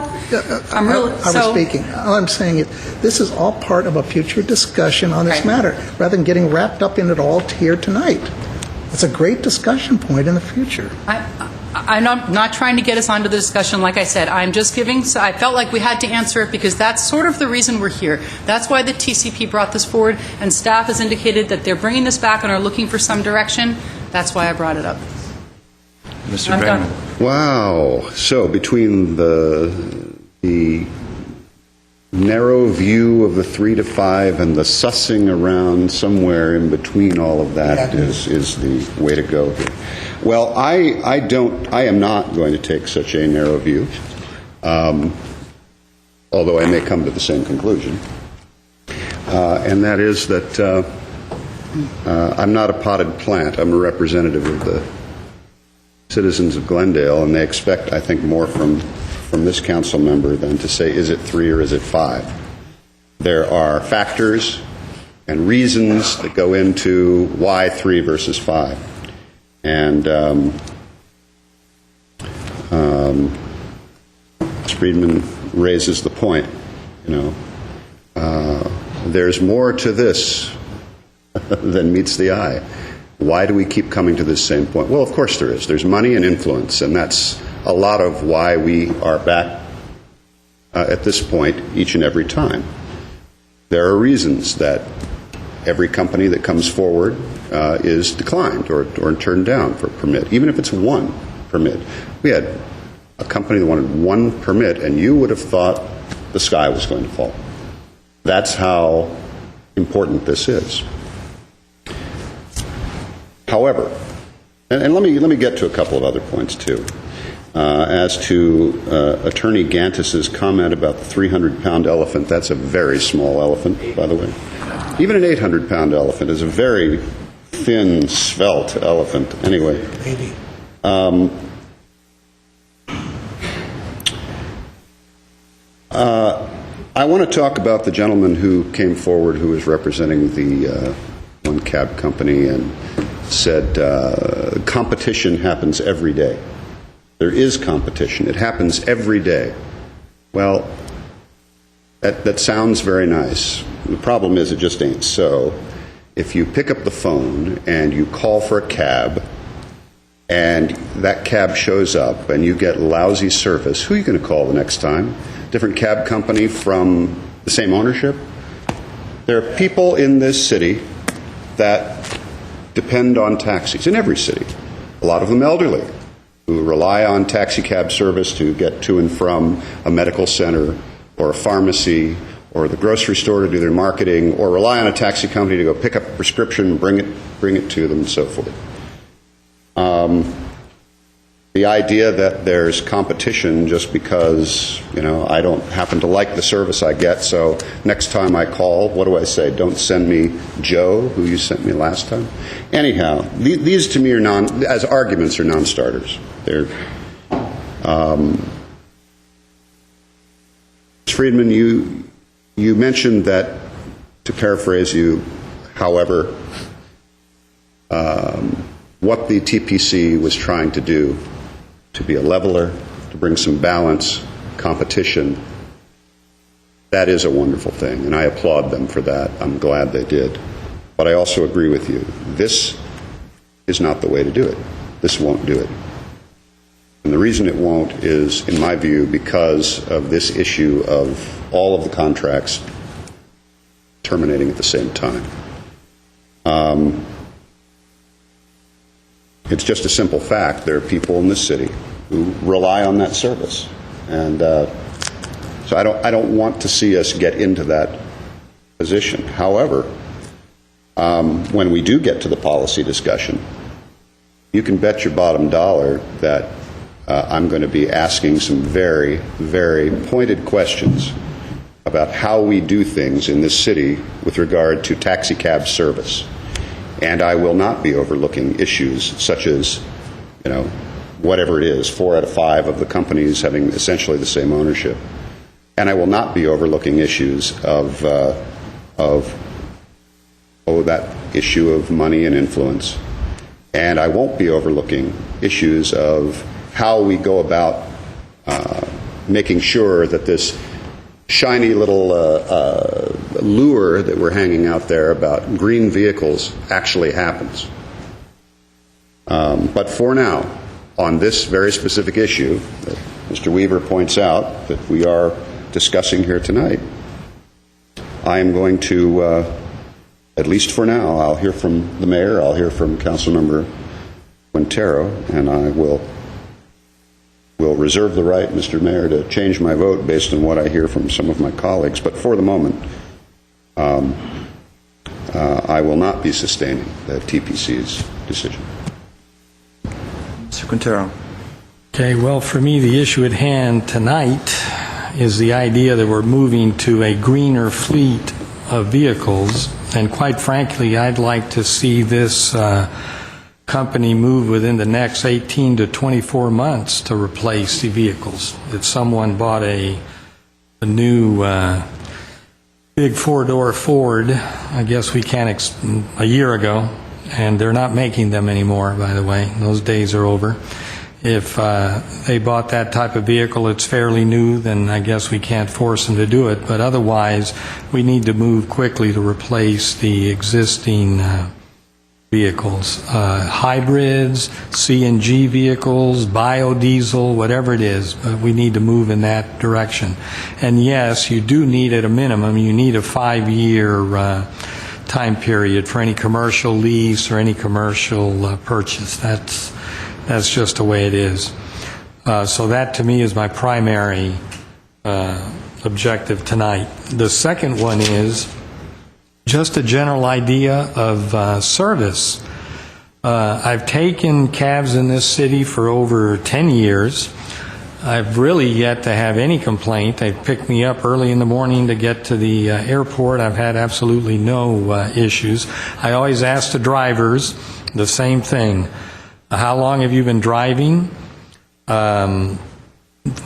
I: was speaking. All I'm saying is this is all part of a future discussion on this matter, rather than getting wrapped up in it all here tonight. It's a great discussion point in the future.
D: I'm not trying to get us onto the discussion. Like I said, I'm just giving, I felt like we had to answer it because that's sort of the reason we're here. That's why the TCP brought this forward, and staff has indicated that they're bringing this back and are looking for some direction. That's why I brought it up.
A: Mr. Bangman.
C: Wow. So between the narrow view of the 3 to 5 and the sussing around somewhere in between all of that is the way to go here. Well, I am not going to take such a narrow view, although I may come to the same conclusion, and that is that I'm not a potted plant. I'm a representative of the citizens of Glendale, and they expect, I think, more from this council member than to say, is it 3 or is it 5? There are factors and reasons that go into why 3 versus 5. And Friedman raises the point, there's more to this than meets the eye. Why do we keep coming to this same point? Well, of course there is. There's money and influence, and that's a lot of why we are back at this point each and every time. There are reasons that every company that comes forward is declined or turned down for a permit, even if it's one permit. We had a company that wanted one permit, and you would have thought the sky was going to fall. That's how important this is. However, and let me get to a couple of other points too. As to Attorney Gantis's comment about the 300-pound elephant, that's a very small elephant, by the way. Even an 800-pound elephant is a very thin, svelte elephant. Anyway, I want to talk about the gentleman who came forward who was representing the one cab company and said competition happens every day. There is competition. It happens every day. Well, that sounds very nice. The problem is it just ain't so. If you pick up the phone and you call for a cab, and that cab shows up and you get lousy service, who are you going to call the next time? Different cab company from the same ownership? There are people in this city that depend on taxis, in every city. A lot of them elderly, who rely on taxi cab service to get to and from a medical center or a pharmacy or the grocery store to do their marketing, or rely on a taxi company to go pick up a prescription and bring it to them, and so forth. The idea that there's competition just because, I don't happen to like the service I get, so next time I call, what do I say? Don't send me Joe, who you sent me last time? Anyhow, these to me are as arguments are non-starters. They're, Friedman, you mentioned that, to paraphrase you, however, what the TPC was trying to do to be a leveler, to bring some balance, competition, that is a wonderful thing, and I applaud them for that. I'm glad they did. But I also agree with you. This is not the way to do it. This won't do it. And the reason it won't is, in my view, because of this issue of all of the contracts terminating at the same time. It's just a simple fact. There are people in this city who rely on that service. And so I don't want to see us get into that position. However, when we do get to the policy discussion, you can bet your bottom dollar that I'm going to be asking some very, very pointed questions about how we do things in this city with regard to taxi cab service. And I will not be overlooking issues such as, whatever it is, 4 out of 5 of the companies having essentially the same ownership. And I will not be overlooking issues of that issue of money and influence. And I won't be overlooking issues of how we go about making sure that this shiny little lure that we're hanging out there about green vehicles actually happens. But for now, on this very specific issue that Mr. Weaver points out that we are discussing here tonight, I am going to, at least for now, I'll hear from the mayor, I'll hear from Councilmember Quintero, and I will reserve the right, Mr. Mayor, to change my vote based on what I hear from some of my colleagues. But for the moment, I will not be sustaining the TPC's decision.
A: Mr. Quintero.
F: Okay, well, for me, the issue at hand tonight is the idea that we're moving to a greener fleet of vehicles, and quite frankly, I'd like to see this company move within the next 18 to 24 months to replace the vehicles. If someone bought a new big 4-door Ford, I guess we can't, a year ago, and they're not making them anymore, by the way. Those days are over. If they bought that type of vehicle, it's fairly new, then I guess we can't force them to do it. But otherwise, we need to move quickly to replace the existing vehicles, hybrids, CNG vehicles, biodiesel, whatever it is, but we need to move in that direction. And yes, you do need, at a minimum, you need a 5-year time period for any commercial lease or any commercial purchase. That's just the way it is. So that, to me, is my primary objective tonight. The second one is just a general idea of service. I've taken cabs in this city for over 10 years. I've really yet to have any complaint. They've picked me up early in the morning to get to the airport. I've had absolutely no issues. I always ask the drivers the same thing. How long have you been driving?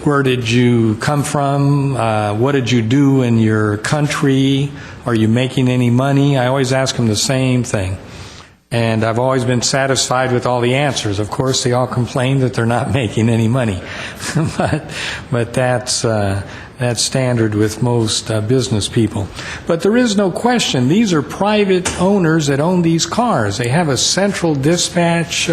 F: Where did you come from? What did you do in your country? Are you making any money? I always ask them the same thing. And I've always been satisfied with all the answers. Of course, they all complain that they're not making any money. but that's standard with most business people. But there is no question, these are private owners that own these cars. They have a central dispatch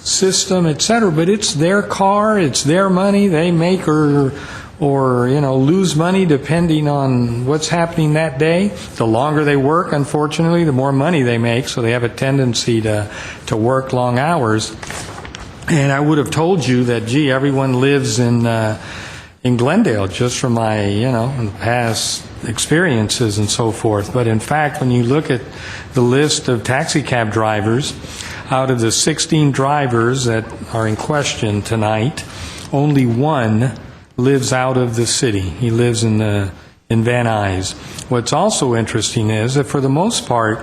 F: system, et cetera, but it's their car, it's their money. They make or lose money depending on what's happening that day. The longer they work, unfortunately, the more money they make, so they have a tendency to work long hours. And I would have told you that, gee, everyone lives in Glendale, just from my, past experiences and so forth. But in fact, when you look at the list of taxi cab drivers, out of the 16 drivers that are in question tonight, only one lives out of the city. He lives in Van Nuys. What's also interesting is that for the most part,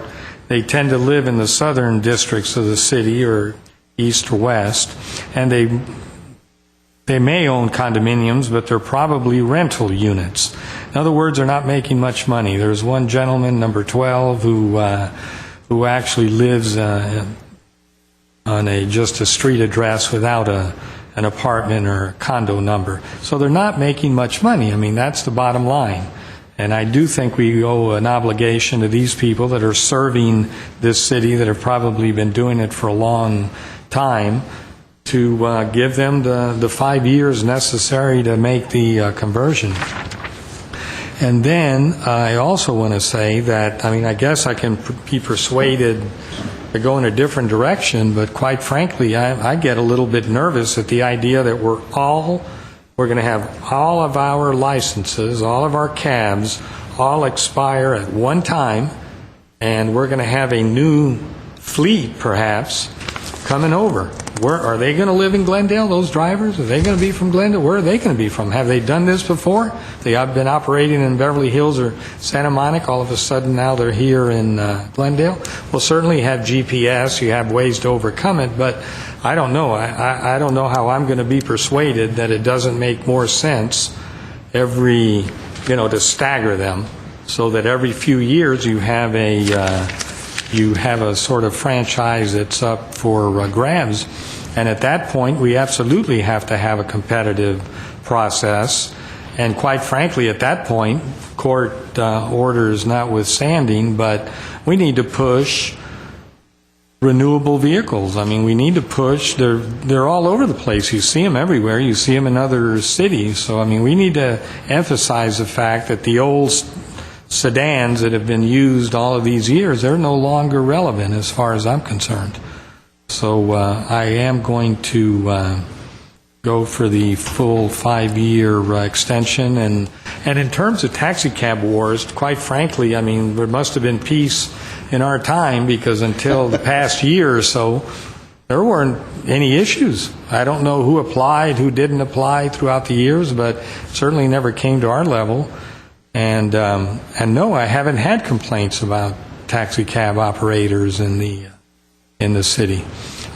F: they tend to live in the southern districts of the city, or east or west, and they may own condominiums, but they're probably rental units. In other words, they're not making much money. There's one gentleman, number 12, who actually lives on just a street address without an apartment or a condo number. So they're not making much money. I mean, that's the bottom line. And I do think we owe an obligation to these people that are serving this city, that have probably been doing it for a long time, to give them the 5 years necessary to make the conversion. And then I also want to say that, I guess I can be persuaded to go in a different direction, but quite frankly, I get a little bit nervous at the idea that we're going to have all of our licenses, all of our cabs, all expire at one time, and we're going to have a new fleet, perhaps, coming over. Where are they going to live in Glendale, those drivers? Are they going to be from Glendale? Where are they going to be from? Have they done this before? They have been operating in Beverly Hills or Santa Monica. All of a sudden now they're here in Glendale. Well, certainly you have GPS. You have ways to overcome it, but I don't know. I don't know how I'm going to be persuaded that it doesn't make more sense to stagger them, so that every few years you have a sort of franchise that's up for grabs. And at that point, we absolutely have to have a competitive process. And quite frankly, at that point, court orders notwithstanding, but we need to push renewable vehicles. We need to push. They're all over the place. You see them everywhere. You see them in other cities. So, we need to emphasize the fact that the old sedans that have been used all of these years, they're no longer relevant as far as I'm concerned. So I am going to go for the full 5-year extension. And in terms of taxi cab wars, quite frankly, there must have been peace in our time, because until the past year or so, there weren't any issues. I don't know who applied, who didn't apply throughout the years, but certainly never came to our level. And no, I haven't had complaints about taxi cab operators in the city.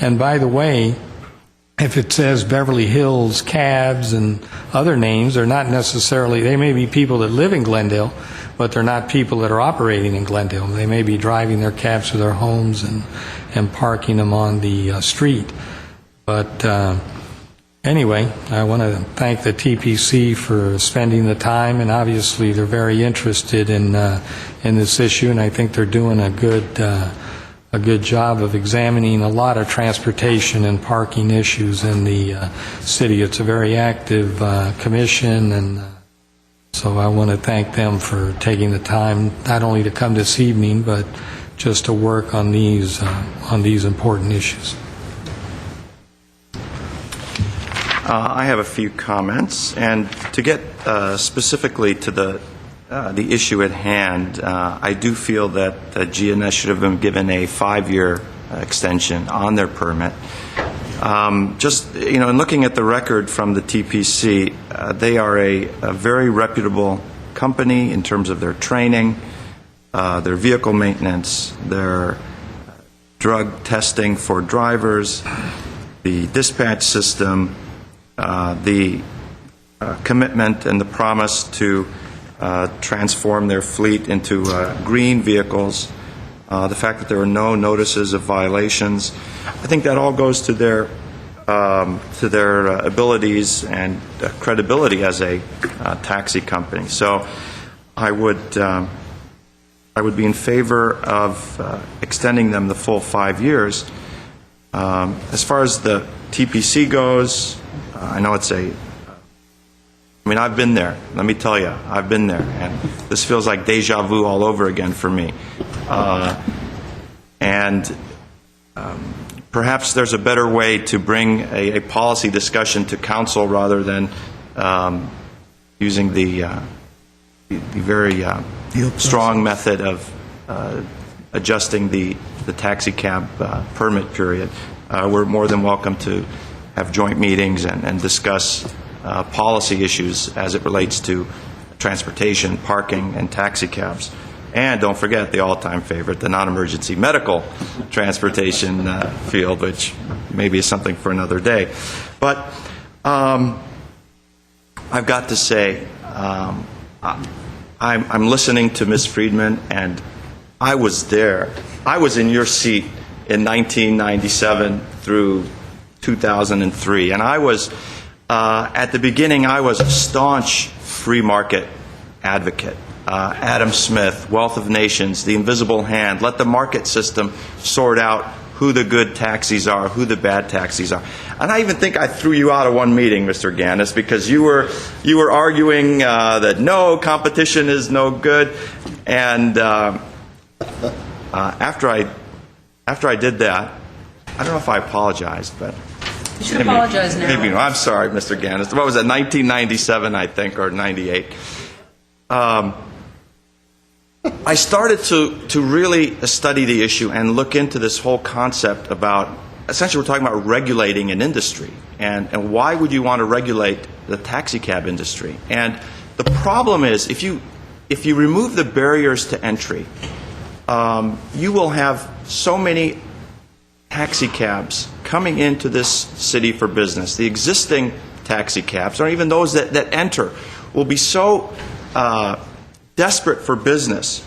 F: And by the way, if it says Beverly Hills Cabs and other names, they're not necessarily, they may be people that live in Glendale, but they're not people that are operating in Glendale. They may be driving their cabs to their homes and parking them on the street. But anyway, I want to thank the TPC for spending the time, and obviously they're very interested in this issue, and I think they're doing a good job of examining a lot of transportation and parking issues in the city. It's a very active commission, and so I want to thank them for taking the time not only to come this evening, but just to work on these important issues.
A: I have a few comments, and to get specifically to the issue at hand, I do feel that the GNS should have been given a 5-year extension on their permit. In looking at the record from the TPC, they are a very reputable company in terms of their training, their vehicle maintenance, their drug testing for drivers, the dispatch system, the commitment and the promise to transform their fleet into green vehicles, the fact that there are no notices of violations. I think that all goes to their abilities and credibility as a taxi company. So I would be in favor of extending them the full 5 years. As far as the TPC goes, I know I've been there. Let me tell you, I've been there, and this feels like deja vu all over again for me. Perhaps there's a better way to bring a policy discussion to council rather than using the very strong method of adjusting the taxi cab permit period. We're more than welcome to have joint meetings and discuss policy issues as it relates to transportation, parking, and taxi cabs. And don't forget the all-time favorite, the non-emergency medical transportation field, which maybe is something for another day. But I've got to say, I'm listening to Ms. Friedman, and I was there. I was in your seat in 1997 through 2003, and I was, at the beginning, I was a staunch free market advocate. Adam Smith, Wealth of Nations, The Invisible Hand, let the market system sort out who the good taxis are, who the bad taxis are. And I even think I threw you out of one meeting, Mr. Gannis, because you were arguing that no, competition is no good. And after I did that, I don't know if I apologized, but
D: You should apologize now.
A: maybe no. I'm sorry, Mr. Gannis. What was it, 1997, I think, or 98? I started to really study the issue and look into this whole concept about, essentially we're talking about regulating an industry. And why would you want to regulate the taxi cab industry? And the problem is, if you remove the barriers to entry, you will have so many taxi cabs coming into this city for business. The existing taxi cabs, or even those that enter, will be so desperate for business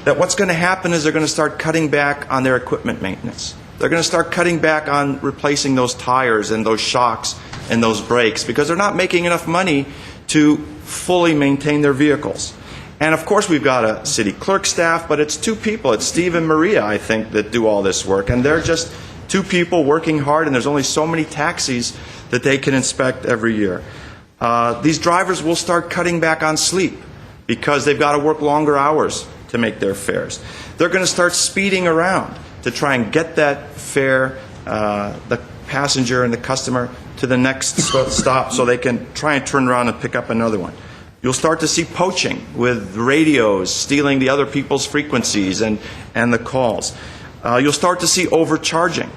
A: that what's going to happen is they're going to start cutting back on their equipment maintenance. They're going to start cutting back on replacing those tires and those shocks and those brakes because they're not making enough money to fully maintain their vehicles. And of course we've got a city clerk staff, but it's two people. It's Steve and Maria, I think, that do all this work. And they're just two people working hard, and there's only so many taxis that they can inspect every year. These drivers will start cutting back on sleep because they've got to work longer hours to make their fares. They're going to start speeding around to try and get that fare, the passenger and the customer, to the next stop so they can try and turn around and pick up another one. You'll start to see poaching with radios, stealing the other people's frequencies and the calls. You'll start to see overcharging.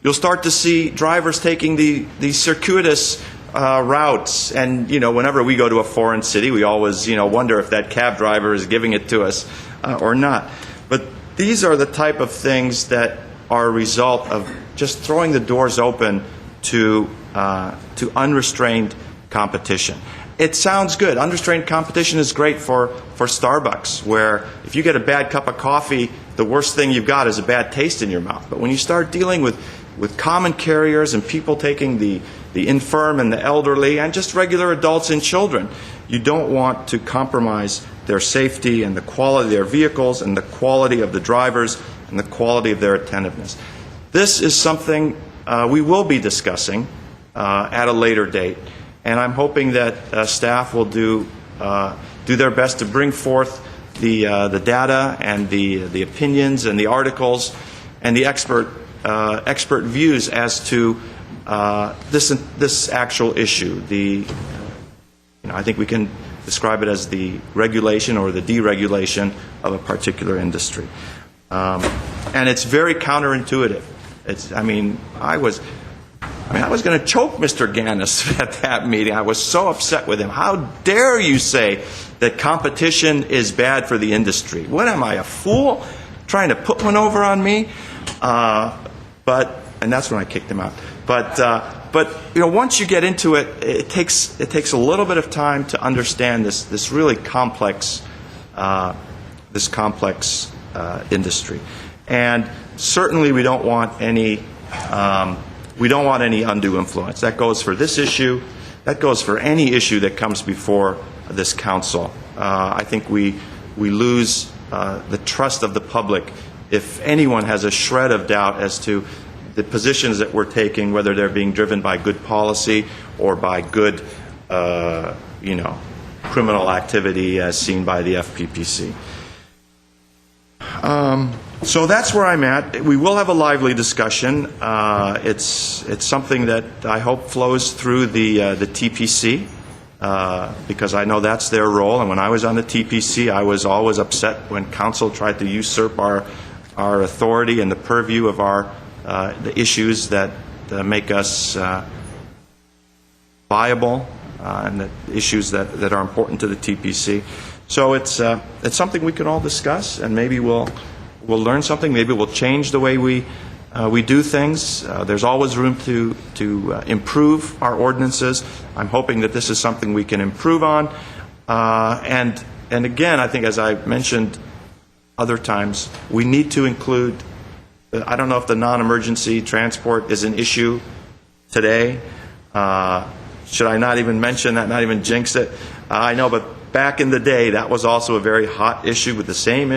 A: You'll start to see drivers taking the circuitous routes, and whenever we go to a foreign city, we always wonder if that cab driver is giving it to us or not. But these are the type of things that are a result of just throwing the doors open to unrestrained competition. It sounds good. Unrestrained competition is great for Starbucks, where if you get a bad cup of coffee, the worst thing you've got is a bad taste in your mouth. But when you start dealing with common carriers and people taking the infirm and the elderly and just regular adults and children, you don't want to compromise their safety and the quality of their vehicles and the quality of the drivers and the quality of their attentiveness. This is something we will be discussing at a later date, and I'm hoping that staff will do their best to bring forth the data and the opinions and the articles and the expert views as to this actual issue. I think we can describe it as the regulation or the deregulation of a particular industry. And it's very counterintuitive. I was going to choke Mr. Gannis at that meeting. I was so upset with him. How dare you say that competition is bad for the industry? What am I, a fool, trying to put one over on me? And that's when I kicked him out. But once you get into it, it takes a little bit of time to understand this really complex industry. And certainly we don't want any undue influence. That goes for this issue. That goes for any issue that comes before this council. I think we lose the trust of the public if anyone has a shred of doubt as to the positions that we're taking, whether they're being driven by good policy or by good, criminal activity as seen by the FPPC. So that's where I'm at. We will have a lively discussion. It's something that I hope flows through the TPC. Because I know that's their role, and when I was on the TPC, I was always upset when council tried to usurp our authority and the purview of the issues that make us viable and the issues that are important to the TPC. So it's something we can all discuss, and maybe we'll learn something. Maybe we'll change the way we do things. There's always room to improve our ordinances. I'm hoping that this is something we can improve on. And again, I think as I mentioned other times, we need to include, I don't know if the non-emergency transport is an issue today. Should I not even mention that, not even jinx it? I know, but back in the day, that was also a very hot issue with the same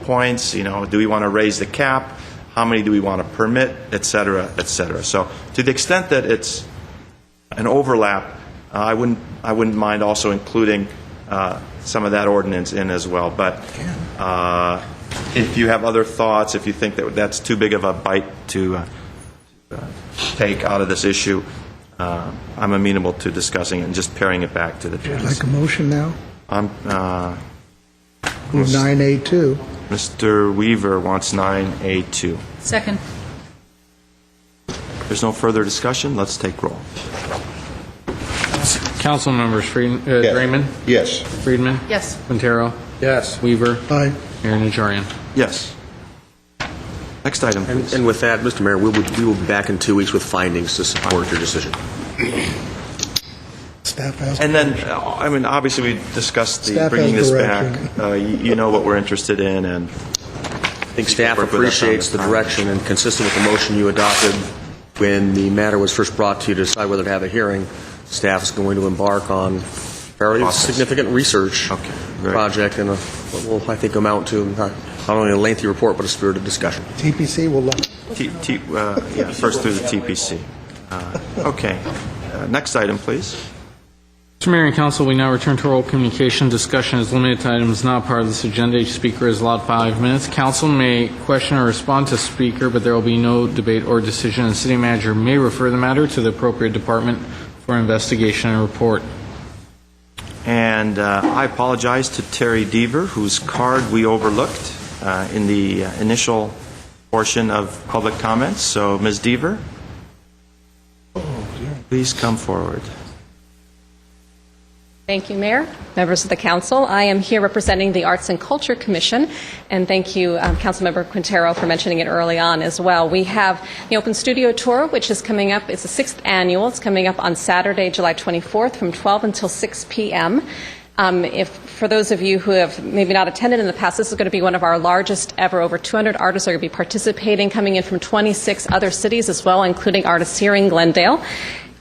A: points. Do we want to raise the cap? How many do we want to permit, et cetera, et cetera. So to the extent that it's an overlap, I wouldn't mind also including some of that ordinance in as well. But if you have other thoughts, if you think that that's too big of a bite to take out of this issue, I'm amenable to discussing it and just paring it back to the
I: Would you like a motion now?
A: Move
I: 9A2.
A: Mr. Weaver wants 9A2.
D: Second.
A: There's no further discussion. Let's take roll.
B: Council members, Draymond?
C: Yes.
B: Friedman?
D: Yes.
B: Quintero?
Q: Yes.
B: Weaver?
I: Aye.
B: Mayor Najarian?
A: Yes. Next item, please.
E: And with that, Mr. Mayor, we will be back in 2 weeks with findings to support your decision.
I: Staff has.
A: And then, obviously we discussed
I: Staff
A: bringing
I: has
A: this back.
I: direction.
A: You know what we're interested in, and
E: I think staff appreciates the direction, and consistent with the motion you adopted when the matter was first brought to you to decide whether to have a hearing, staff is going to embark on fairly significant research project and what will, I think, amount to not only a lengthy report but a spirited discussion.
I: TPC will look.
A: First through the TPC. Okay. Next item, please.
B: Mr. Mayor and Council, we now return to oral communication. Discussion is limited to items not part of this agenda. Each speaker is allowed 5 minutes. Council may question or respond to speaker, but there will be no debate or decision, and City Manager may refer the matter to the appropriate department for investigation and report.
A: And I apologize to Terry Deaver, whose card we overlooked in the initial portion of public comments. So, Ms. Deaver, please come forward.
J: Thank you, Mayor, members of the Council. I am here representing the Arts and Culture Commission, and thank you, Councilmember Quintero, for mentioning it early on as well. We have the Open Studio Tour, which is coming up. It's the 6th annual. It's coming up on Saturday, July 24th from 12 until 6 p.m. For those of you who have maybe not attended in the past, this is going to be one of our largest ever. Over 200 artists are going to be participating, coming in from 26 other cities as well, including artists here in Glendale.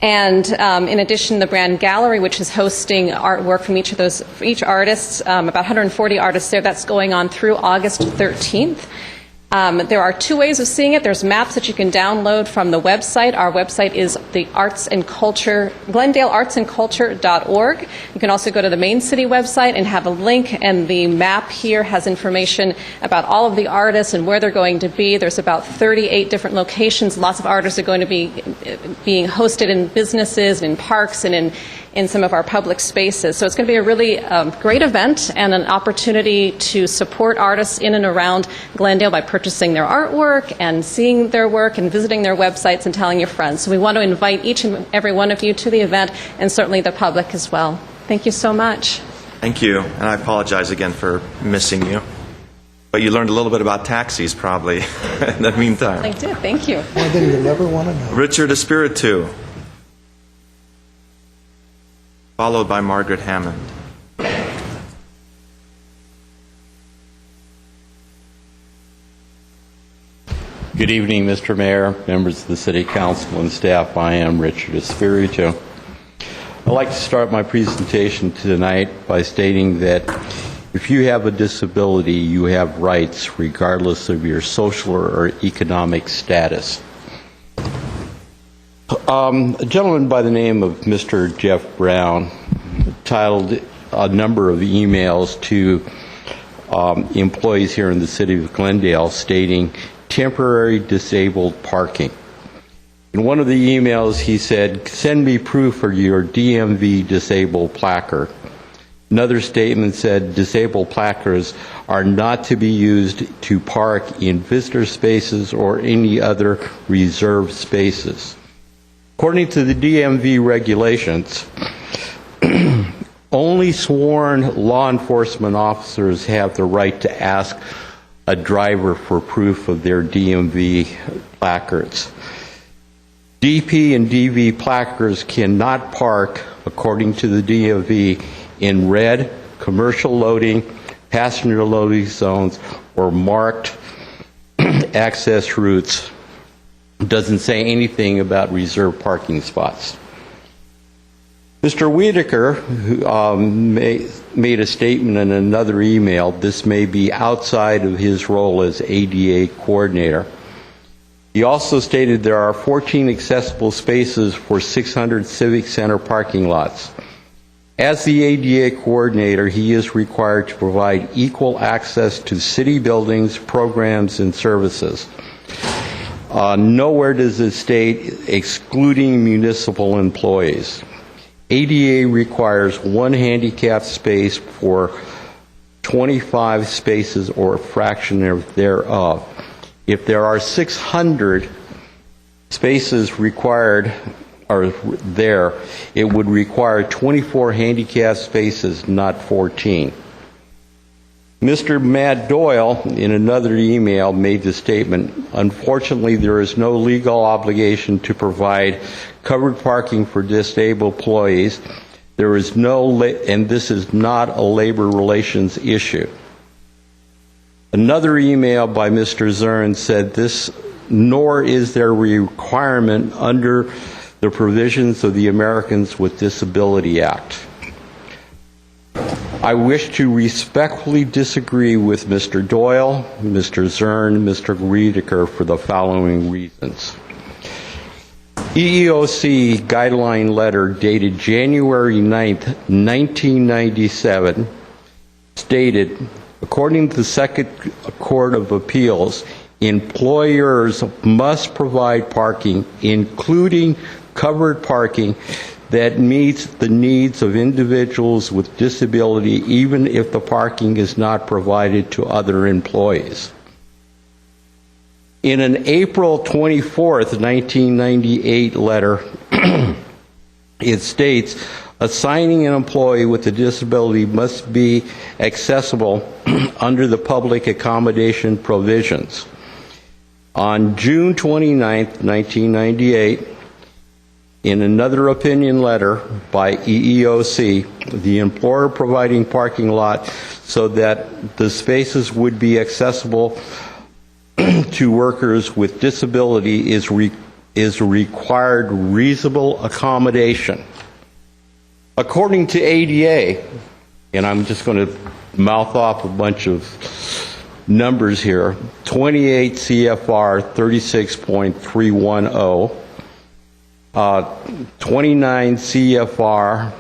J: And in addition, the Brand Gallery, which is hosting artwork from each artist, about 140 artists there. That's going on through August 13th. There are 2 ways of seeing it. There's maps that you can download from the website. Our website is the Arts and Culture, GlendaleArtsandCulture.org. You can also go to the main city website and have a link, and the map here has information about all of the artists and where they're going to be. There's about 38 different locations. Lots of artists are going to be being hosted in businesses, and in parks, and in some of our public spaces. So it's going to be a really great event and an opportunity to support artists in and around Glendale by purchasing their artwork and seeing their work and visiting their websites and telling your friends. So we want to invite each and every one of you to the event, and certainly the public as well. Thank you so much.
A: Thank you. And I apologize again for missing you. But you learned a little bit about taxis probably in the meantime.
J: I did. Thank you.
I: More than you'll ever want to know.
A: Richard Espiritu, followed by Margaret Hammond.
K: Good evening, Mr. Mayor, members of the City Council, and staff. I am Richard Espiritu. I'd like to start my presentation tonight by stating that If you have a disability, you have rights regardless of your social or economic status. A gentleman by the name of Mr. Jeff Brown titled a number of emails to employees here in the city of Glendale stating temporary disabled parking. In one of the emails, he said, "Send me proof of your DMV disabled placard." Another statement said, "Disabled placards are not to be used to park in visitor spaces or any other reserved spaces." According to the DMV regulations, only sworn law enforcement officers have the right to ask a driver for proof of their DMV placards. DP and DV placards cannot park, according to the DMV, in red, commercial loading, passenger loading zones, or marked access routes. It doesn't say anything about reserved parking spots. Mr. Whitaker made a statement in another email. This may be outside of his role as ADA coordinator. He also stated there are 14 accessible spaces for 600 Civic Center parking lots. As the ADA coordinator, he is required to provide equal access to city buildings, programs, and services. Nowhere does it state excluding municipal employees. ADA requires one handicap space for 25 spaces or a fraction thereof. If there are 600 spaces required or there, it would require 24 handicap spaces, not 14. Mr. Matt Doyle, in another email, made the statement, "Unfortunately, there is no legal obligation to provide covered parking for disabled employees. There is no, and this is not a labor relations issue." Another email by Mr. Zern said this, "Nor is there a requirement under the provisions of the Americans with Disability Act." I wish to respectfully disagree with Mr. Doyle, Mr. Zern, Mr. Whitaker for the following reasons. EEOC guideline letter dated January 9th, 1997 stated, according to the Second Court of Appeals, employers must provide parking, including covered parking, that meets the needs of individuals with disability, even if the parking is not provided to other employees. In an April 24th, 1998 letter, it states, assigning an employee with a disability must be accessible under the public accommodation provisions. On June 29th, 1998, in another opinion letter by EEOC, the employer providing parking lot so that the spaces would be accessible to workers with disability is required reasonable accommodation. According to ADA, and I'm just going to mouth off a bunch of numbers here, 28 CFR 36.310, 29 CFR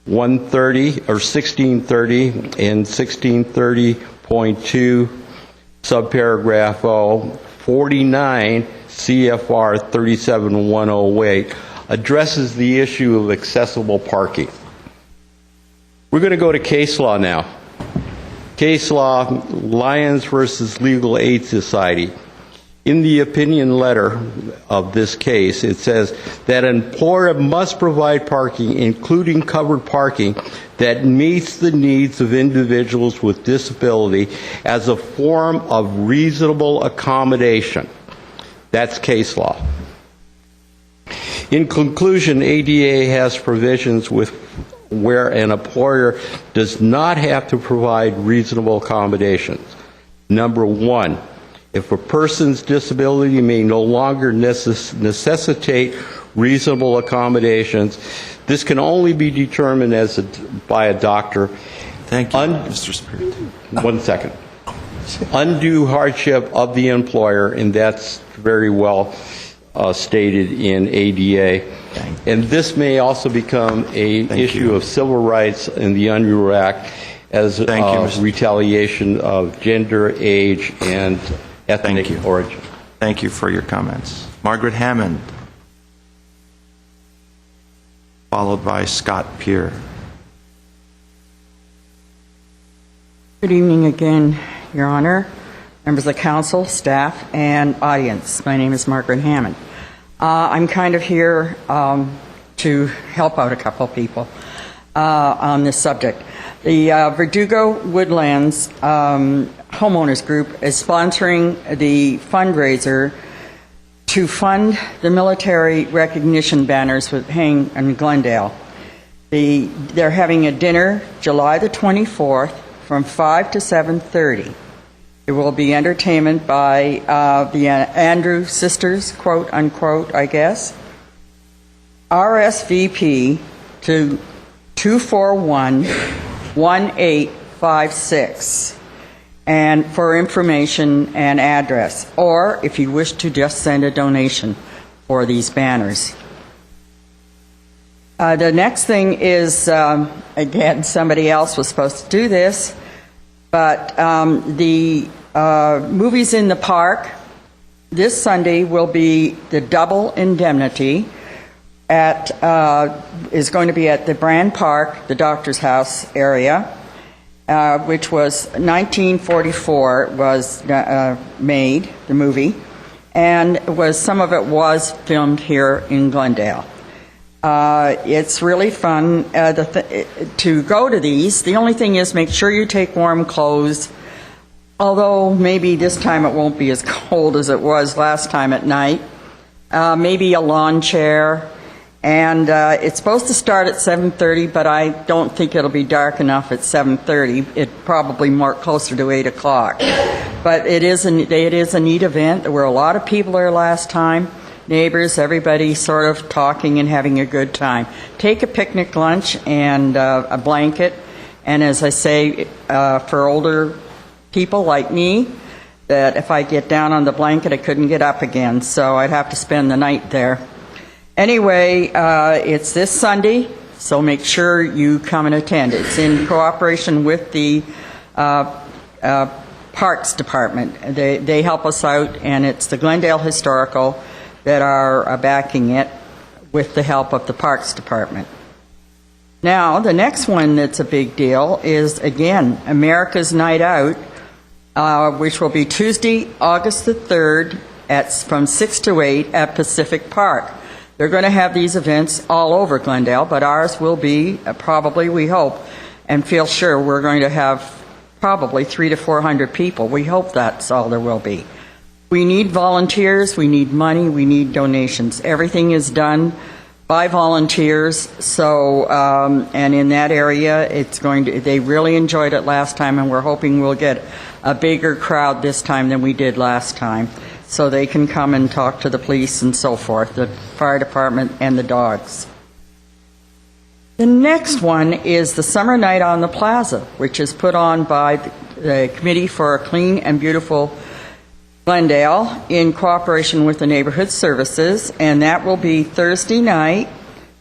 K: 130 or 1630 and 1630.2 subparagraph O, 49 CFR 37108 addresses the issue of accessible parking. We're going to go to case law now. Case law, Lyons versus Legal Aid Society. In the opinion letter of this case, it says that an employer must provide parking, including covered parking, that meets the needs of individuals with disability as a form of reasonable accommodation. That's case law. In conclusion, ADA has provisions where an employer does not have to provide reasonable accommodations. Number one, if a person's disability may no longer necessitate reasonable accommodations, this can only be determined by a doctor
A: Thank you, Mr. Spirit.
K: 1 second. Undue hardship of the employer, and that's very well stated in ADA. And this may also become an issue of civil rights in the Unruh Act as retaliation of gender, age, and ethnic origin.
A: Thank you for your comments. Margaret Hammond, followed by Scott Peer.
R: Good evening again, Your Honor, members of the council, staff, and audience. My name is Margaret Hammond. I'm kind of here to help out a couple people on this subject. The Verdugo Woodlands Homeowners Group is sponsoring the fundraiser to fund the military recognition banners that hang in Glendale. They're having a dinner July the 24th from 5 to 7:30. There will be entertainment by the Andrew Sisters, quote unquote, I guess. RSVP to 241-1856 and for information and address, or if you wish to just send a donation for these banners. The next thing is, again, somebody else was supposed to do this, but the movies in the park this Sunday will be the Double Indemnity is going to be at the Brand Park, the Doctor's House area, which was 1944 was made, the movie, and some of it was filmed here in Glendale. It's really fun to go to these. The only thing is make sure you take warm clothes, although maybe this time it won't be as cold as it was last time at night. Maybe a lawn chair. And it's supposed to start at 7:30, but I don't think it'll be dark enough at 7:30. It probably more closer to 8 o'clock. But it is a neat event. There were a lot of people there last time. Neighbors, everybody sort of talking and having a good time. Take a picnic lunch and a blanket. And as I say, for older people like me, that if I get down on the blanket, I couldn't get up again. So I'd have to spend the night there. Anyway, it's this Sunday, so make sure you come and attend. It's in cooperation with the Parks Department. They help us out, and it's the Glendale Historical that are backing it with the help of the Parks Department. Now, the next one that's a big deal is, again, America's Night Out, which will be Tuesday, August the 3rd, from 6 to 8 at Pacific Park. They're going to have these events all over Glendale, but ours will be probably, we hope, and feel sure we're going to have probably 300 to 400 people. We hope that's all there will be. We need volunteers, we need money, we need donations. Everything is done by volunteers, so, and in that area, they really enjoyed it last time, and we're hoping we'll get a bigger crowd this time than we did last time, so they can come and talk to the police and so forth, the fire department and the dogs. The next one is the Summer Night on the Plaza, which is put on by the Committee for a Clean and Beautiful Glendale in cooperation with the Neighborhood Services, and that will be Thursday night,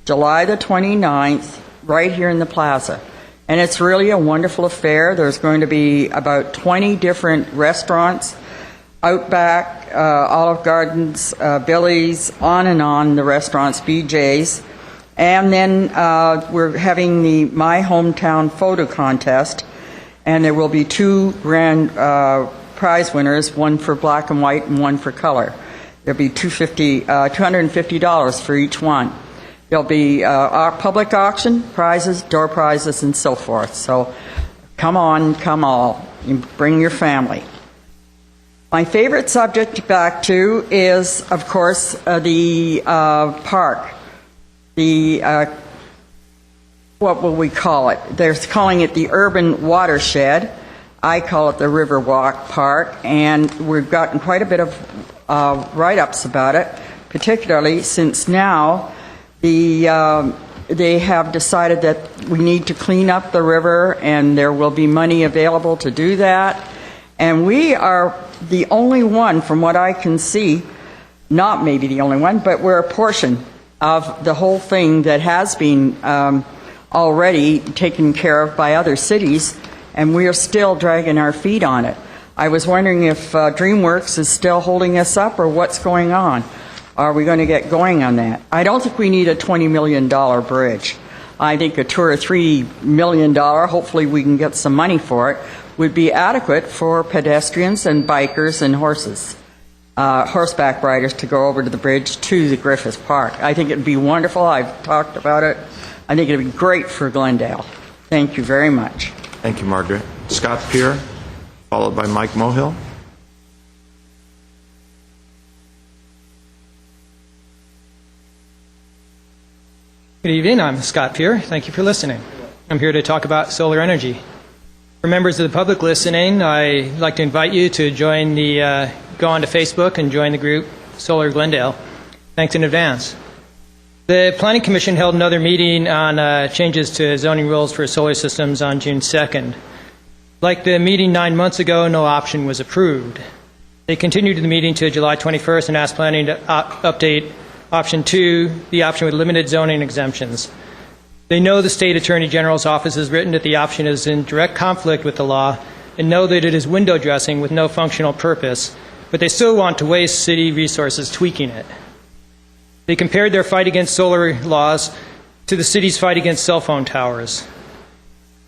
R: July the 29th, right here in the plaza. And it's really a wonderful affair. There's going to be about 20 different restaurants, Outback, Olive Gardens, Billy's, on, the restaurants, BJ's. And then we're having the My Hometown Photo Contest, and there will be 2 grand prize winners, one for black and white and one for color. There'll be $250 for each one. There'll be our public auction, prizes, door prizes, and so forth. So come on, come all. You bring your family. My favorite subject back to is, of course, the park. What will we call it? They're calling it the Urban Watershed. I call it the Riverwalk Park, and we've gotten quite a bit of write-ups about it, particularly since now the they have decided that we need to clean up the river, and there will be money available to do that. And we are the only one, from what I can see, not maybe the only one, but we're a portion of the whole thing that has been already taken care of by other cities, and we are still dragging our feet on it. I was wondering if DreamWorks is still holding us up, or what's going on. Are we going to get going on that? I don't think we need a $20 million bridge. I think a $2 or $3 million, hopefully we can get some money for it, would be adequate for pedestrians and bikers and horses, horseback riders to go over to the bridge to the Griffith Park. I think it would be wonderful. I've talked about it. I think it would be great for Glendale. Thank you very much.
A: Thank you, Margaret. Scott Peer, followed by Mike Mohill.
L: Good evening. I'm Scott Peer. Thank you for listening. I'm here to talk about solar energy. For members of the public listening, I'd like to invite you to join go onto Facebook and join the group Solar Glendale. Thanks in advance. The Planning Commission held another meeting on changes to zoning rules for solar systems on June 2nd. Like the meeting 9 months ago, no option was approved. They continued the meeting to July 21st and asked Planning to update Option 2, the option with limited zoning exemptions. They know the State Attorney General's office has written that the option is in direct conflict with the law and know that it is window dressing with no functional purpose, but they still want to waste city resources tweaking it. They compared their fight against solar laws to the city's fight against cell phone towers.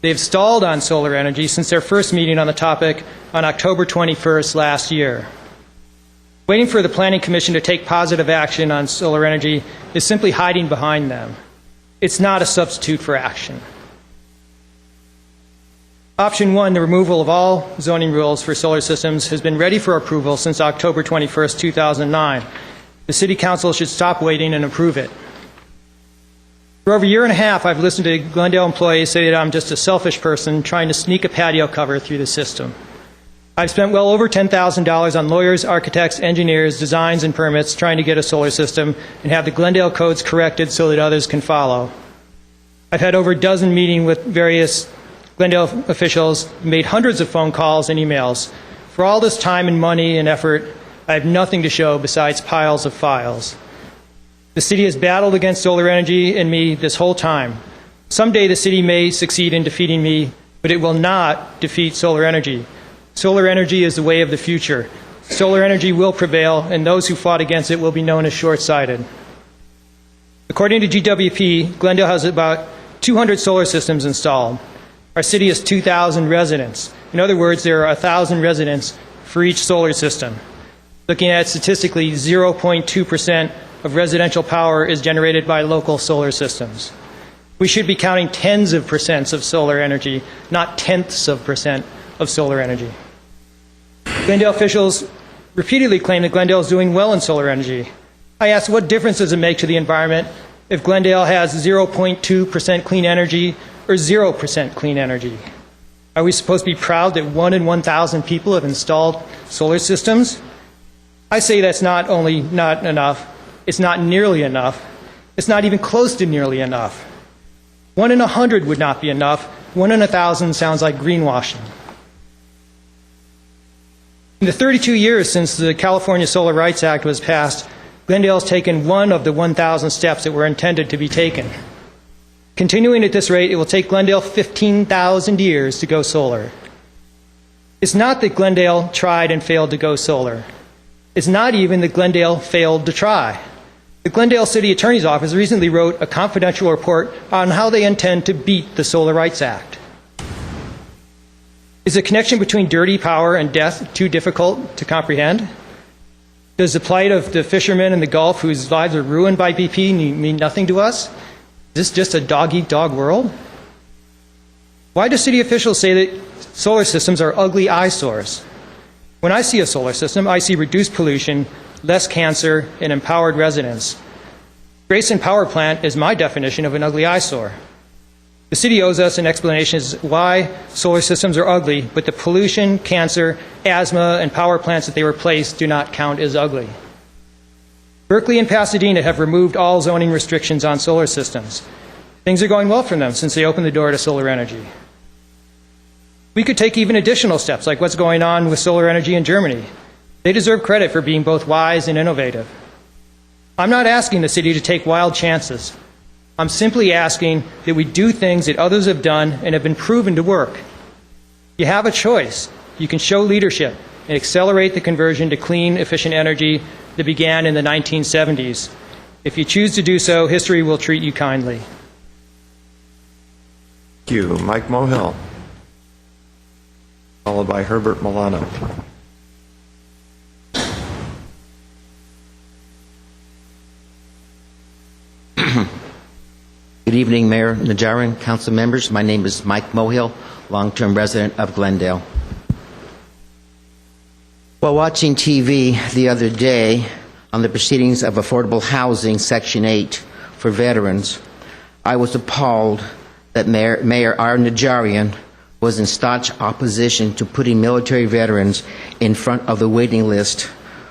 L: They've stalled on solar energy since their first meeting on the topic on October 21st last year. Waiting for the Planning Commission to take positive action on solar energy is simply hiding behind them. It's not a substitute for action. Option 1, the removal of all zoning rules for solar systems, has been ready for approval since October 21st, 2009. The City Council should stop waiting and approve it. For over a year and a half, I've listened to Glendale employees say that I'm just a selfish person trying to sneak a patio cover through the system. I've spent well over $10,000 on lawyers, architects, engineers, designs, and permits trying to get a solar system and have the Glendale codes corrected so that others can follow. I've had over a dozen meetings with various Glendale officials, made hundreds of phone calls and emails. For all this time and money and effort, I have nothing to show besides piles of files. The city has battled against solar energy and me this whole time. Someday the city may succeed in defeating me, but it will not defeat solar energy. Solar energy is the way of the future. Solar energy will prevail, and those who fought against it will be known as short-sighted. According to GWP, Glendale has about 200 solar systems installed. Our city has 2,000 residents. In other words, there are 1,000 residents for each solar system. Looking at it statistically, 0.2% of residential power is generated by local solar systems. We should be counting tens of percents of solar energy, not tenths of percent of solar energy. Glendale officials repeatedly claim that Glendale is doing well in solar energy. I asked, what difference does it make to the environment if Glendale has 0.2% clean energy or 0% clean energy? Are we supposed to be proud that 1 in 1,000 people have installed solar systems? I say that's not only not enough, it's not nearly enough, it's not even close to nearly enough. 1 in 100 would not be enough. 1 in 1,000 sounds like greenwashing. In the 32 years since the California Solar Rights Act was passed, Glendale has taken one of the 1,000 steps that were intended to be taken. Continuing at this rate, it will take Glendale 15,000 years to go solar. It's not that Glendale tried and failed to go solar. It's not even that Glendale failed to try. The Glendale City Attorney's Office recently wrote a confidential report on how they intend to beat the Solar Rights Act. Is the connection between dirty power and death too difficult to comprehend? Does the plight of the fishermen in the Gulf whose lives are ruined by BP mean nothing to us? Is this just a dog-eat-dog world? Why do city officials say that solar systems are ugly eyesores? When I see a solar system, I see reduced pollution, less cancer, and empowered residents. Grayson Power Plant is my definition of an ugly eyesore. The city owes us an explanation as to why solar systems are ugly, but the pollution, cancer, asthma, and power plants that they replace do not count as ugly. Berkeley and Pasadena have removed all zoning restrictions on solar systems. Things are going well for them since they opened the door to solar energy. We could take even additional steps, like what's going on with solar energy in Germany. They deserve credit for being both wise and innovative. I'm not asking the city to take wild chances. I'm simply asking that we do things that others have done and have been proven to work. You have a choice. You can show leadership and accelerate the conversion to clean, efficient energy that began in the 1970s. If you choose to do so, history will treat you kindly.
A: Thank you. Mike Mohill, followed by Herbert Milano.
M: Good evening, Mayor Najarian, council members. My name is Mike Mohill, long-term resident of Glendale. While watching TV the other day on the proceedings of affordable housing, Section 8, for veterans, I was appalled that Mayor R. Najarian was in staunch opposition to putting military veterans in front of the waiting list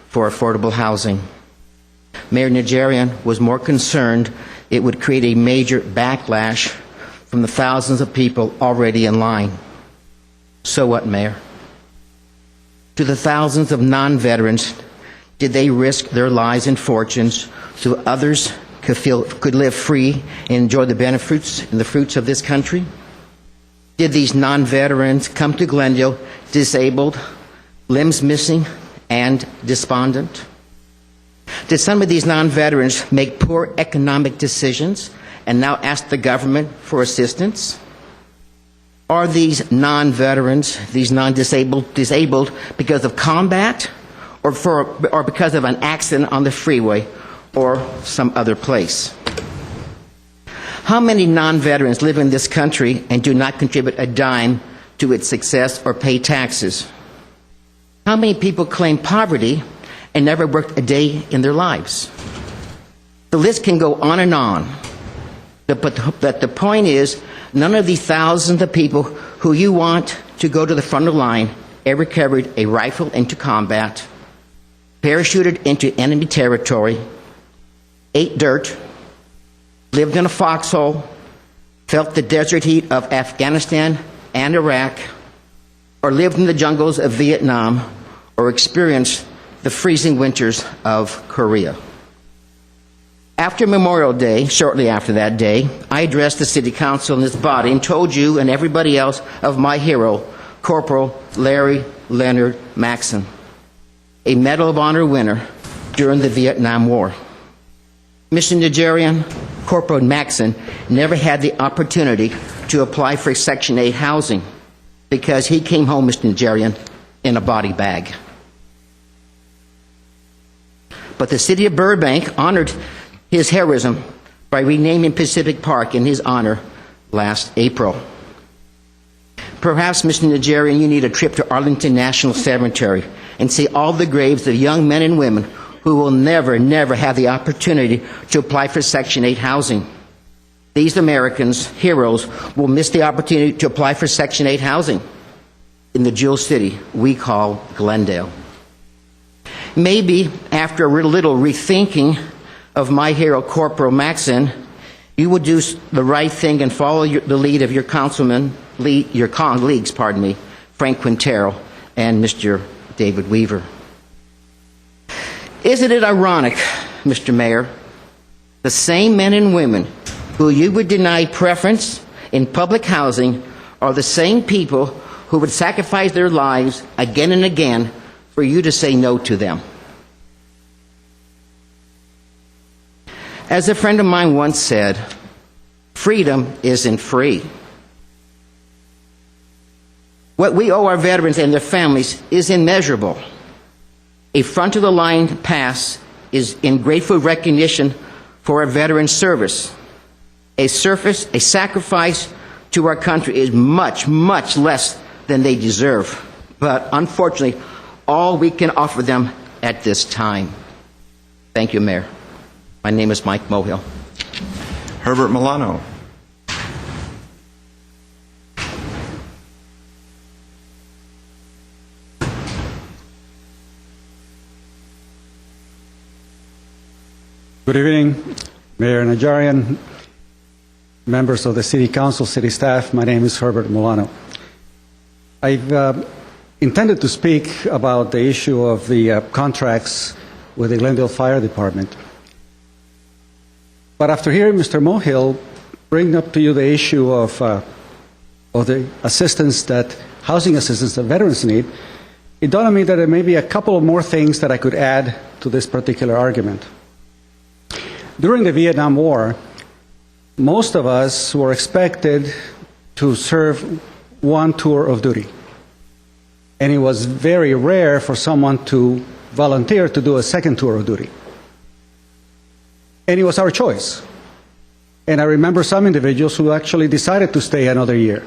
M: for affordable housing. Mayor Najarian was more concerned it would create a major backlash from the thousands of people already in line. So what, Mayor? To the thousands of non-veterans, did they risk their lives and fortunes so others could live free and enjoy the benefits and the fruits of this country? Did these non-veterans come to Glendale disabled, limbs missing, and despondent? Did some of these non-veterans make poor economic decisions and now ask the government for assistance? Are these non-veterans, these non-disabled, disabled because of combat or because of an accident on the freeway or some other place? How many non-veterans live in this country and do not contribute a dime to its success or pay taxes? How many people claim poverty and never worked a day in their lives? The list can go on and on. But the point is, none of these thousands of people who you want to go to the front of the line ever carried a rifle into combat, parachuted into enemy territory, ate dirt, lived in a foxhole, felt the desert heat of Afghanistan and Iraq, or lived in the jungles of Vietnam, or experienced the freezing winters of Korea. After Memorial Day, shortly after that day, I addressed the City Council and this body and told you and everybody else of my hero, Corporal Larry Leonard Maxson, a Medal of Honor winner during the Vietnam War. Mr. Najarian, Corporal Maxson never had the opportunity to apply for Section 8 housing because he came home, Mr. Najarian, in a body bag. But the city of Burbank honored his heroism by renaming Pacific Park in his honor last April. Perhaps, Mr. Najarian, you need a trip to Arlington National Cemetery and see all the graves of young men and women who will never, never have the opportunity to apply for Section 8 housing. These Americans, heroes, will miss the opportunity to apply for Section 8 housing in the jewel city we call Glendale. Maybe after a little rethinking of my hero, Corporal Maxson, you would do the right thing and follow the lead of your colleagues, Frank Quintero and Mr. David Weaver. Isn't it ironic, Mr. Mayor, the same men and women who you would deny preference in public housing are the same people who would sacrifice their lives again and again for you to say no to them? As a friend of mine once said, freedom isn't free. What we owe our veterans and their families is immeasurable. A front-of-the-line pass is in grateful recognition for our veterans' service. A sacrifice to our country is much, much less than they deserve. But unfortunately, all we can offer them at this time. Thank you, Mayor. My name is Mike Mohill.
A: Herbert Milano.
N: Good evening, Mayor Najarian,
G: members of the City Council, City staff, my name is Herbert Molano. I've intended to speak about the issue of the contracts with the Glendale Fire Department. But after hearing Mr. Mohill bring up to you the issue of the assistance that, housing assistance that veterans need, it dawned on me that there may be a couple of more things that I could add to this particular argument. During the Vietnam War, most of us were expected to serve one tour of duty. And it was very rare for someone to volunteer to do a second tour of duty. And it was our choice. And I remember some individuals who actually decided to stay another year.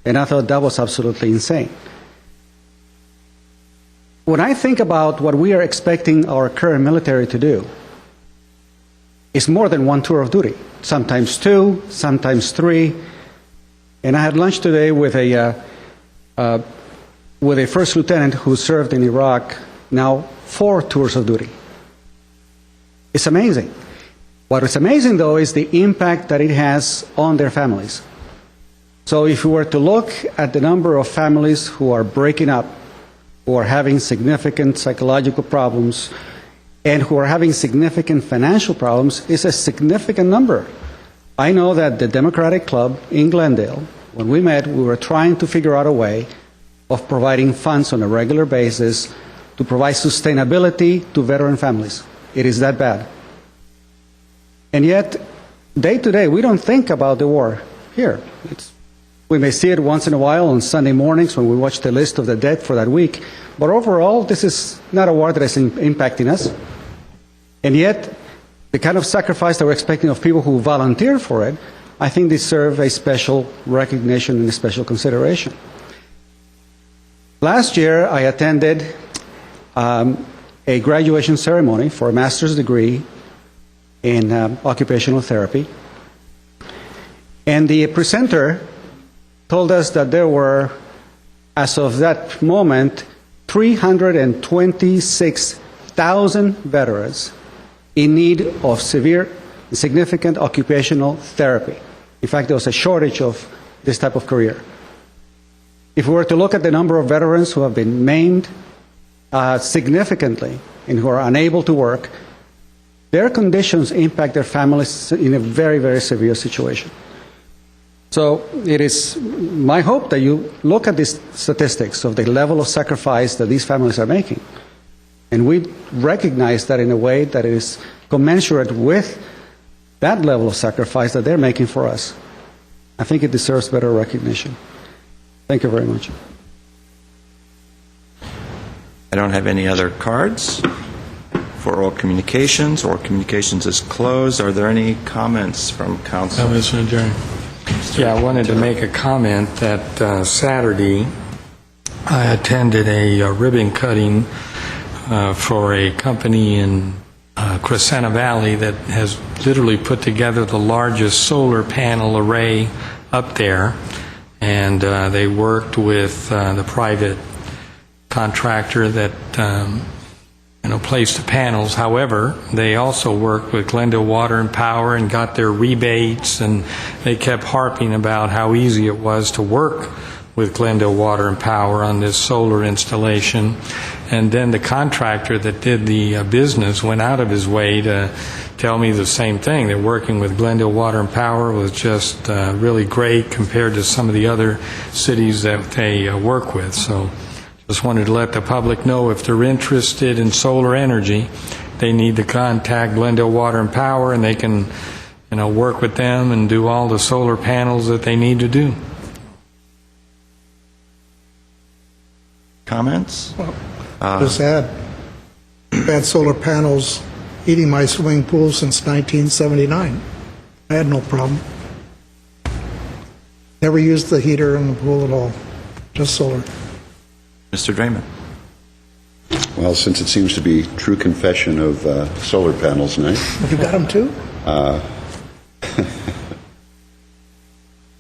G: And I thought that was absolutely insane. When I think about what we are expecting our current military to do, it's more than one tour of duty. Sometimes two, sometimes three. And I had lunch today with a first lieutenant who served in Iraq, now 4 tours of duty. It's amazing. What is amazing, though, is the impact that it has on their families. So if we were to look at the number of families who are breaking up, who are having significant psychological problems, and who are having significant financial problems, it's a significant number. I know that the Democratic Club in Glendale, when we met, we were trying to figure out a way of providing funds on a regular basis to provide sustainability to veteran families. It is that bad. And yet, day to day, we don't think about the war here. We may see it once in a while on Sunday mornings when we watch the list of the dead for that week, but overall, this is not a war that is impacting us. And yet, the kind of sacrifice that we're expecting of people who volunteer for it, I think deserve a special recognition and a special consideration. Last year, I attended a graduation ceremony for a master's degree in occupational therapy. And the presenter told us that there were, as of that moment, 326,000 veterans in need of severe, significant occupational therapy. In fact, there was a shortage of this type of career. If we were to look at the number of veterans who have been maimed significantly and who are unable to work, their conditions impact their families in a very, very severe situation. So it is my hope that you look at these statistics of the level of sacrifice that these families are making, and we recognize that in a way that it is commensurate with that level of sacrifice that they're making for us. I think it deserves better recognition. Thank you very much.
A: I don't have any other cards for oral communications. Oral communications is closed. Are there any comments from council?
F: Mr. Adjourn. Yeah, I wanted to make a comment that Saturday I attended a ribbon cutting for a company in Crescenta Valley that has literally put together the largest solar panel array up there, and they worked with the private contractor that placed the panels. However, they also worked with Glendale Water and Power and got their rebates, and they kept harping about how easy it was to work with Glendale Water and Power on this solar installation. And then the contractor that did the business went out of his way to tell me the same thing, that working with Glendale Water and Power was just really great compared to some of the other cities that they work with. So just wanted to let the public know, if they're interested in solar energy, they need to contact Glendale Water and Power, and they can work with them and do all the solar panels that they need to do.
A: Comments?
I: Just add, I've had solar panels heating my swimming pool since 1979. I had no problem. Never used the heater in the pool at all, just solar.
A: Mr. Draymond.
C: Well, since it seems to be true confession of solar panels night.
I: Have you got them too?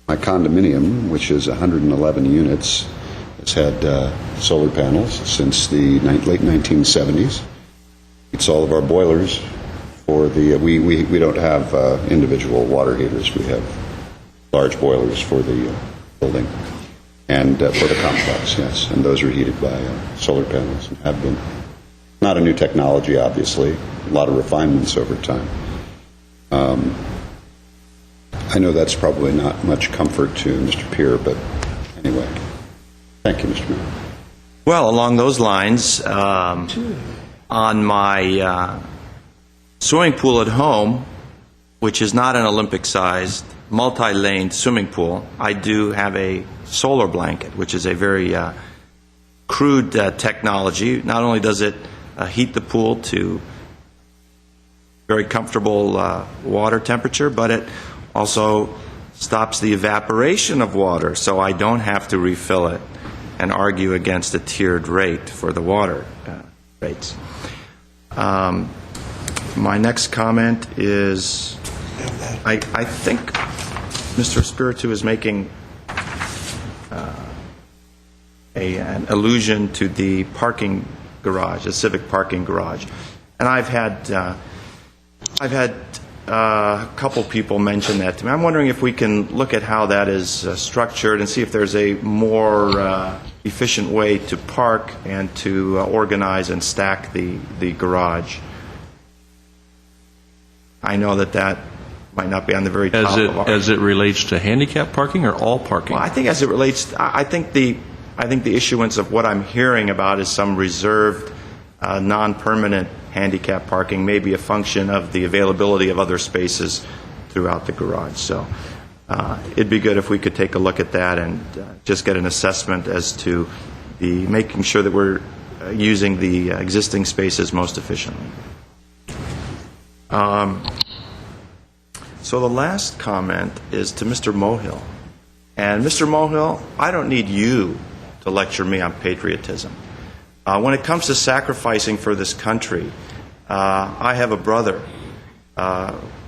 C: My condominium, which is 111 units, has had solar panels since the late 1970s. It's all of our boilers for the, we don't have individual water heaters. We have large boilers for the building and for the complex, yes. And those are heated by solar panels and have been. Not a new technology, obviously. A lot of refinements over time. I know that's probably not much comfort to Mr. Peer, but anyway. Thank you, Mr. Mayor.
A: Well, along those lines, on my swimming pool at home, which is not an Olympic-sized, multi-laned swimming pool, I do have a solar blanket, which is a very crude technology. Not only does it heat the pool to very comfortable water temperature, but it also stops the evaporation of water, so I don't have to refill it and argue against a tiered rate for the water rates. My next comment is, I think Mr. Spiritu is making an allusion to the parking garage, the civic parking garage, and I've had a couple people mention that to me. I'm wondering if we can look at how that is structured and see if there's a more efficient way to park and to organize and stack the garage. I know that might not be on the very top of our...
N: As it relates to handicap parking or all parking?
A: Well, I think as it relates, I think the issuance of what I'm hearing about is some reserved, non-permanent handicap parking may be a function of the availability of other spaces throughout the garage. So it'd be good if we could take a look at that and just get an assessment as to making sure that we're using the existing spaces most efficiently. So the last comment is to Mr. Mohill. And Mr. Mohill, I don't need you to lecture me on patriotism. When it comes to sacrificing for this country, I have a brother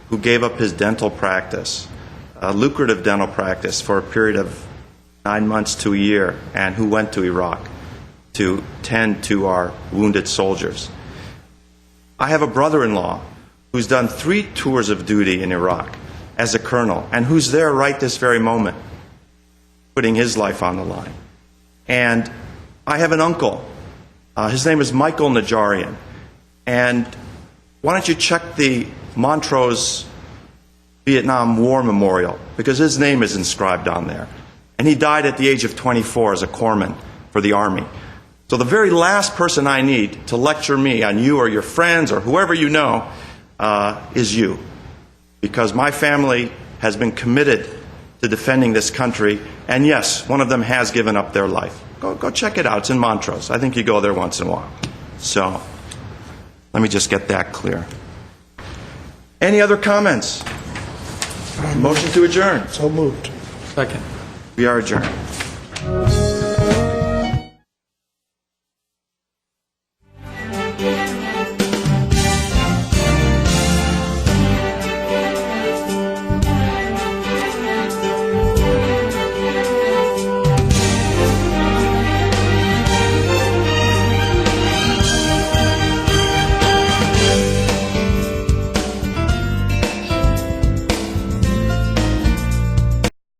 A: who gave up his dental practice, a lucrative dental practice, for a period of 9 months to a year, and who went to Iraq to tend to our wounded soldiers. I have a brother-in-law who's done 3 tours of duty in Iraq as a colonel, and who's there right this very moment, putting his life on the line. And I have an uncle. His name is Michael Najarian. And why don't you check the Montrose Vietnam War Memorial, because his name is inscribed on there. And he died at the age of 24 as a corpsman for the Army. So the very last person I need to lecture me on you or your friends or whoever you know is you. Because my family has been committed to defending this country, and yes, one of them has given up their life. Go check it out. It's in Montrose. I think you go there once in a while. So let me just get that clear. Any other comments? Motion to adjourn.
I: So moved.
B: Second.
A: We are adjourned.